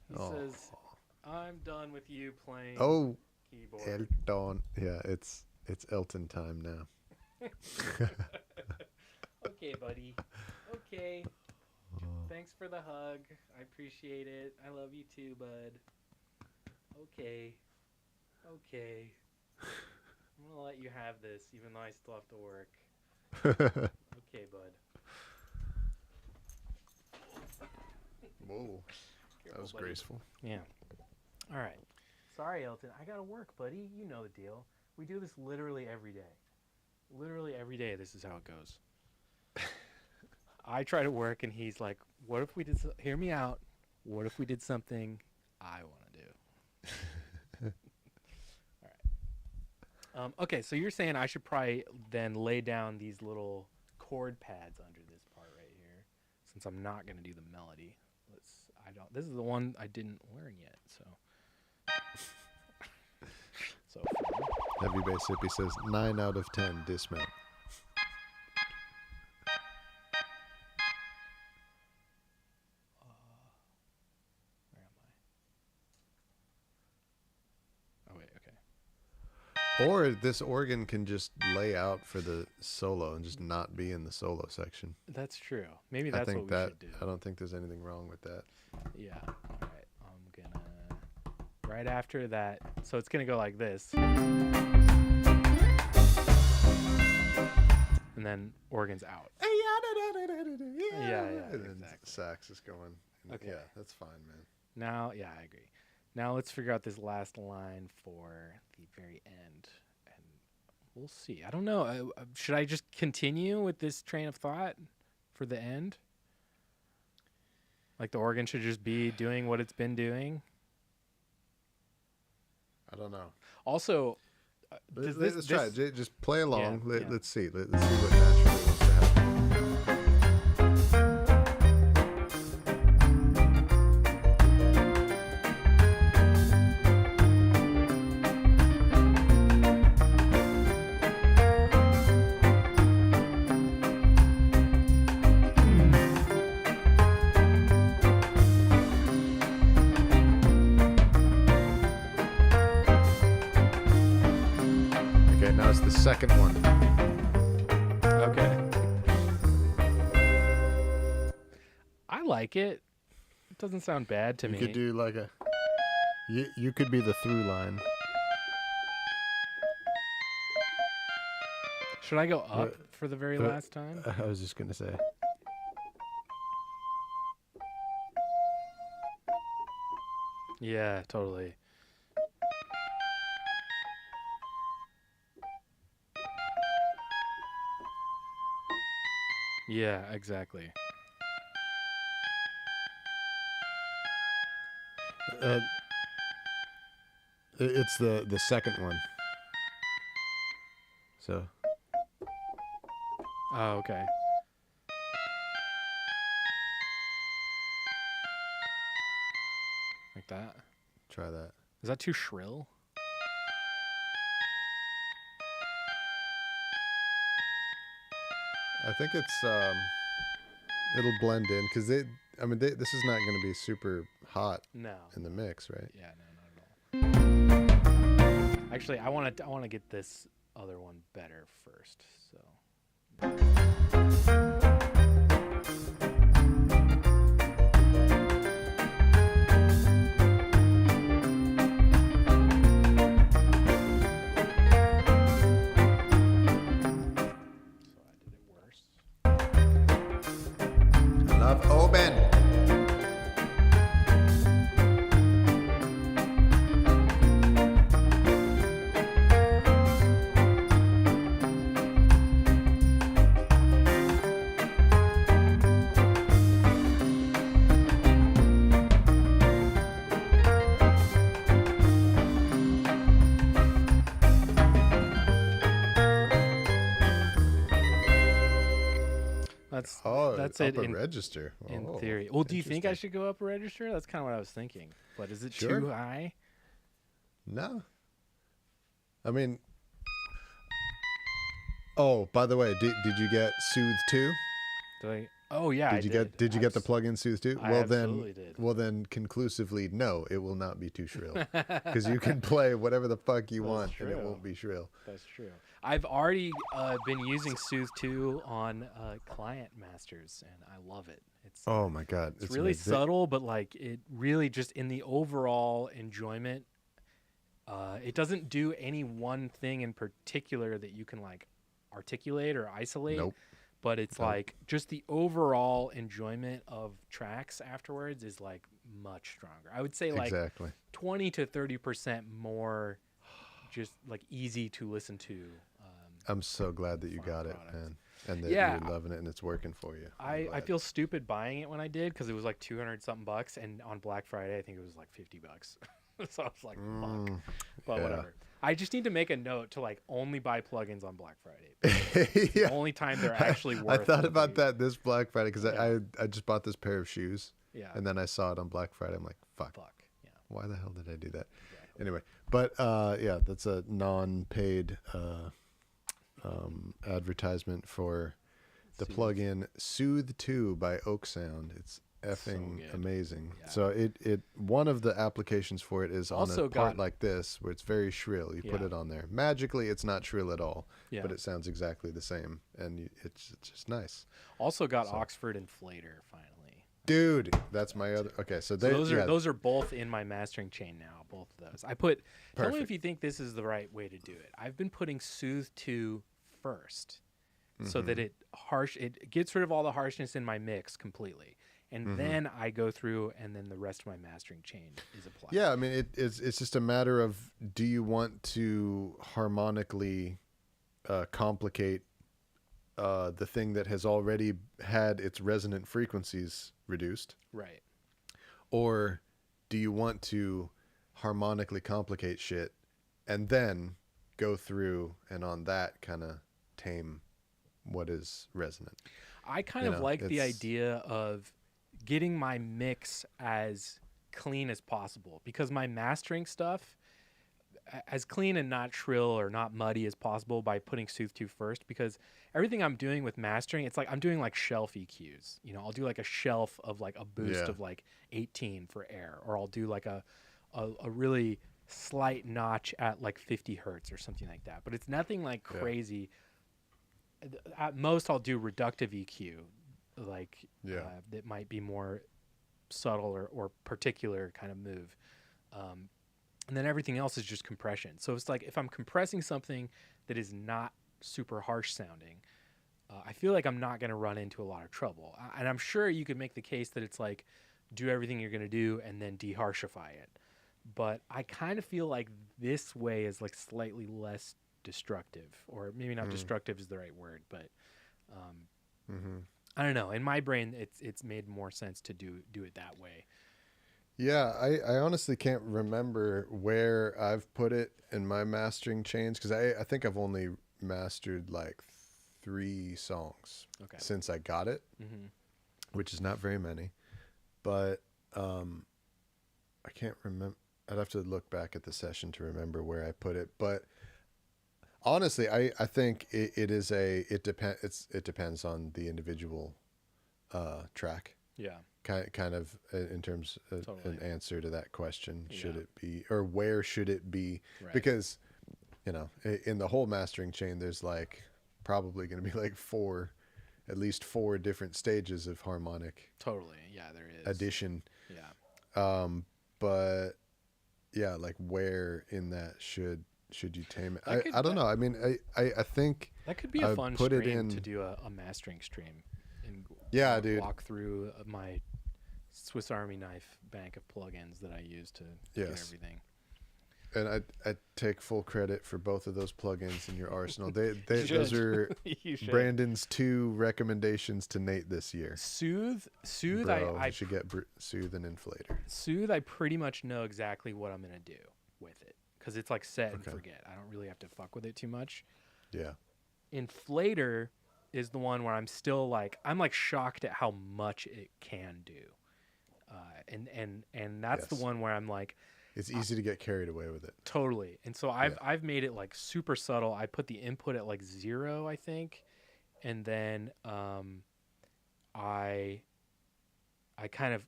He says, I'm done with you playing. Oh, keyboard. Elton. Yeah, it's Elton time now. Okay, buddy. Okay. Thanks for the hug. I appreciate it. I love you too, bud. Okay. Okay. I'm gonna let you have this, even though I still have to work. Okay, bud. Whoa, that Careful, was buddy. graceful. Yeah. All right. Sorry, Elton. I gotta work, buddy. You know the deal. We do this literally every day. Literally every day, this is how it goes. I try to work, and he's like, "What if we did? Hear me out. What if we did something I want to do?" All right. Okay, so you're saying I should probably then lay down these little chord pads under this part right here, since I'm not gonna do the melody. This is the one I didn't learn yet, so. So. Heavy Bass Hippie says 9 out of 10 dismount. Where am I? Oh wait, okay. Or this organ can just lay out for the solo and just not be in the solo section. That's true. Maybe that's what we should do. I don't think there's anything wrong with that. Yeah. All right. I'm gonna right after that. So it's gonna go like this, and then organ's out. Yeah, And then exactly. sax is going. Okay. Yeah, that's fine, man. Now, yeah, I agree. Now let's figure out this last line for the very end, and we'll see. I don't know. Should I just continue with this train of thought for the end? Like the organ should just be doing what it's been doing? I don't know. Also, But does let's try it. Just play along. Yeah, yeah. Let's see. Let's see what naturally wants to happen. Okay, now it's the second one. okay. I like it. It doesn't sound bad to You me. could do like a. You could be the through line. Should I go up What- for the very what- last time? I was just gonna say. Yeah, totally. Yeah, exactly. It's the second one. So Oh, okay. Like that. try that. Is that too shrill? I think it's it'll blend in because this is not going to be super hot No. in the mix, right? Yeah, no, not at all. Actually, I want to get this other one better first. So. So I did it worse. I love Oben. That's up it a in, register. in Oh, theory. Well, do you think I interesting. should go up a register? That's kind of what I was thinking. But is it Sure. too high? No. I mean. Oh, by the way, did you get Soothe 2? Do I? Oh yeah, I did. Did you get the plug-in Soothe 2? I absolutely did. Well then, conclusively, no, it will not be too shrill because you can play whatever the fuck you want and it won't be shrill. That's true. I've already been using Soothe 2 on client masters, and I love it. Oh my god, it's really subtle, but like it really just in the overall enjoyment. It doesn't do any one thing in particular that you can like articulate or isolate. Nope. But it's like just the overall enjoyment of tracks afterwards is like much stronger. I would say like 20 to 30% more just like easy to listen to. I'm so glad that you got it, man. And that you're loving it and it's working for you. I feel stupid buying it when I did because it was like 200 something bucks, and on Black Friday I think it was like $50. So I was like, fuck. But whatever. I just need to make a note to like only buy plugins on Black Friday. It's the only time they're actually worth it. I thought about that this Black Friday because I just bought this pair of shoes. Yeah. And then I saw it on Black Friday. I'm like, fuck. Yeah. Why the hell did I do that? Exactly. Anyway, but yeah, that's a non-paid advertisement for the plugin Soothe 2 by Oak Sound. It's effing amazing. Yeah. So it one of the applications for it is on a part like this where it's very shrill. You put it on there. Magically, it's not shrill at all, but it sounds exactly the same, and it's just nice. Also got Oxford Inflator finally. Dude, that's my other. Okay, so those are both in my mastering chain now. Both of those. I put. Tell me if you think this is the right way to do it. I've been putting Soothe 2 first, so that it gets rid of all the harshness in my mix completely. And then I go through, and then the rest of my mastering chain is applied. Yeah, I mean, it's just a matter of, do you want to harmonically complicate the thing that has already had its resonant frequencies reduced? Right. Or do you want to harmonically complicate shit and then go through and on that kind of tame what is resonant? I kind of like the idea of getting my mix as clean as possible, because my mastering stuff as clean and not shrill or not muddy as possible by putting Soothe 2 first, because everything I'm doing with mastering, it's like I'm doing like shelf EQs. You know, I'll do like a shelf of like a boost of like 18 for air, or I'll do like a really slight notch at like 50 hertz or something like that. But it's nothing like crazy. At most, I'll do reductive EQ, like that might be more subtle or particular kind of move. And then everything else is just compression. So it's like if I'm compressing something that is not super harsh sounding, I feel like I'm not going to run into a lot of trouble. And I'm sure you could make the case that it's like do everything you're going to do and then de-harshify it. But I kind of feel like this way is like slightly less destructive, or maybe not destructive is the right word, but I don't know. In my brain, it's made more sense to do it that way. Yeah, I honestly can't remember where I've put it in my mastering chains, because I think I've only mastered like 3 songs since I got it, which is not very many. But I can't remember. I'd have to look back at the session to remember where I put it. But honestly, I think it depends on the individual track. Yeah. Kind of in terms of an answer to that question. Should it be, or where should it be? Right. Because, you know, in the whole mastering chain, there's like probably going to be like at least 4 different stages of harmonic. Totally. Yeah, there is. Addition. Yeah. But yeah, like where in that should you tame it? I don't know. I mean, I think that could be a fun stream to do a mastering stream. And dude. Walk through my Swiss Army knife bank of plugins that I use to get everything. And I take full credit for both of those plugins in your arsenal. Those are Brandon's 2 recommendations to Nate this year. Soothe. Bro, I should get Soothe and Inflator. Soothe, I pretty much know exactly what I'm gonna do with it, because it's like set and forget. I don't really have to fuck with it too much. Yeah. Inflator is the one where I'm still like shocked at how much it can do, and that's the one where I'm like, it's easy to get carried away with it. Totally. And so I've made it like super subtle. I put the input at like 0, I think, and then I kind of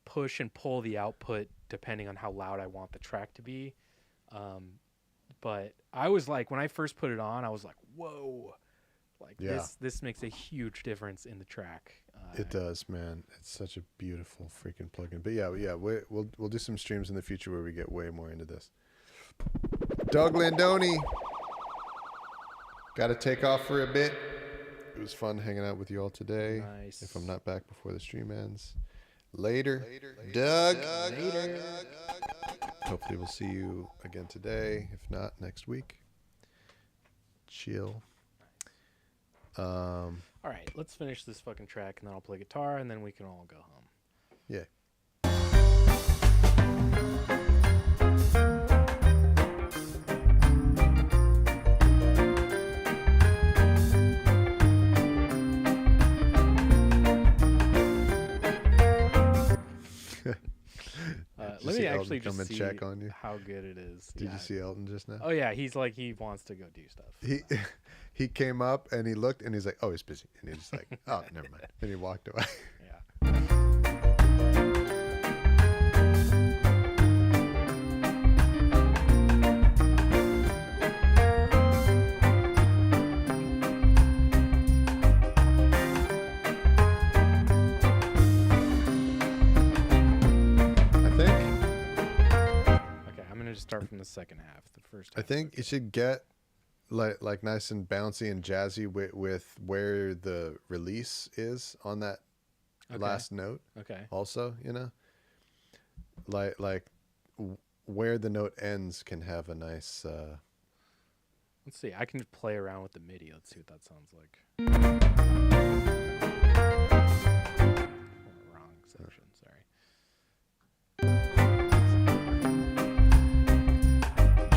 push and pull the output depending on how loud I want the track to be. But I was like, when I first put it on, I was like, whoa, like Yeah. this makes a huge difference in the track. It does, man. It's such a beautiful freaking plugin. But yeah, we'll do some streams in the future where we get way more into this. Doug Landoni. Got to take off for a bit. It was fun hanging out with you all today. Nice. If I'm not back before the stream ends. Later. Doug. Later. Hopefully we'll see you again today. If not, next week. Chill. All right, let's finish this fucking track, and then I'll play guitar, and then we can all go home. Yeah. Let me actually come just and see check on you? how good it is. Did Yeah. you see Elton just now? Oh yeah, he's like he wants to go do stuff. He came up and he looked and he's like, oh, he's busy. And he's just like, oh, never mind. And he walked away. Yeah. I think Okay, I'm gonna just start from the second half. The first. I half think it should get like nice and bouncy and jazzy with where the release is on that Okay. last note. Okay. Also, you know, like where the note ends can have a nice. Let's see. I can just play around with the MIDI. Let's see what that sounds like. Wrong section. Sorry.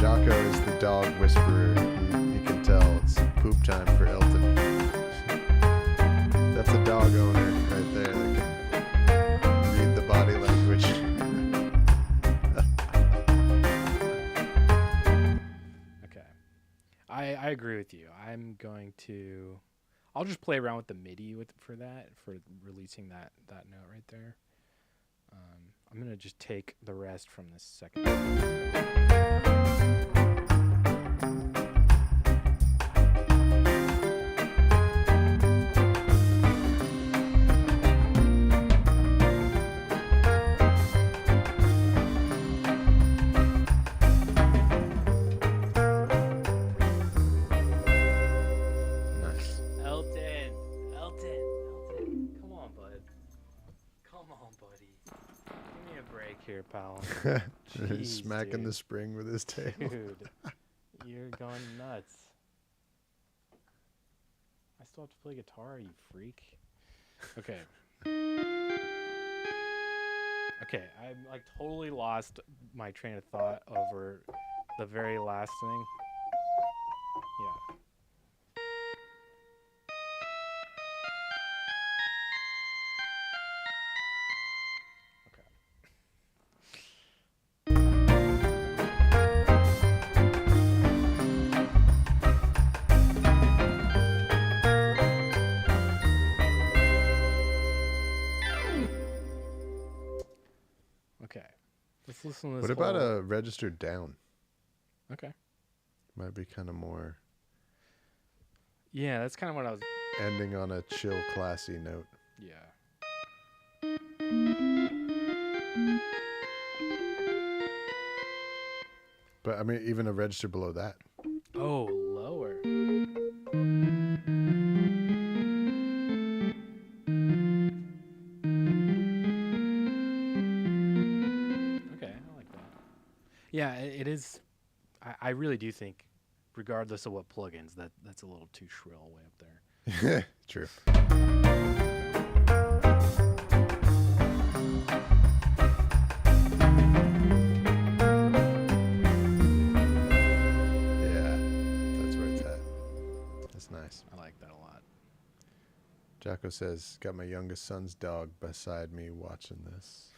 Jocko is the dog whisperer. You can tell it's poop time for Elton. That's a dog owner right there that can read the body language. Okay. I agree with you. I'll just play around with the MIDI for releasing that note right there. I'm gonna just take the rest from this second. Nice. Elton, come on, bud. Come on, buddy. Give me a break here, pal. Jeez, Smacking dude. the spring with his tail. Dude, you're going nuts. I still have to play guitar, you freak. Okay. Okay, I'm like totally lost my train of thought over the very last thing. Yeah. Okay. Okay. Let's listen to this. What about whole- a registered down? Okay. Might be kind of more Yeah, that's kind of what I was. ending on a chill, classy note. Yeah. But I mean, even a register below that. Oh, lower. Okay, I like that. Yeah, it is. I really do think, regardless of what plugins, that's a little too shrill way up there. True. Yeah, that's where it's at. That's nice. I like that a lot. Jocko says, got my youngest son's dog beside me watching this.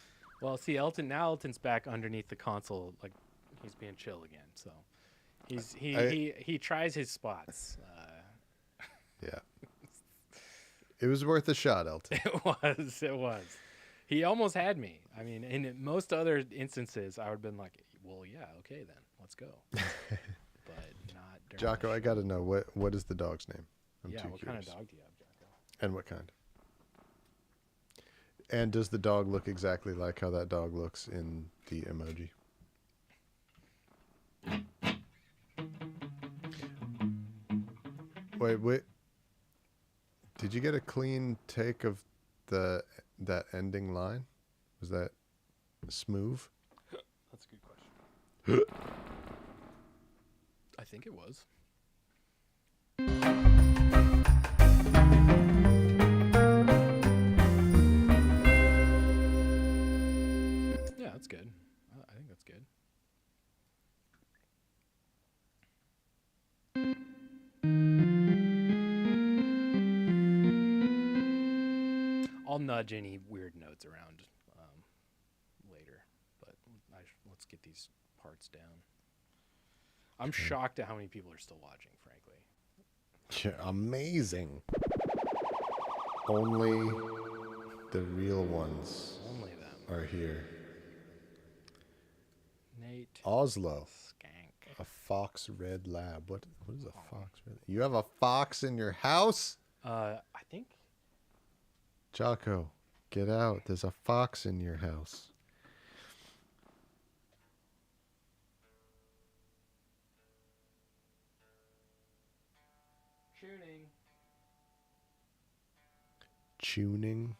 Well, see, Elton's back underneath the console, like he's being chill again. So he tries his spots. Yeah. It was worth a shot, Elton. It was. It was. He almost had me. I mean, in most other instances, I would have been like, well, yeah, okay, then. Let's go. But not during Jocko, the I got to know, what is the dog's name? I'm Yeah, too what kind of curious. dog do you have, Jocko? And what kind? And does the dog look exactly like how that dog looks in the emoji? Wait. Did you get a clean take of that ending line? Was that smooth? That's a good question. I think it was. Yeah, that's good. I think that's good. I'll nudge any weird notes around later, but let's get these parts down. I'm shocked at how many people are still watching, frankly. Yeah, amazing. Only the real ones Only them. are here. Nate Oslo, Skank. a fox red lab. What is a fox red? You have a fox in your house? I think Jocko, get out. There's a fox in your house. Tuning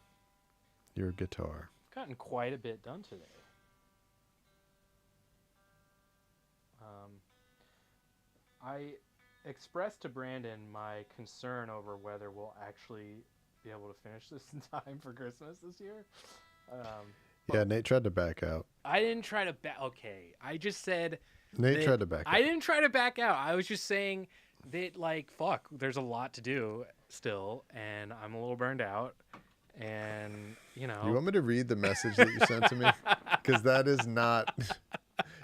your guitar. I've gotten quite a bit done today. I expressed to Brandon my concern over whether we'll actually be able to finish this in time for Christmas this year. Yeah, Nate tried to back out. I didn't try to back. Okay, I just said Nate tried to back out. I didn't try to back out. I was just saying that, like, fuck, there's a lot to do still, and I'm a little burned out, and you know. You want me to read the message that you sent to me? Because that is not.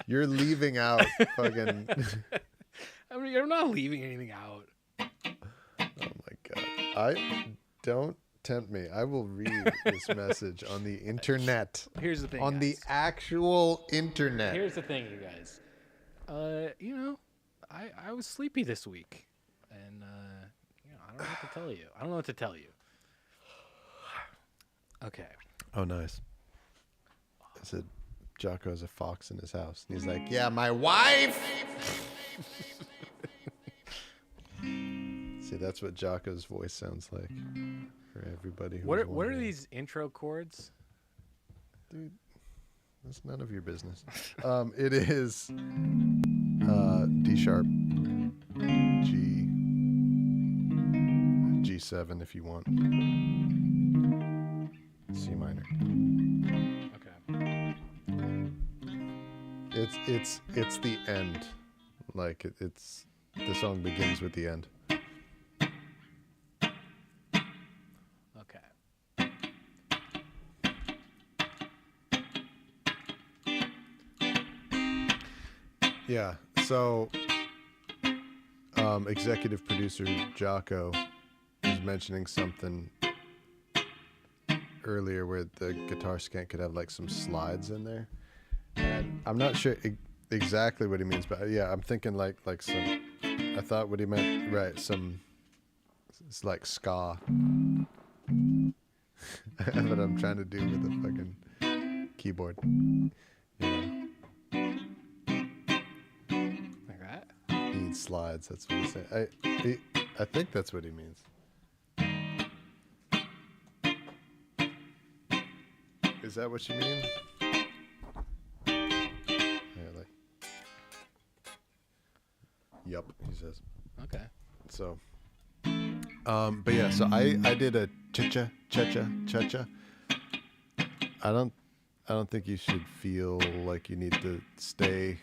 You're leaving out fucking. I mean, I'm not leaving anything out. Oh my god! Don't tempt me. I will read this message on the internet. Here's the thing. On the guys. actual internet. Here's the thing, you guys. You know, I was sleepy this week, and you know, I don't know what to tell you. I don't know what to tell you. Okay. Oh, nice. I said, Jocko has a fox in his house. And he's like, yeah, my wife! See, that's what Jocko's voice sounds like for everybody who's What are wondering. these intro chords? Dude, that's none of your business. It is D sharp, G, G7 if you want, C minor. Okay. It's the end. Like it's the song begins with the end. Okay. Yeah. So, executive producer Jocko was mentioning something earlier where the Guitar Skank could have like some slides in there, and I'm not sure exactly what he means, but yeah, I'm thinking like some. I thought what he meant, right? It's like ska. What I'm trying to do with the fucking keyboard. You know. Like that? He needs slides. That's what he's saying. I think that's what he means. Is that what you mean? Yeah, like. Yup, he says. Okay. So. But yeah, so I did a cha-cha. I don't think you should feel like you need to stay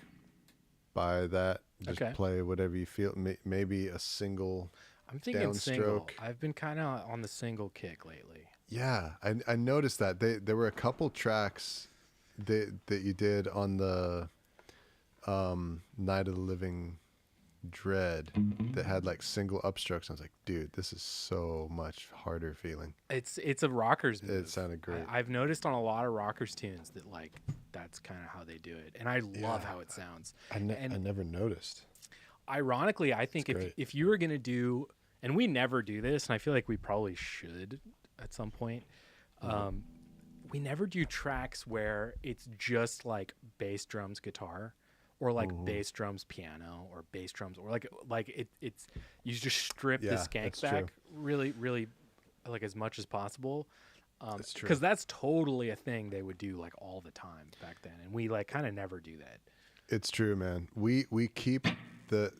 by that. Just Okay. play whatever you feel. Maybe a single. I'm thinking single. Downstroke. I've been kind of on the single kick lately. Yeah, I noticed that there were a couple tracks that you did on the Night of the Living Dread that had like single upstrokes. I was like, dude, this is so much harder feeling. It's a rockers move. It sounded great. I've noticed on a lot of rockers tunes that like that's kind of how they do it, and I love how it sounds. I never noticed. Ironically, I think if you were gonna do, and we never do this, and I feel like we probably should at some point. We never do tracks where it's just like bass drums, guitar, or like bass drums, piano, or bass drums, or like it's you just strip the skank back really, really like as much as possible. That's true. Because that's totally a thing they would do like all the time back then, and we like kind of never do that. It's true, man. We keep the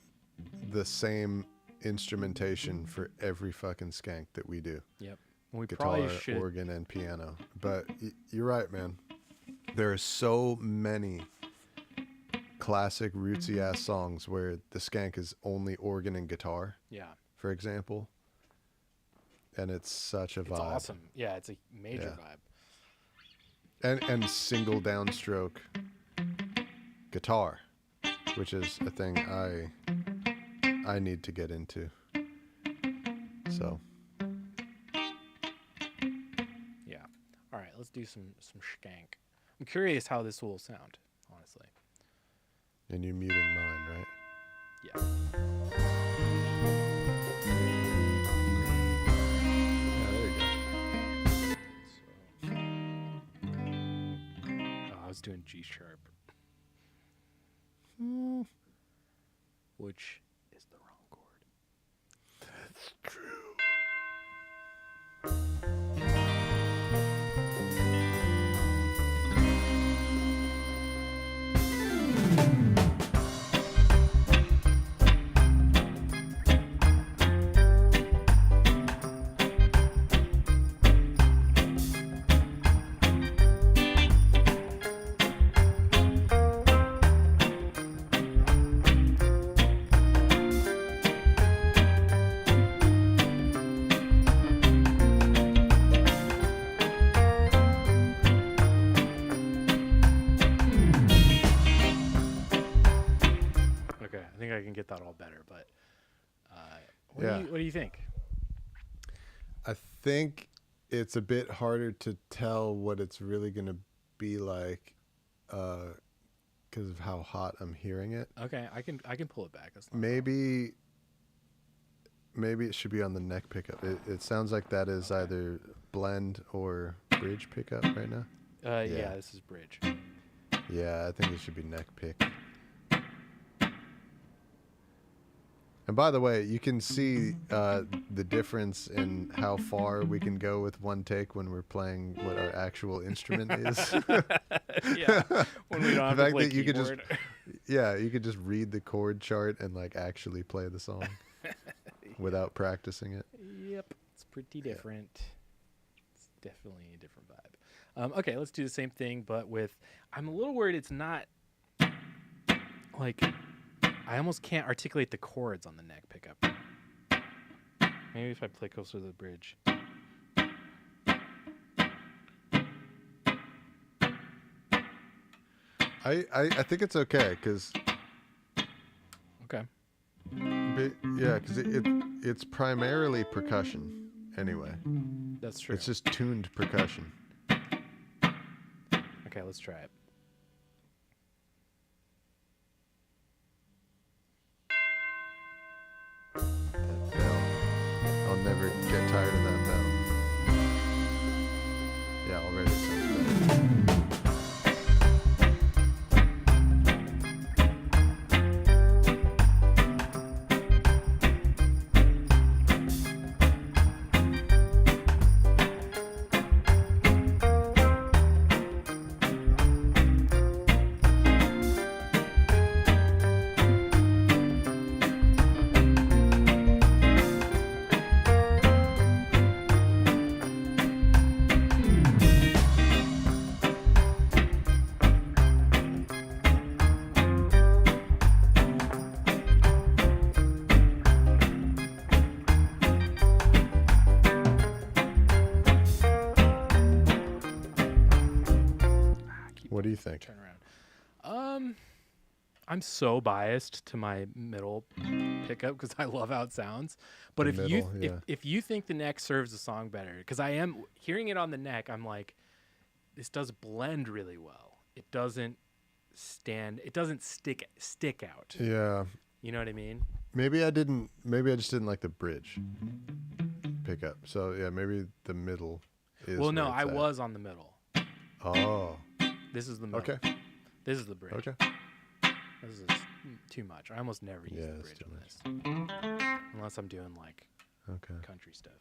same instrumentation for every fucking skank that we do. Yep. We Guitar, probably should. organ, and piano. But you're right, man. There are so many classic rootsy ass songs where the skank is only organ and guitar. Yeah. For example. And it's such a vibe. It's awesome. Yeah, it's a major vibe. And single downstroke guitar, which is a thing I need to get into. So yeah. All right, let's do some skank. I'm curious how this will sound, honestly. and you're muting mine, right? Yeah. I was doing G sharp, which is the wrong chord. That's true. I can get that all better, but what do you think? I think it's a bit harder to tell what it's really going to be like because of how hot I'm hearing it. Okay, I can pull it back. That's not Maybe it should be on the neck pickup. It sounds like that is either blend or bridge pickup right now. Yeah, this is bridge. Yeah, I think it should be neck pick. And by the way, you can see the difference in how far we can go with one take when we're playing what our actual instrument is. Yeah, when we don't have to play that you could keyboard. you could just read the chord chart and like actually play the song without practicing it. Yep, it's pretty different. It's definitely a different vibe. Okay, let's do the same thing, but with. I'm a little worried it's not like. I almost can't articulate the chords on the neck pickup. Maybe if I play closer to the bridge. I think it's okay because. Okay. Yeah, because it's primarily percussion anyway. That's true. It's just tuned percussion. Okay, let's try it. That bell. I'll never get tired of that bell. Yeah, already it sounds better. What do you think? Turn around. I'm so biased to my middle pickup because I love how it sounds. But The if middle, yeah. if you think the neck serves the song better, because I am hearing it on the neck, I'm like, this does blend really well. It doesn't stick out. Yeah. You know what I mean? Maybe I just didn't like the bridge pickup. So yeah, maybe the middle is. Well, no, where it's I at. was on the middle. Oh. This is the middle. Okay. This is the bridge. Okay. This is too much. I almost never use Yeah, the it's bridge too on much. this, unless I'm doing like Okay. country stuff.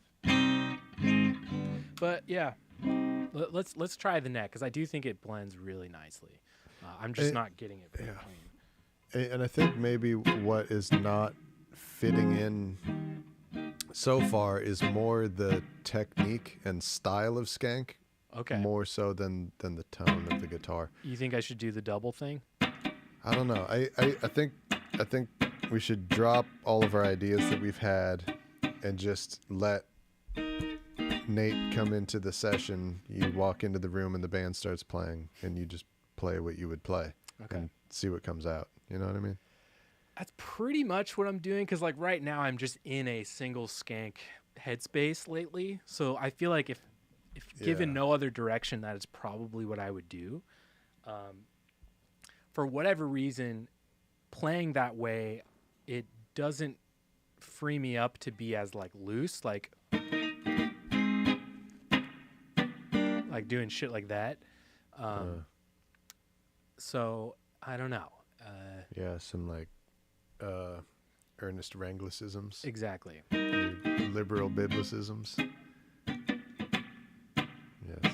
But yeah, let's try the neck because I do think it blends really nicely. I'm just not getting it very clean. And I think maybe what is not fitting in so far is more the technique and style of Skank, Okay. more so than the tone of the guitar. You think I should do the double thing? I don't know. I think we should drop all of our ideas that we've had and just let Nate come into the session. You walk into the room and the band starts playing, and you just play what you would play and see what comes out. You know what I mean? That's pretty much what I'm doing because like right now I'm just in a single Skank headspace lately. So I feel like if given no other direction, that is probably what I would do. For whatever reason, playing that way, it doesn't free me up to be as like loose, like doing shit like that. So I don't know. Yeah, some like earnest Wranglicisms. Exactly. Liberal biblicisms. Yes.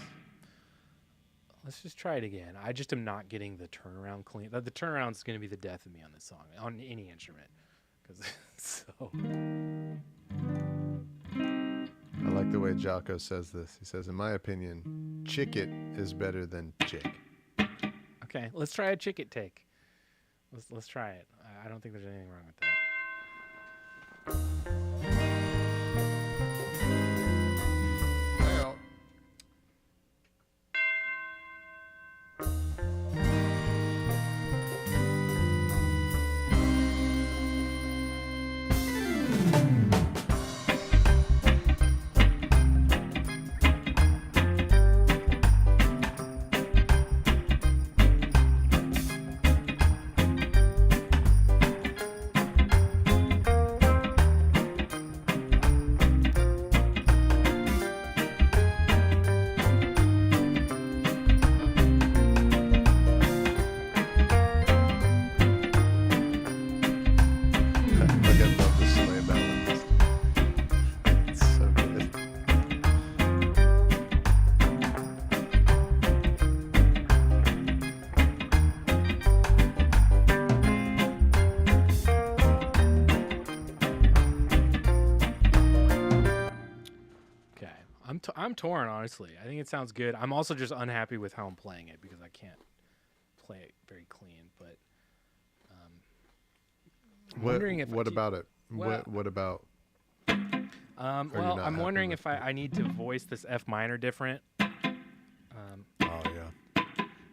Let's just try it again. I just am not getting the turnaround clean. The turnaround is going to be the death of me on this song, on any instrument. Because so. I like the way Jocko says this. He says, in my opinion, chick it is better than chick. Okay, let's try a chick it take. Let's try it. I don't think there's anything wrong with that. I'm torn, honestly. I think it sounds good. I'm also just unhappy with how I'm playing it because I can't play it very clean. But I'm wondering if what about it? Well, what about? well, I'm wondering if I need to voice this F minor different. Oh yeah.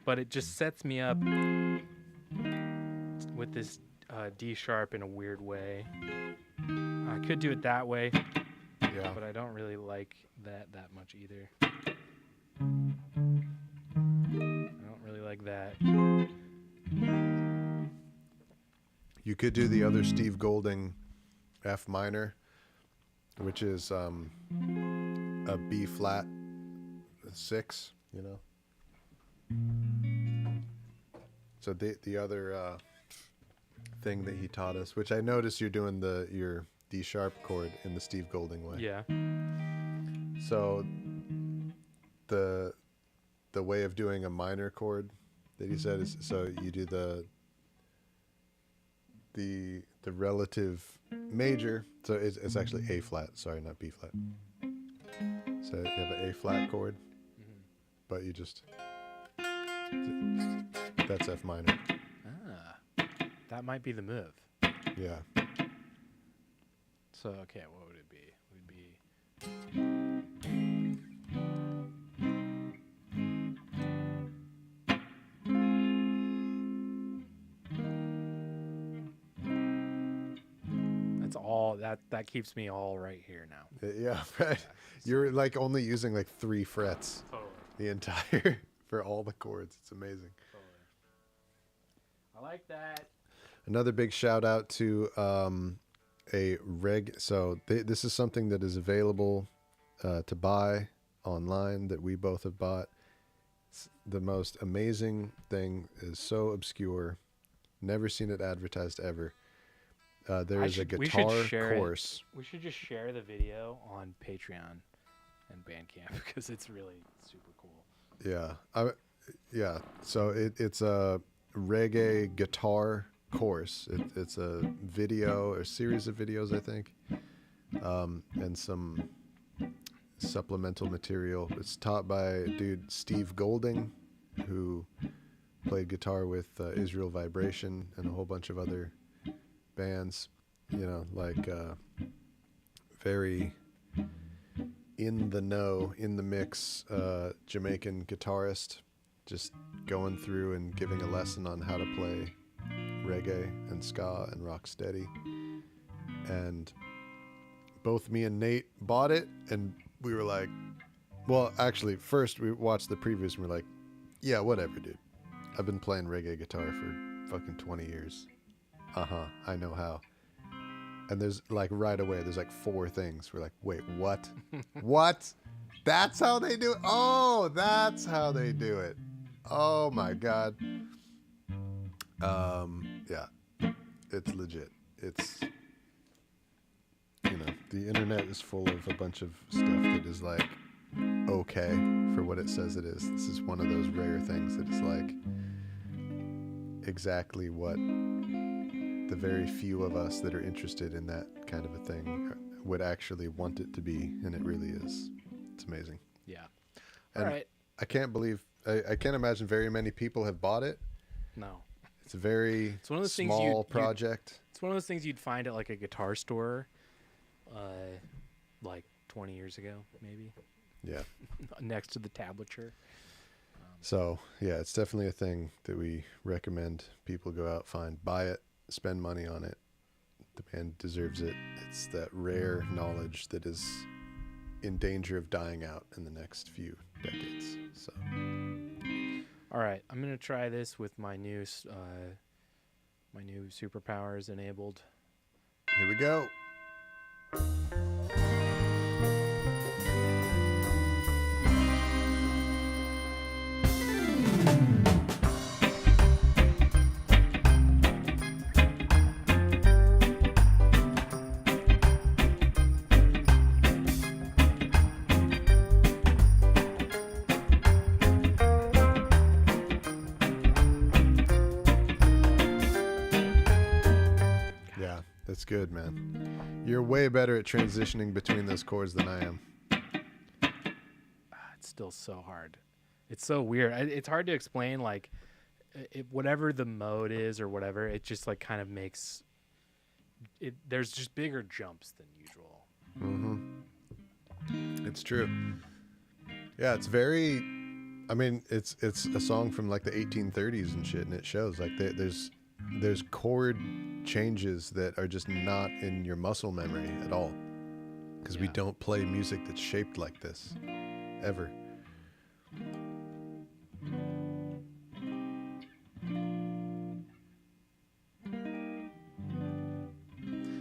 But it just sets me up with this D sharp in a weird way. I could do it that way. Yeah. But I don't really like that much either. I don't really like that. You could do the other Steve Golding F minor, which is a B flat 6, you know. So the other thing that he taught us, which I noticed you're doing your D sharp chord in the Steve Golding way. Yeah. So the way of doing a minor chord that he said is, so you do the relative major, so it's actually A flat, sorry, not B flat. So you have an A flat chord, but you just, that's F minor. Ah, that might be the move. Yeah. So, okay, what would it be? It would be... That's all. That keeps me all right here now. Yeah, right. You're like only using like 3 frets Totally. the entire for all the chords. It's amazing. I like that. Another big shout out to a reg. So this is something that is available to buy online that we both have bought. It's the most amazing thing. Is so obscure. Never seen it advertised ever. There is a guitar course. We should just share the video on Patreon and Bandcamp because it's really super cool. Yeah, yeah. So it's a reggae guitar course. It's a video, a series of videos, I think, and some supplemental material. It's taught by a dude, Steve Golding, who played guitar with Israel Vibration and a whole bunch of other bands, you know, like very in the know, in the mix Jamaican guitarist, just going through and giving a lesson on how to play reggae and ska and rock steady. And both me and Nate bought it, and we were like, well, actually, first we watched the previews and we're like, yeah, whatever, dude. I've been playing reggae guitar for fucking 20 years. I know how. And there's like right away, there's like 4 things. We're like, wait, what? What? That's how they do it? Oh, that's how they do it. Oh my God. Yeah, it's legit. It's, you know, the internet is full of a bunch of stuff that is like okay for what it says it is. This is one of those rare things that is like exactly what the very few of us that are interested in that kind of a thing would actually want it to be, and it really is. It's amazing. Yeah. And all right. I can't believe, I can't imagine very many people have bought it. No. It's a very It's one of those small project. It's one of those things you'd find at like a guitar store, like 20 years ago, maybe. Yeah. Next to the tablature. So yeah, it's definitely a thing that we recommend people go out, find, buy it, spend money on it. The band deserves it. It's that rare knowledge that is in danger of dying out in the next few decades. So. All right, I'm gonna try this with my new superpowers enabled. Here we go. That's good, man. You're way better at transitioning between those chords than I am. It's still so hard. It's so weird. It's hard to explain. Like, whatever the mode is or whatever, it just like kind of makes it. There's just bigger jumps than usual. Mm-hmm. It's true. Yeah, it's very. I mean, it's a song from like the 1830s and shit, and it shows like there's chord changes that are just not in your muscle memory at all, because we don't play music that's shaped like this ever.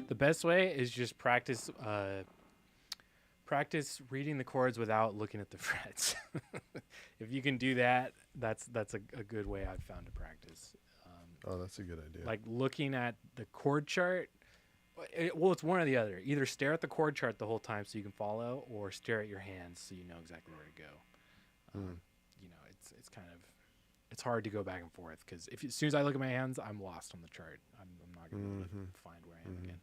The best way is just practice reading the chords without looking at the frets. If you can do that, that's a good way I've found to practice. Oh, that's a good idea. Like looking at the chord chart. Well, it's one or the other. Either stare at the chord chart the whole time so you can follow, or stare at your hands so you know exactly where to go. You know, it's kind of, it's hard to go back and forth because as soon as I look at my hands, I'm lost on the chart. I'm not going to be able to find where I am again.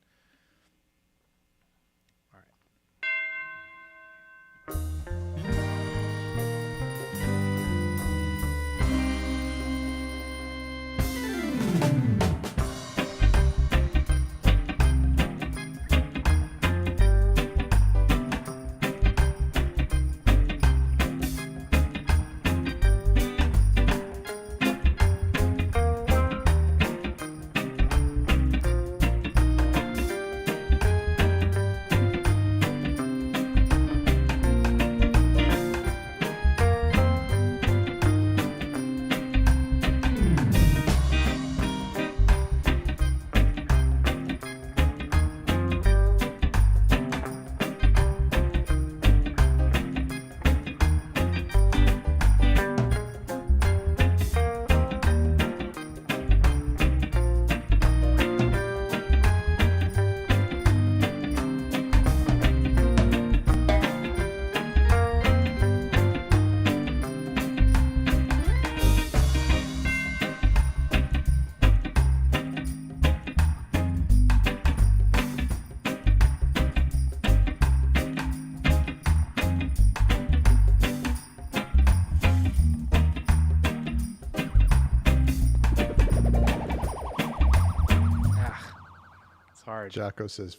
charge. Jocko says,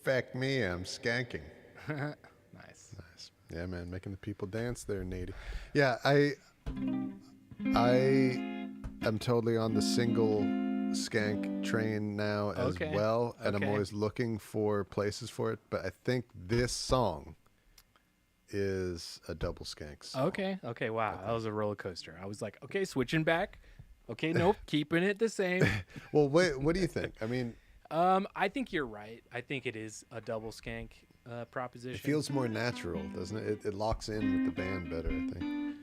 "Feck me, I'm skanking." Nice. Nice. Yeah, man, making the people dance there, Nady. Yeah, I am totally on the single skank train now as well, and I'm always looking for places for it. But I think this song is a double skanks. Okay. Wow, that was a roller coaster. I was like, okay, switching back. Okay, nope, keeping it the same. Well, wait, what do you think? I mean, I think you're right. I think it is a double skank proposition. it feels more natural, doesn't it? It locks in with the band better, I think.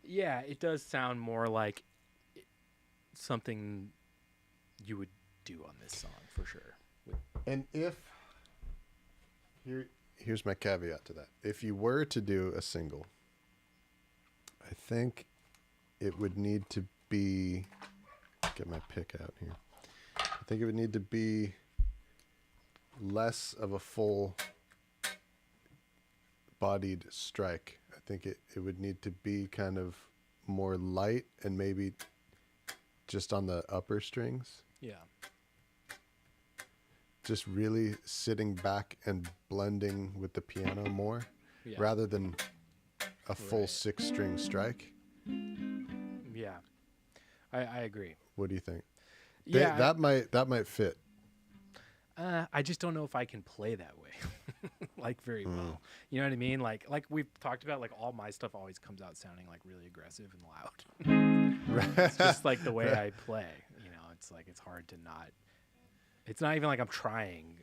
Yeah, it does sound more like something you would do on this song for sure. And here's my caveat to that. If you were to do a single, I think it would need to be, get my pick out here. I think it would need to be less of a full bodied strike. I think it would need to be kind of more light and maybe just on the upper strings. Yeah. Just really sitting back and blending with the piano more rather than a full 6-string strike. Yeah. I agree. What do you think? Yeah. That might fit. I just don't know if I can play that way. Like very well. You know what I mean? Like we've talked about, like all my stuff always comes out sounding like really aggressive and loud. It's just like the way I play, you know, it's like it's hard to not. It's not even like I'm trying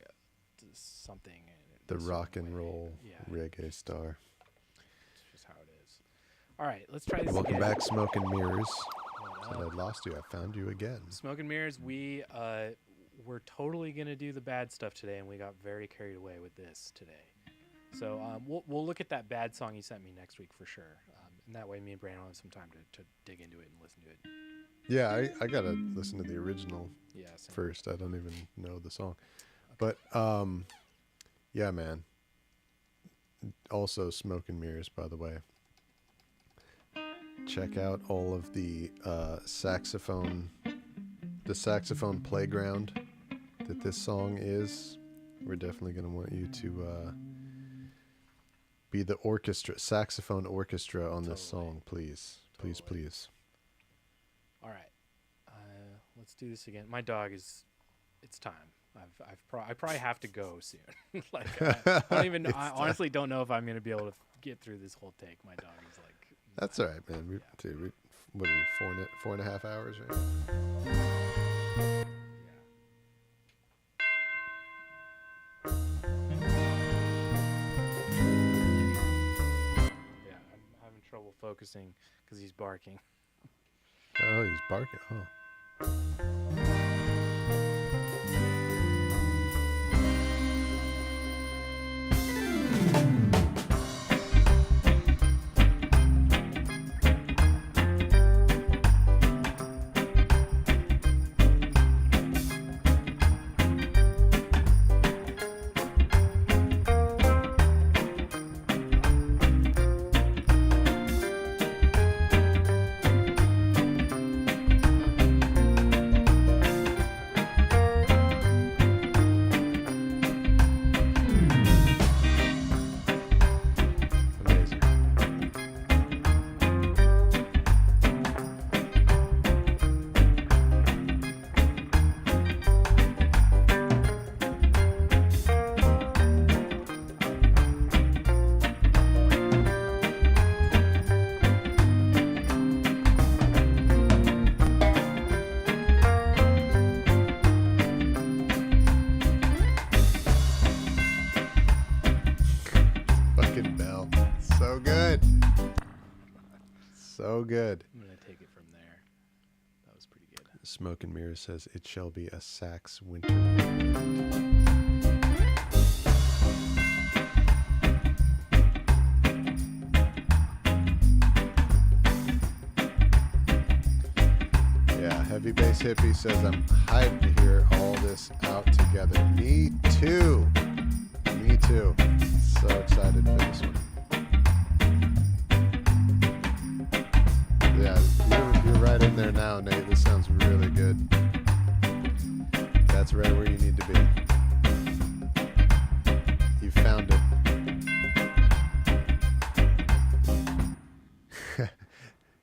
something. The rock and roll reggae star. It's just how it is. All right, let's try this Welcome again. back, Smoke and Mirrors. Said I lost you. I found you again. Smoke and Mirrors, we're totally going to do the bad stuff today, and we got very carried away with this today. So we'll look at that bad song you sent me next week for sure. And that way me and Brandon will have some time to dig into it and listen to it. Yeah, I got to listen to the original same. first. I don't even know the song. Okay. But, yeah, man. Also, Smoke and Mirrors, by the way. Check out all of the saxophone playground that this song is. We're definitely going to want you to be the saxophone orchestra on this song, please. Please, please. All right. Let's do this again. My dog it's time. I probably have to go soon. Like I honestly don't know if I'm going to be able to get through this whole take. My dog is like. That's all right, man. What are we, 4.5 hours right now? Yeah, I'm having trouble focusing because he's barking. Oh, he's barking. Oh. So good. I'm going to take it from there. That was pretty good. Smoke and Mirrors says, "It shall be a sax winter." Yeah, Heavy Bass Hippie says, "I'm hyped to hear all this out together." Me too. Me too. So excited for this one. Yeah, you're right in there now, Nate. This sounds really good. That's right where you need to be. You found it.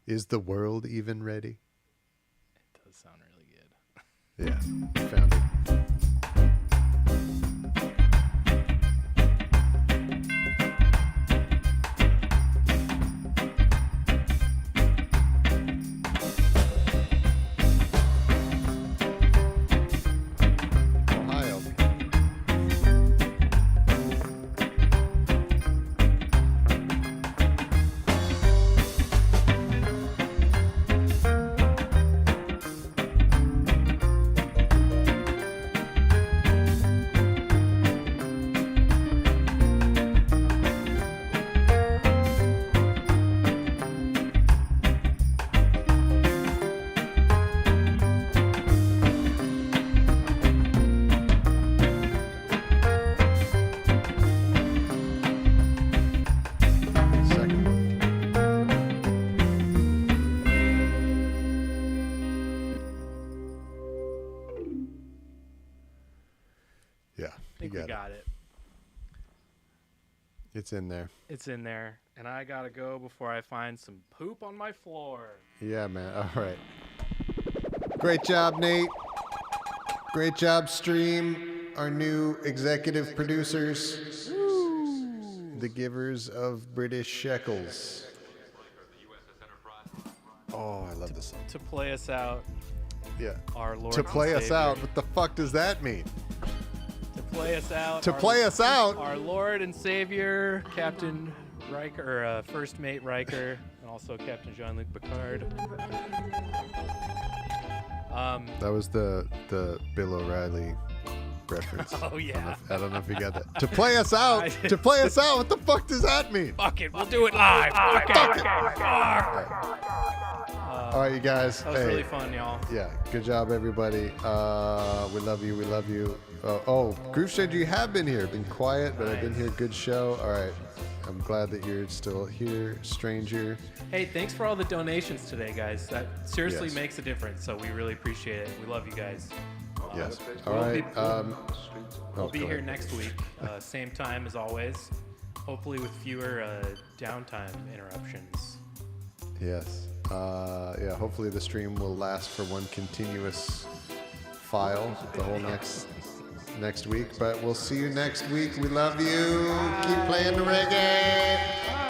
Is the world even ready? It does sound really good. Yeah, you found it. Ohio. Second one. Yeah, I think we got it. It's in there. It's in there, and I gotta go before I find some poop on my floor. Yeah, man. All right. Great job, Nate. Great job, Stream. Our new executive producers. The givers of British shekels. Oh, I love this song. To play us out, Yeah. our Lord To and play us Savior. out. What the fuck does that mean? To play us out. To play us out? Our Lord and Savior, Captain Riker, or First Mate Riker, and also Captain Jean-Luc Picard. That was the Bill O'Reilly reference. Oh yeah. I don't know if you got that. To play us out. To play us out. What the fuck does that mean? Fuck it, we'll do it live. Okay. Fuck it. Fuck. All right, you guys. That was really fun, y'all. Yeah, good job, everybody. We love you. We love you. Groove Shade, you have been here. Been quiet, but I've been here. Good show. All right. I'm glad that you're still here, stranger. Hey, thanks for all the donations today, guys. That seriously Yes. makes a difference, so we really appreciate it. We love you guys. Yes. All We'll right. We'll be go here ahead. next week, same time as always. Hopefully with fewer downtime interruptions. Yes. Yeah. Hopefully the stream will last for one continuous file the whole next week. But we'll see you next week. We love you. Keep playing the reggae.